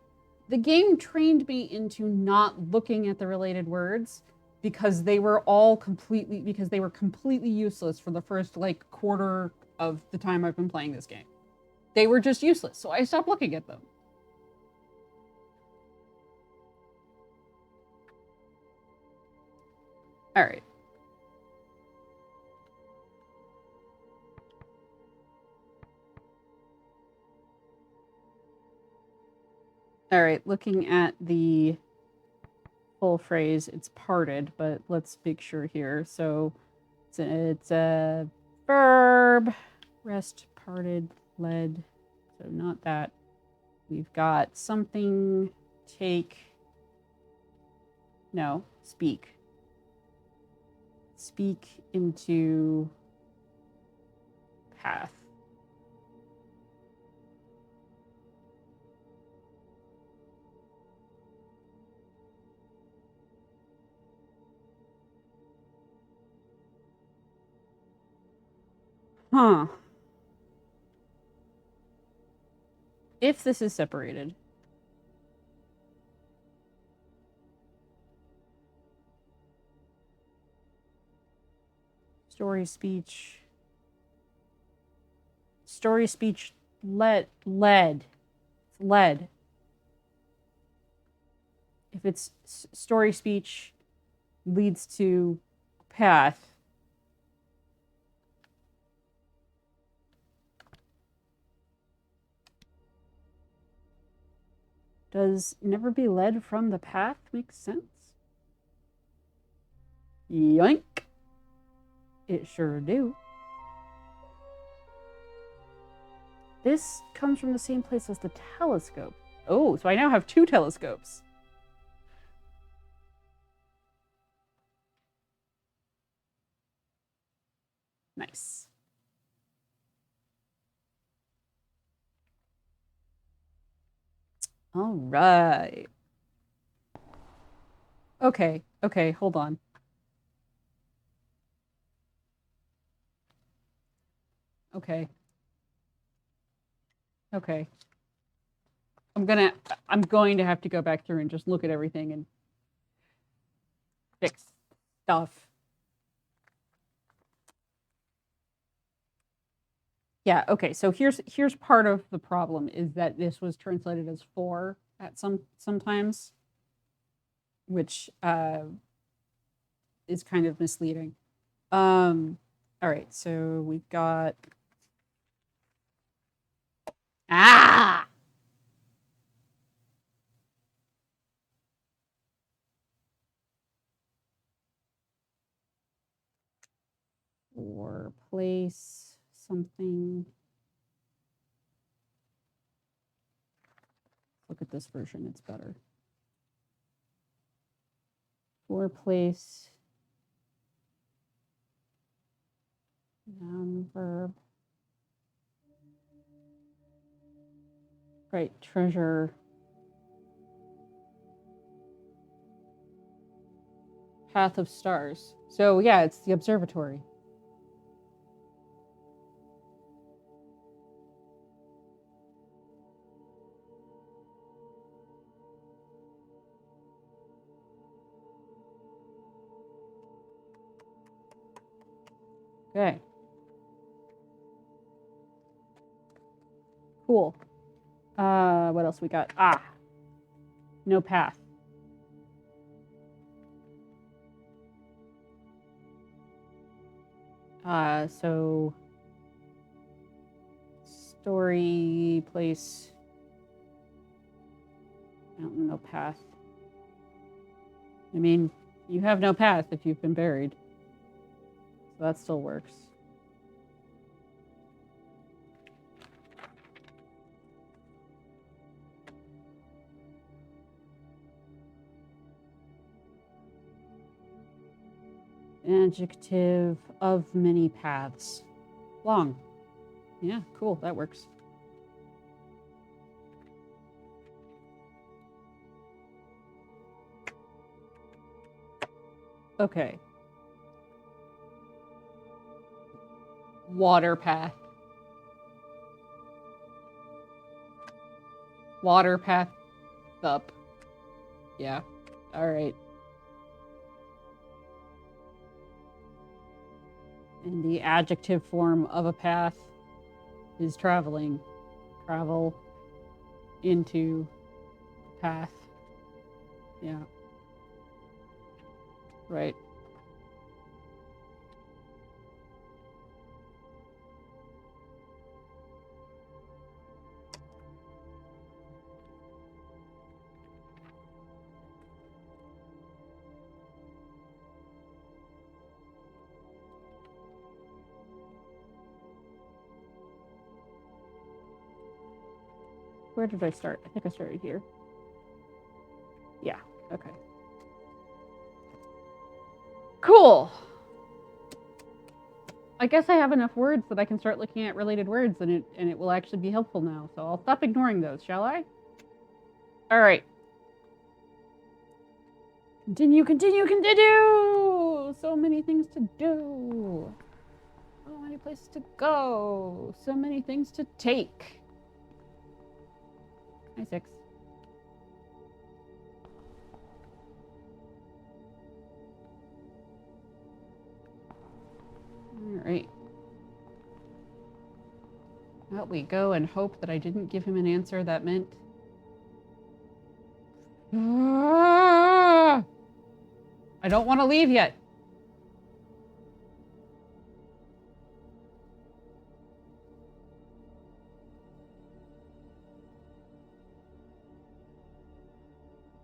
The game trained me into not looking at the related words because they were completely useless for the first like quarter of the time I've been playing this game. They were just useless, so I stopped looking at them. All right. All right, looking at the full phrase, it's parted, but let's make sure here. So it's a verb, rest, parted, led. So not that. We've got something, take, no, speak. Speak into path. Huh. If this is separated. Story speech. Story speech led. It's led. If it's story speech leads to path. Does never be led from the path make sense? Yoink. It sure do. This comes from the same place as the telescope. Oh, so I now have 2 telescopes. Nice. All right. Okay, hold on. Okay. I'm going to have to go back through and just look at everything and fix stuff. Yeah, okay. So here's part of the problem is that this was translated as 4 at sometimes, which is kind of misleading. All right, so we've got or place something. Look at this version, it's better. Or place noun, verb. Right, treasure. Path of stars. So yeah, it's the observatory. Okay. Cool. What else we got? No path. So story, place, no path. I mean, you have no path if you've been buried. So that still works. Adjective of many paths. Long. Yeah, cool. That works. Okay. Water path. Water path up. Yeah. All right. And the adjective form of a path is traveling. Travel into path. Yeah. Right. Where did I start? I think I started here. Yeah, okay. Cool. I guess I have enough words that I can start looking at related words and it will actually be helpful now. So I'll stop ignoring those, shall I? All right. Continue. So many things to do. So many places to go. So many things to take. Hi, 6. All right. Out we go and hope that I didn't give him an answer that meant... I don't want to leave yet.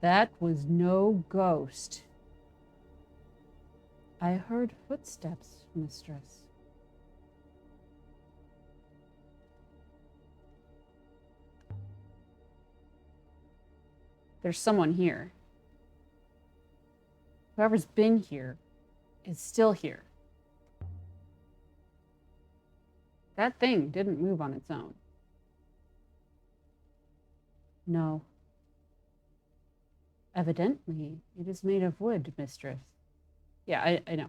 That was no ghost. I heard footsteps, mistress. There's someone here. Whoever's been here is still here. That thing didn't move on its own. No. Evidently, it is made of wood, mistress. Yeah, I know.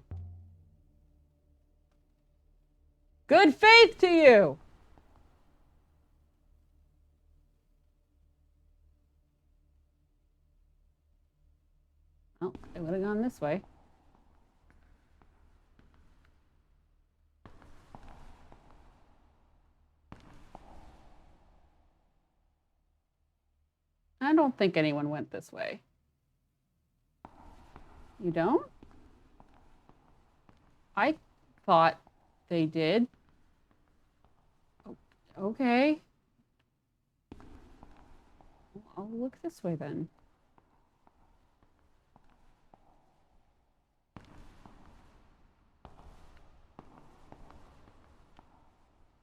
Good faith to you! Well, I would have gone this way. I don't think anyone went this way. You don't? I thought they did. Okay. I'll look this way then.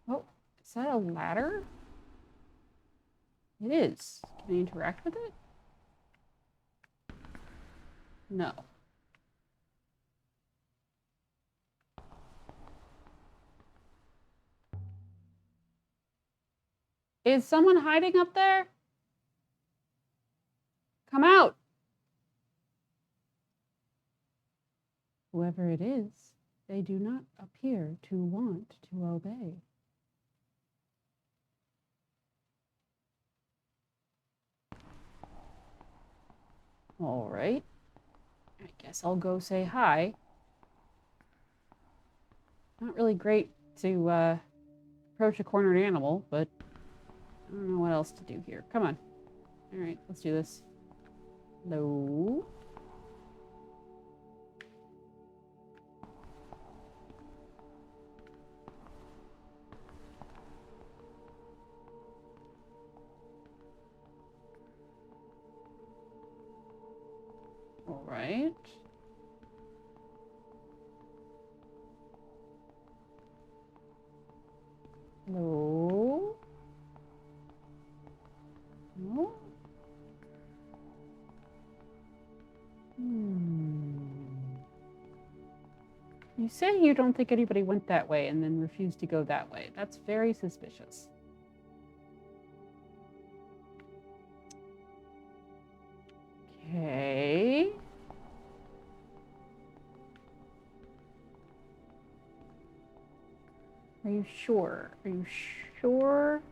Oh, is that a ladder? It is. Can I interact with it? No. Is someone hiding up there? Come out! Whoever it is, they do not appear to want to obey. All right. I guess I'll go say hi. Not really great to approach a cornered animal, but I don't know what else to do here. Come on. All right, let's do this. Hello? All right. Hello? No? You say you don't think anybody went that way and then refused to go that way. That's very suspicious. Okay. Are you sure? Are you sure?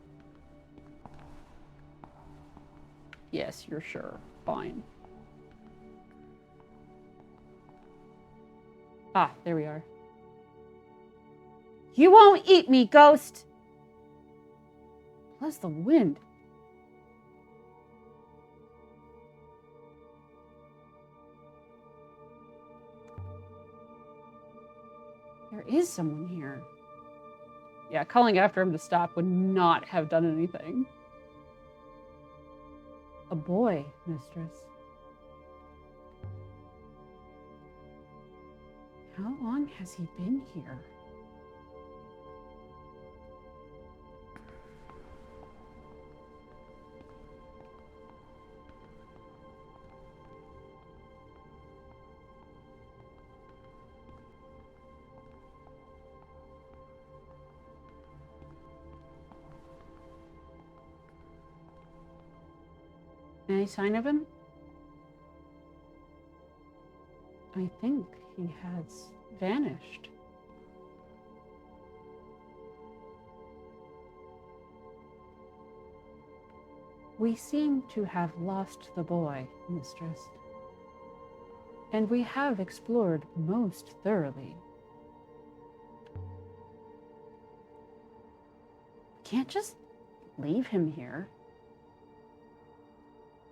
Yes, you're sure. Fine. Ah, there we are. You won't eat me, ghost! Plus the wind. There is someone here. Yeah, calling after him to stop would not have done anything. A boy, mistress. How long has he been here? Any sign of him? I think he has vanished. We seem to have lost the boy, mistress. And we have explored most thoroughly. Can't just leave him here.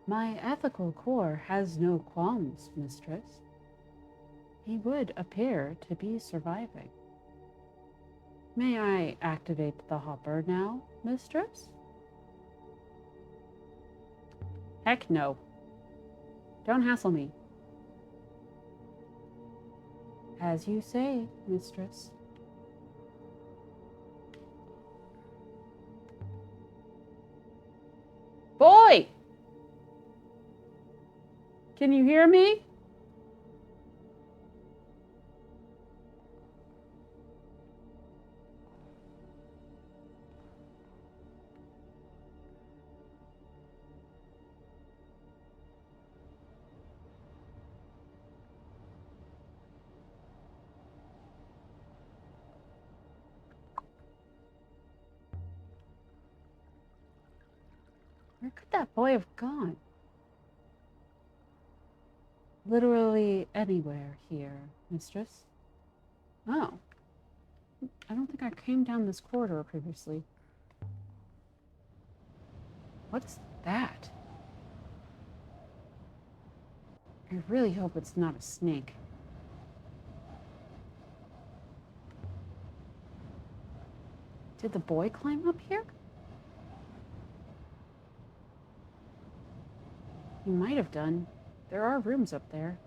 My ethical core has no qualms, mistress. he would appear to be surviving. May I activate the hopper now, mistress? Heck no. Don't hassle me. As you say, mistress. Boy! Can you hear me? Where could that boy have gone? Literally anywhere here, mistress. Oh. I don't think I came down this corridor previously. What's that? I really hope it's not a snake. Did the boy climb up here? He might have done. There are rooms up there.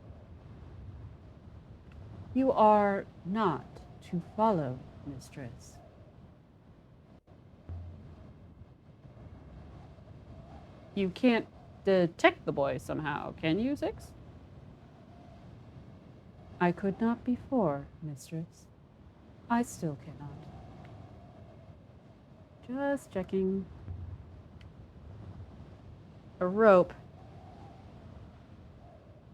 You are not to follow, mistress. You can't detect the boy somehow, can you, Six? I could not before, mistress. I still cannot. Just checking. A rope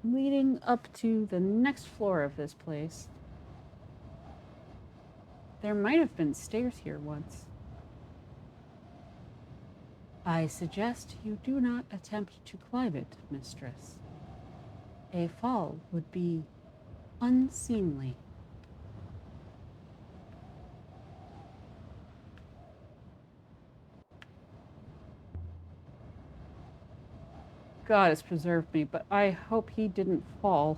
leading up to the next floor of this place. There might have been stairs here once. I suggest you do not attempt to climb it, mistress. A fall would be unseemly. God has preserved me, but I hope he didn't fall.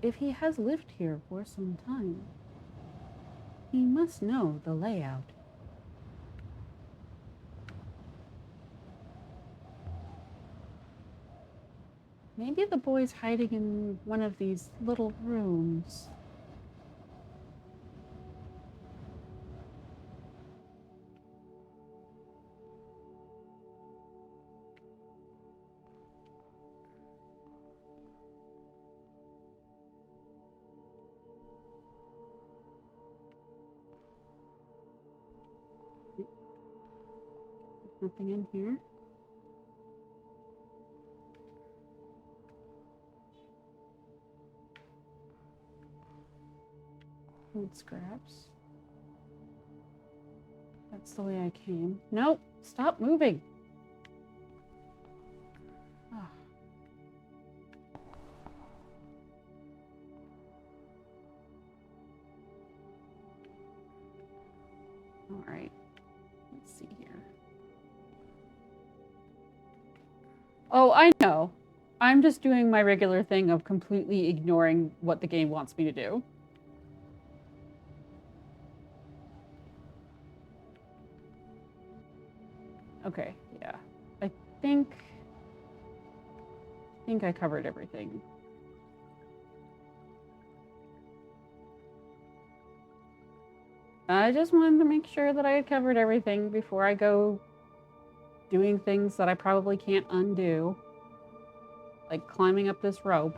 If he has lived here for some time, he must know the layout. Maybe the boy's hiding in one of these little rooms. Nothing in here. Food scraps. That's the way I came. Nope, stop moving. Ah. All right, let's see here. Oh, I know. I'm just doing my regular thing of completely ignoring what the game wants me to do. Okay, yeah. I think I covered everything. I just wanted to make sure that I had covered everything before I go doing things that I probably can't undo. Like climbing up this rope.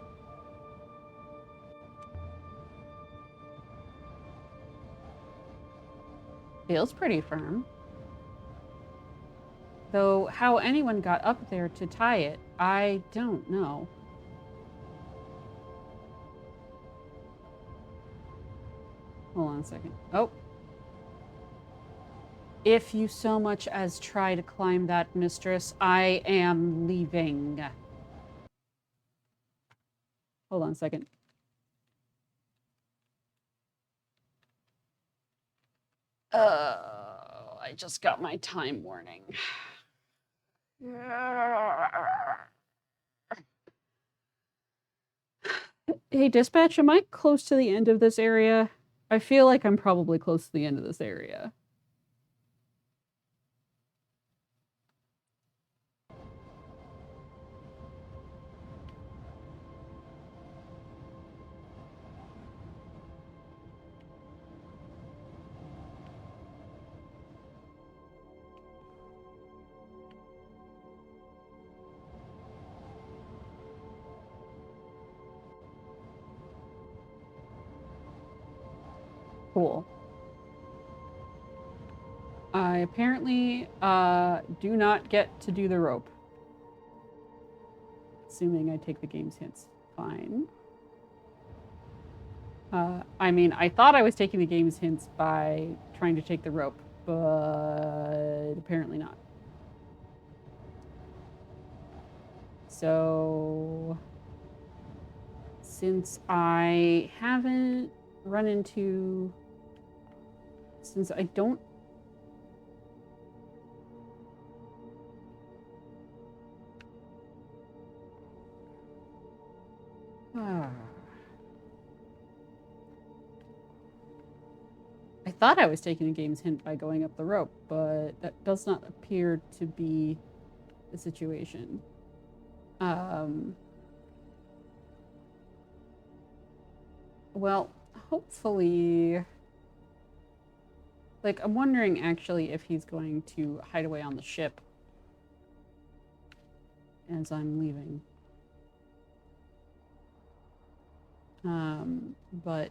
Feels pretty firm. Though how anyone got up there to tie it, I don't know. Hold on a second. Oh. If you so much as try to climb that, mistress, I am leaving. Hold on a second. I just got my time warning. Hey, dispatch, am I close to the end of this area? I feel like I'm probably close to the end of this area. Cool. I apparently do not get to do the rope. Assuming I take the game's hints. Fine. I mean, I thought I was taking the game's hints by trying to take the rope, but apparently not. So, since I haven't run into... Since I don't... I thought I was taking the game's hint by going up the rope, but that does not appear to be the situation. Well, hopefully... Like, I'm wondering actually if he's going to hide away on the ship as I'm leaving. But...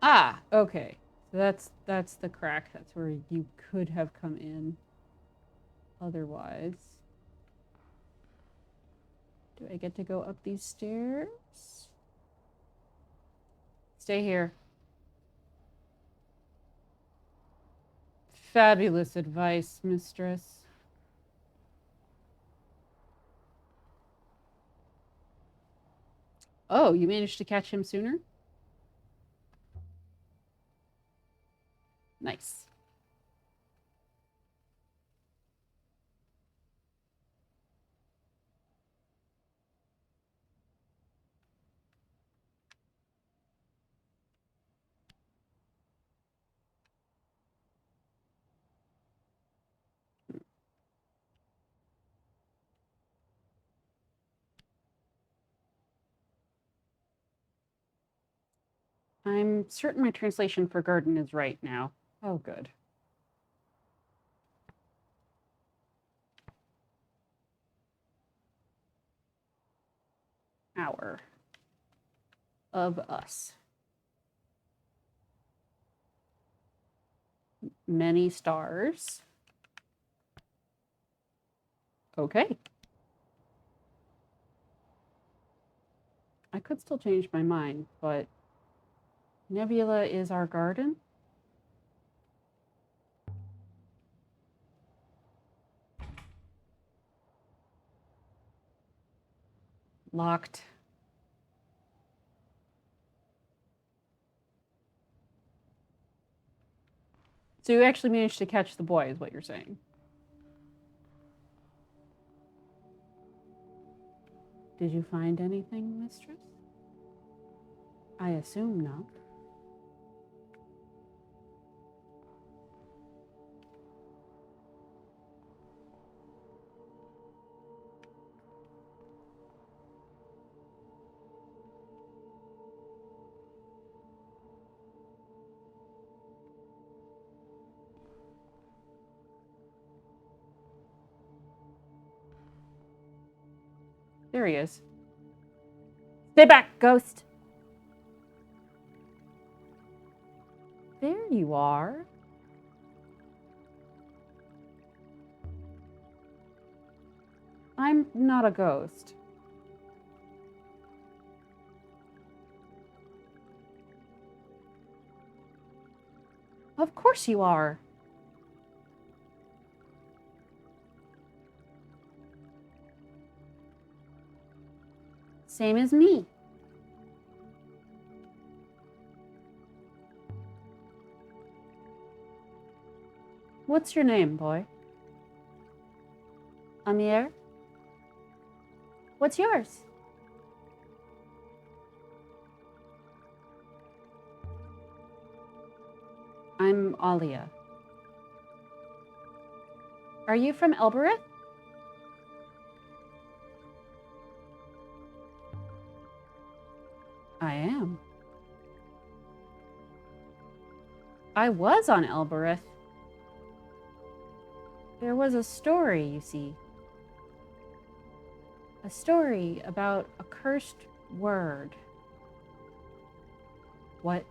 Ah, okay. So that's the crack. That's where you could have come in otherwise. Do I get to go up these stairs? Stay here. Fabulous advice, mistress. Oh, you managed to catch him sooner? Nice. I'm certain my translation for garden is right now. Oh, good. Hour of us. Many stars. Okay. I could still change my mind, but Nebula is our garden? Locked. So you actually managed to catch the boy, is what you're saying? Did you find anything, mistress? I assume not. There he is. Stay back, ghost! There you are. I'm not a ghost. Of course you are. Same as me. What's your name, boy? Amir? What's yours? from Alia. Are you from Elbereth? I am. I was on Elbereth. There was a story, you see. A story about a cursed word. What?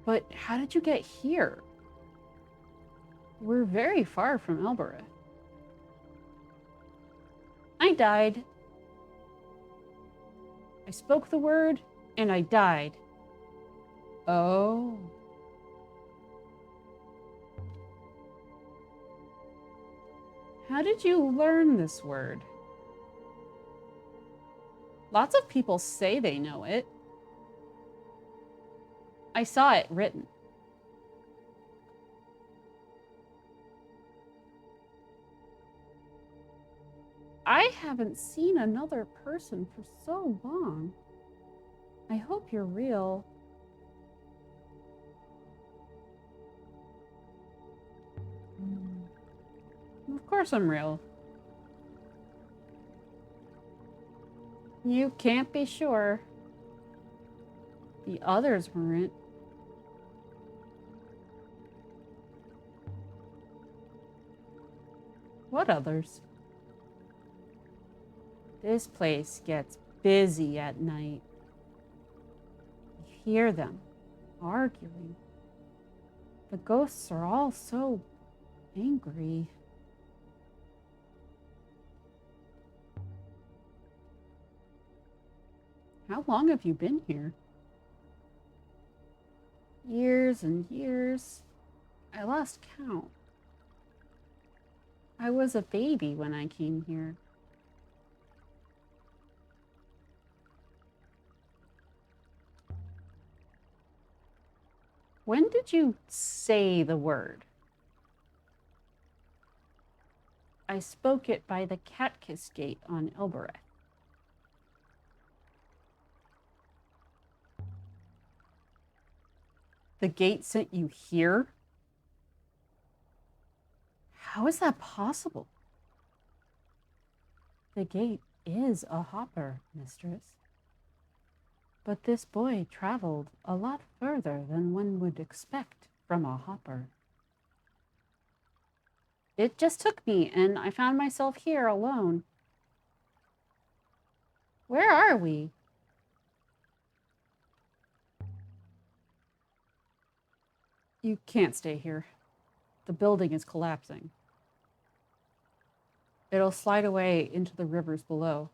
But how did you get here? We're very far from Elbereth. I died. I spoke the word, and I died. Oh. How did you learn this word? Lots of people say they know it. I saw it written. I haven't seen another person for so long. I hope you're real. Of course I'm real. You can't be sure. The others weren't. What others? This place gets busy at night. You hear them arguing. The ghosts are all so angry. How long have you been here? Years and years. I lost count. I was a baby when I came here. When did you say the word? I spoke it by the Catkiss Gate on Elbereth. The gate sent you here? How is that possible? The gate is a hopper, mistress. But this boy traveled a lot further than one would expect from a hopper. It just took me, and I found myself here alone. Where are we? You can't stay here. The building is collapsing. It'll slide away into the rivers below.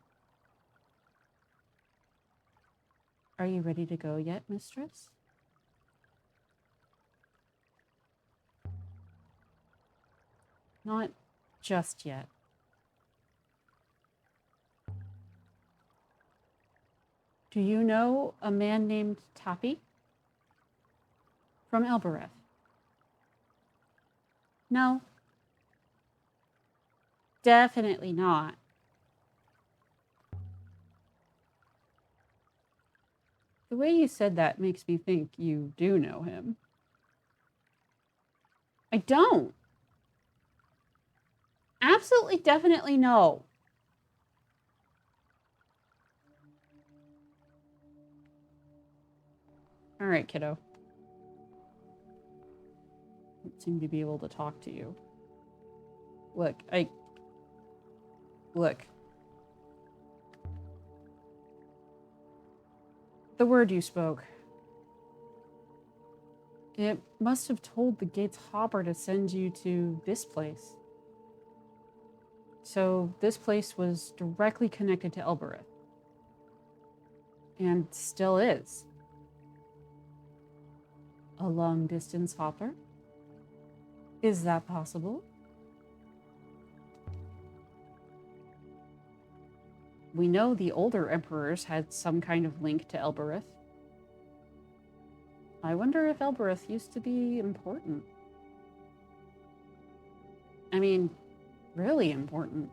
Are you ready to go yet, mistress? Not just yet. Do you know a man named Tapi? From Elbereth? No. Definitely not. The way you said that makes me think you do know him. I don't. Absolutely, definitely no. All right, kiddo. Don't seem to be able to talk to you. Look. The word you spoke. It must have told the gate's hopper to send you to this place. So this place was directly connected to Elbereth. And still is. A long-distance hopper? Is that possible? We know the older emperors had some kind of link to Elbereth. I wonder if Elbereth used to be important. I mean, really important.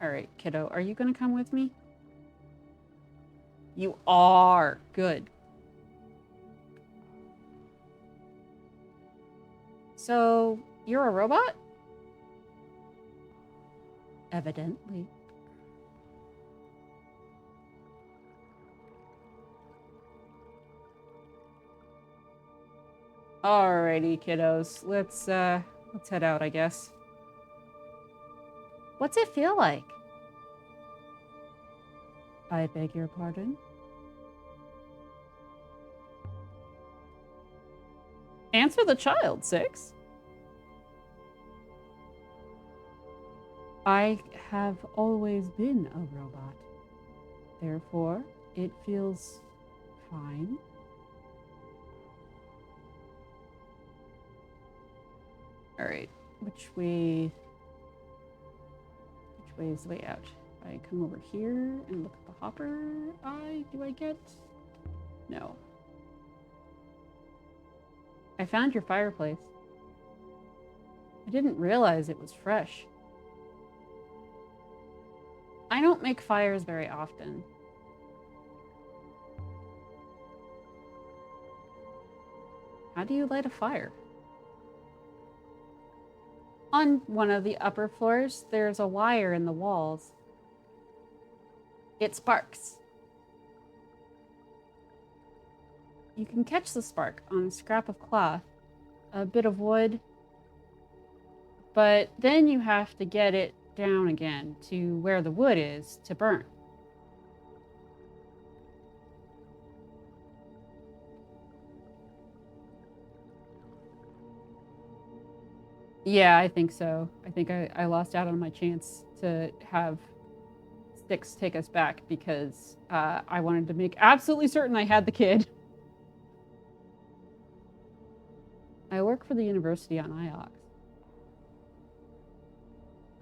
All right, kiddo, are you going to come with me? You are. Good. So, you're a robot? Evidently. Alrighty, kiddos. Let's head out, I guess. What's it feel like? I beg your pardon? Answer the child, 6. I have always been a robot. Therefore, it feels fine. All right, which way is the way out? I come over here and look at the hopper. Do I get? No. I found your fireplace. I didn't realize it was fresh. I don't make fires very often. How do you light a fire? On one of the upper floors, there's a wire in the walls. It sparks. You can catch the spark on a scrap of cloth, a bit of wood, but then you have to get it down again to where the wood is to burn. Yeah, I think so. I think I lost out on my chance to have Styx take us back because I wanted to make absolutely certain I had the kid. I work for the university on Iox.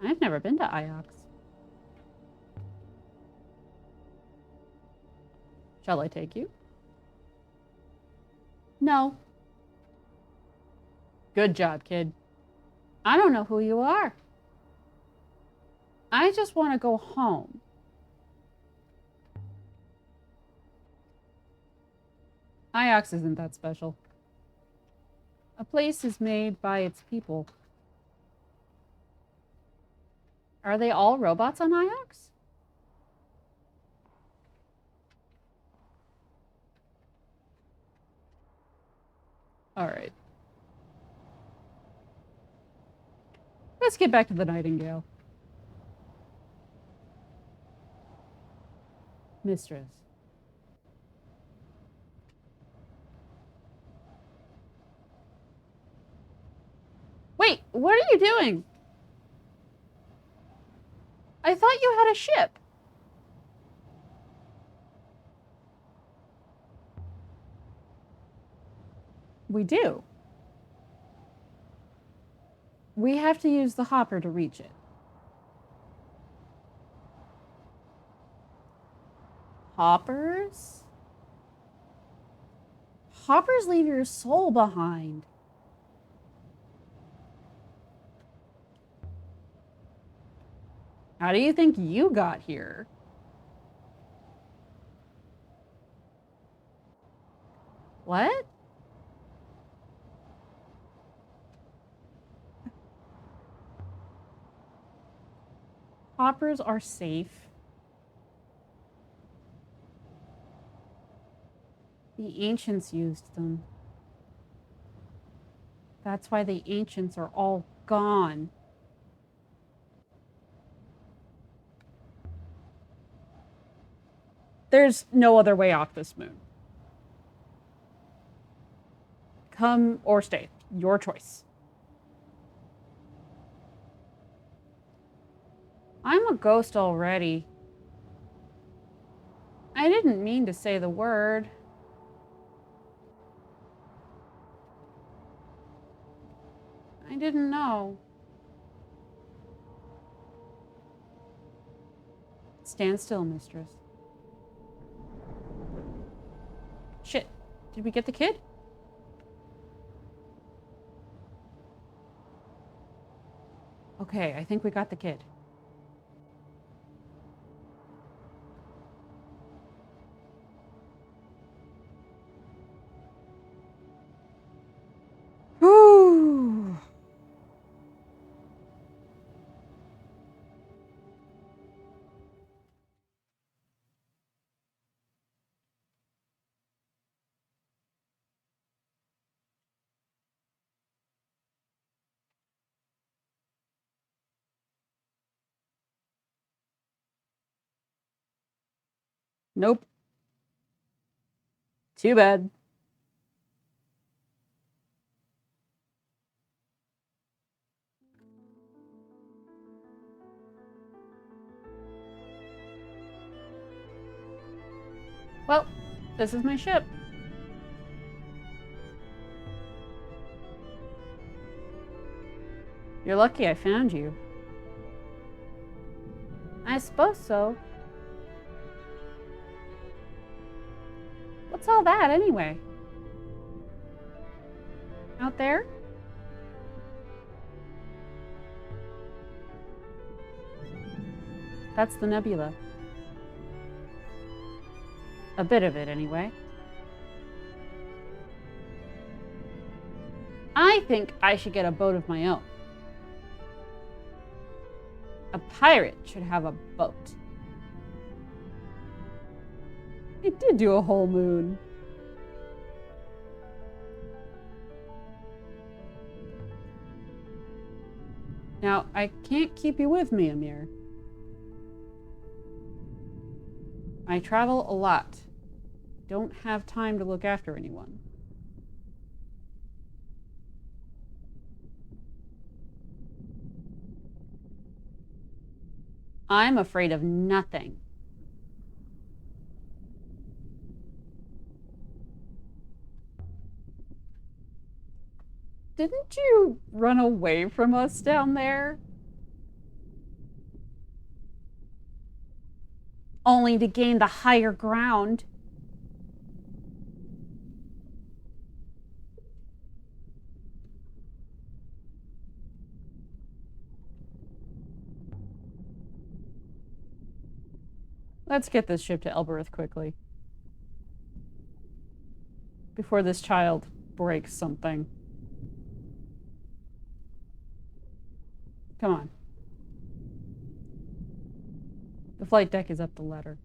I've never been to Iox. Shall I take you? No. Good job, kid. I don't know who you are. I just want to go home. Iox isn't that special. A place is made by its people. Are they all robots on Iox? All right. Let's get back to the Nightingale. Mistress. Wait, what are you doing? I thought you had a ship. We do. We have to use the hopper to reach it. Hoppers? Hoppers leave your soul behind. How do you think you got here? What? Hoppers are safe. The ancients used them. That's why the ancients are all gone. There's no other way off this moon. Come or stay. Your choice. I'm a ghost already. I didn't mean to say the word. I didn't know. Stand still, mistress. Shit. Did we get the kid? Okay, I think we got the kid. Nope. Too bad. Well, this is my ship. You're lucky I found you. I suppose so. What's all that, anyway? Out there? That's the nebula. A bit of it, anyway. I think I should get a boat of my own. A pirate should have a boat. It did do a whole moon. Now, I can't keep you with me, Amir. I travel a lot. Don't have time to look after anyone. I'm afraid of nothing. Didn't you run away from us down there? Only to gain the higher ground. Let's get this ship to Elbereth quickly. Before this child breaks something. Come on. The flight deck is up the ladder.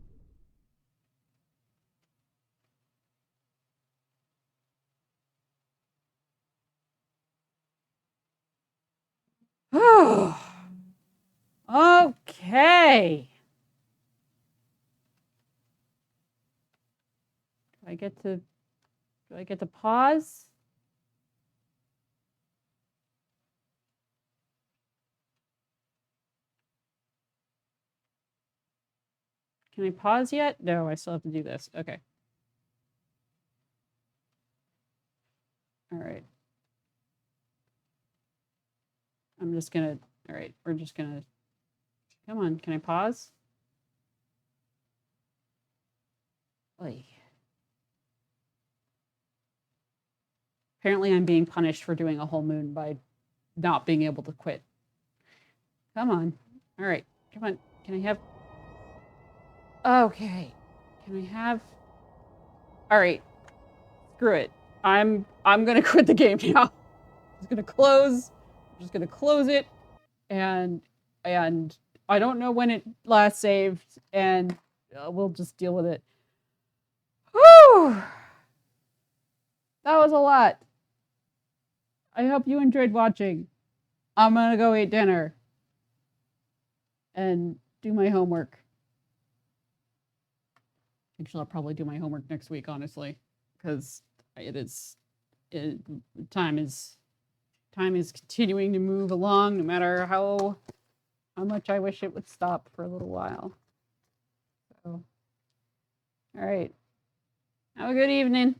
Okay. Do I get to pause? Can I pause yet? No, I still have to do this. Okay. All right. I'm just gonna, all right, we're just gonna, come on, can I pause? Oy. Apparently I'm being punished for doing a whole moon by not being able to quit. Come on. All right, come on. Can I have, okay. Can I have, all right, screw it. I'm gonna quit the game now. I'm just gonna close it, and I don't know when it last saved, and we'll just deal with it. Whew! That was a lot. I hope you enjoyed watching. I'm gonna go eat dinner and do my homework. Actually, I'll probably do my homework next week, honestly, because time is continuing to move along, no matter how much I wish it would stop for a little while. So, all right. Have a good evening.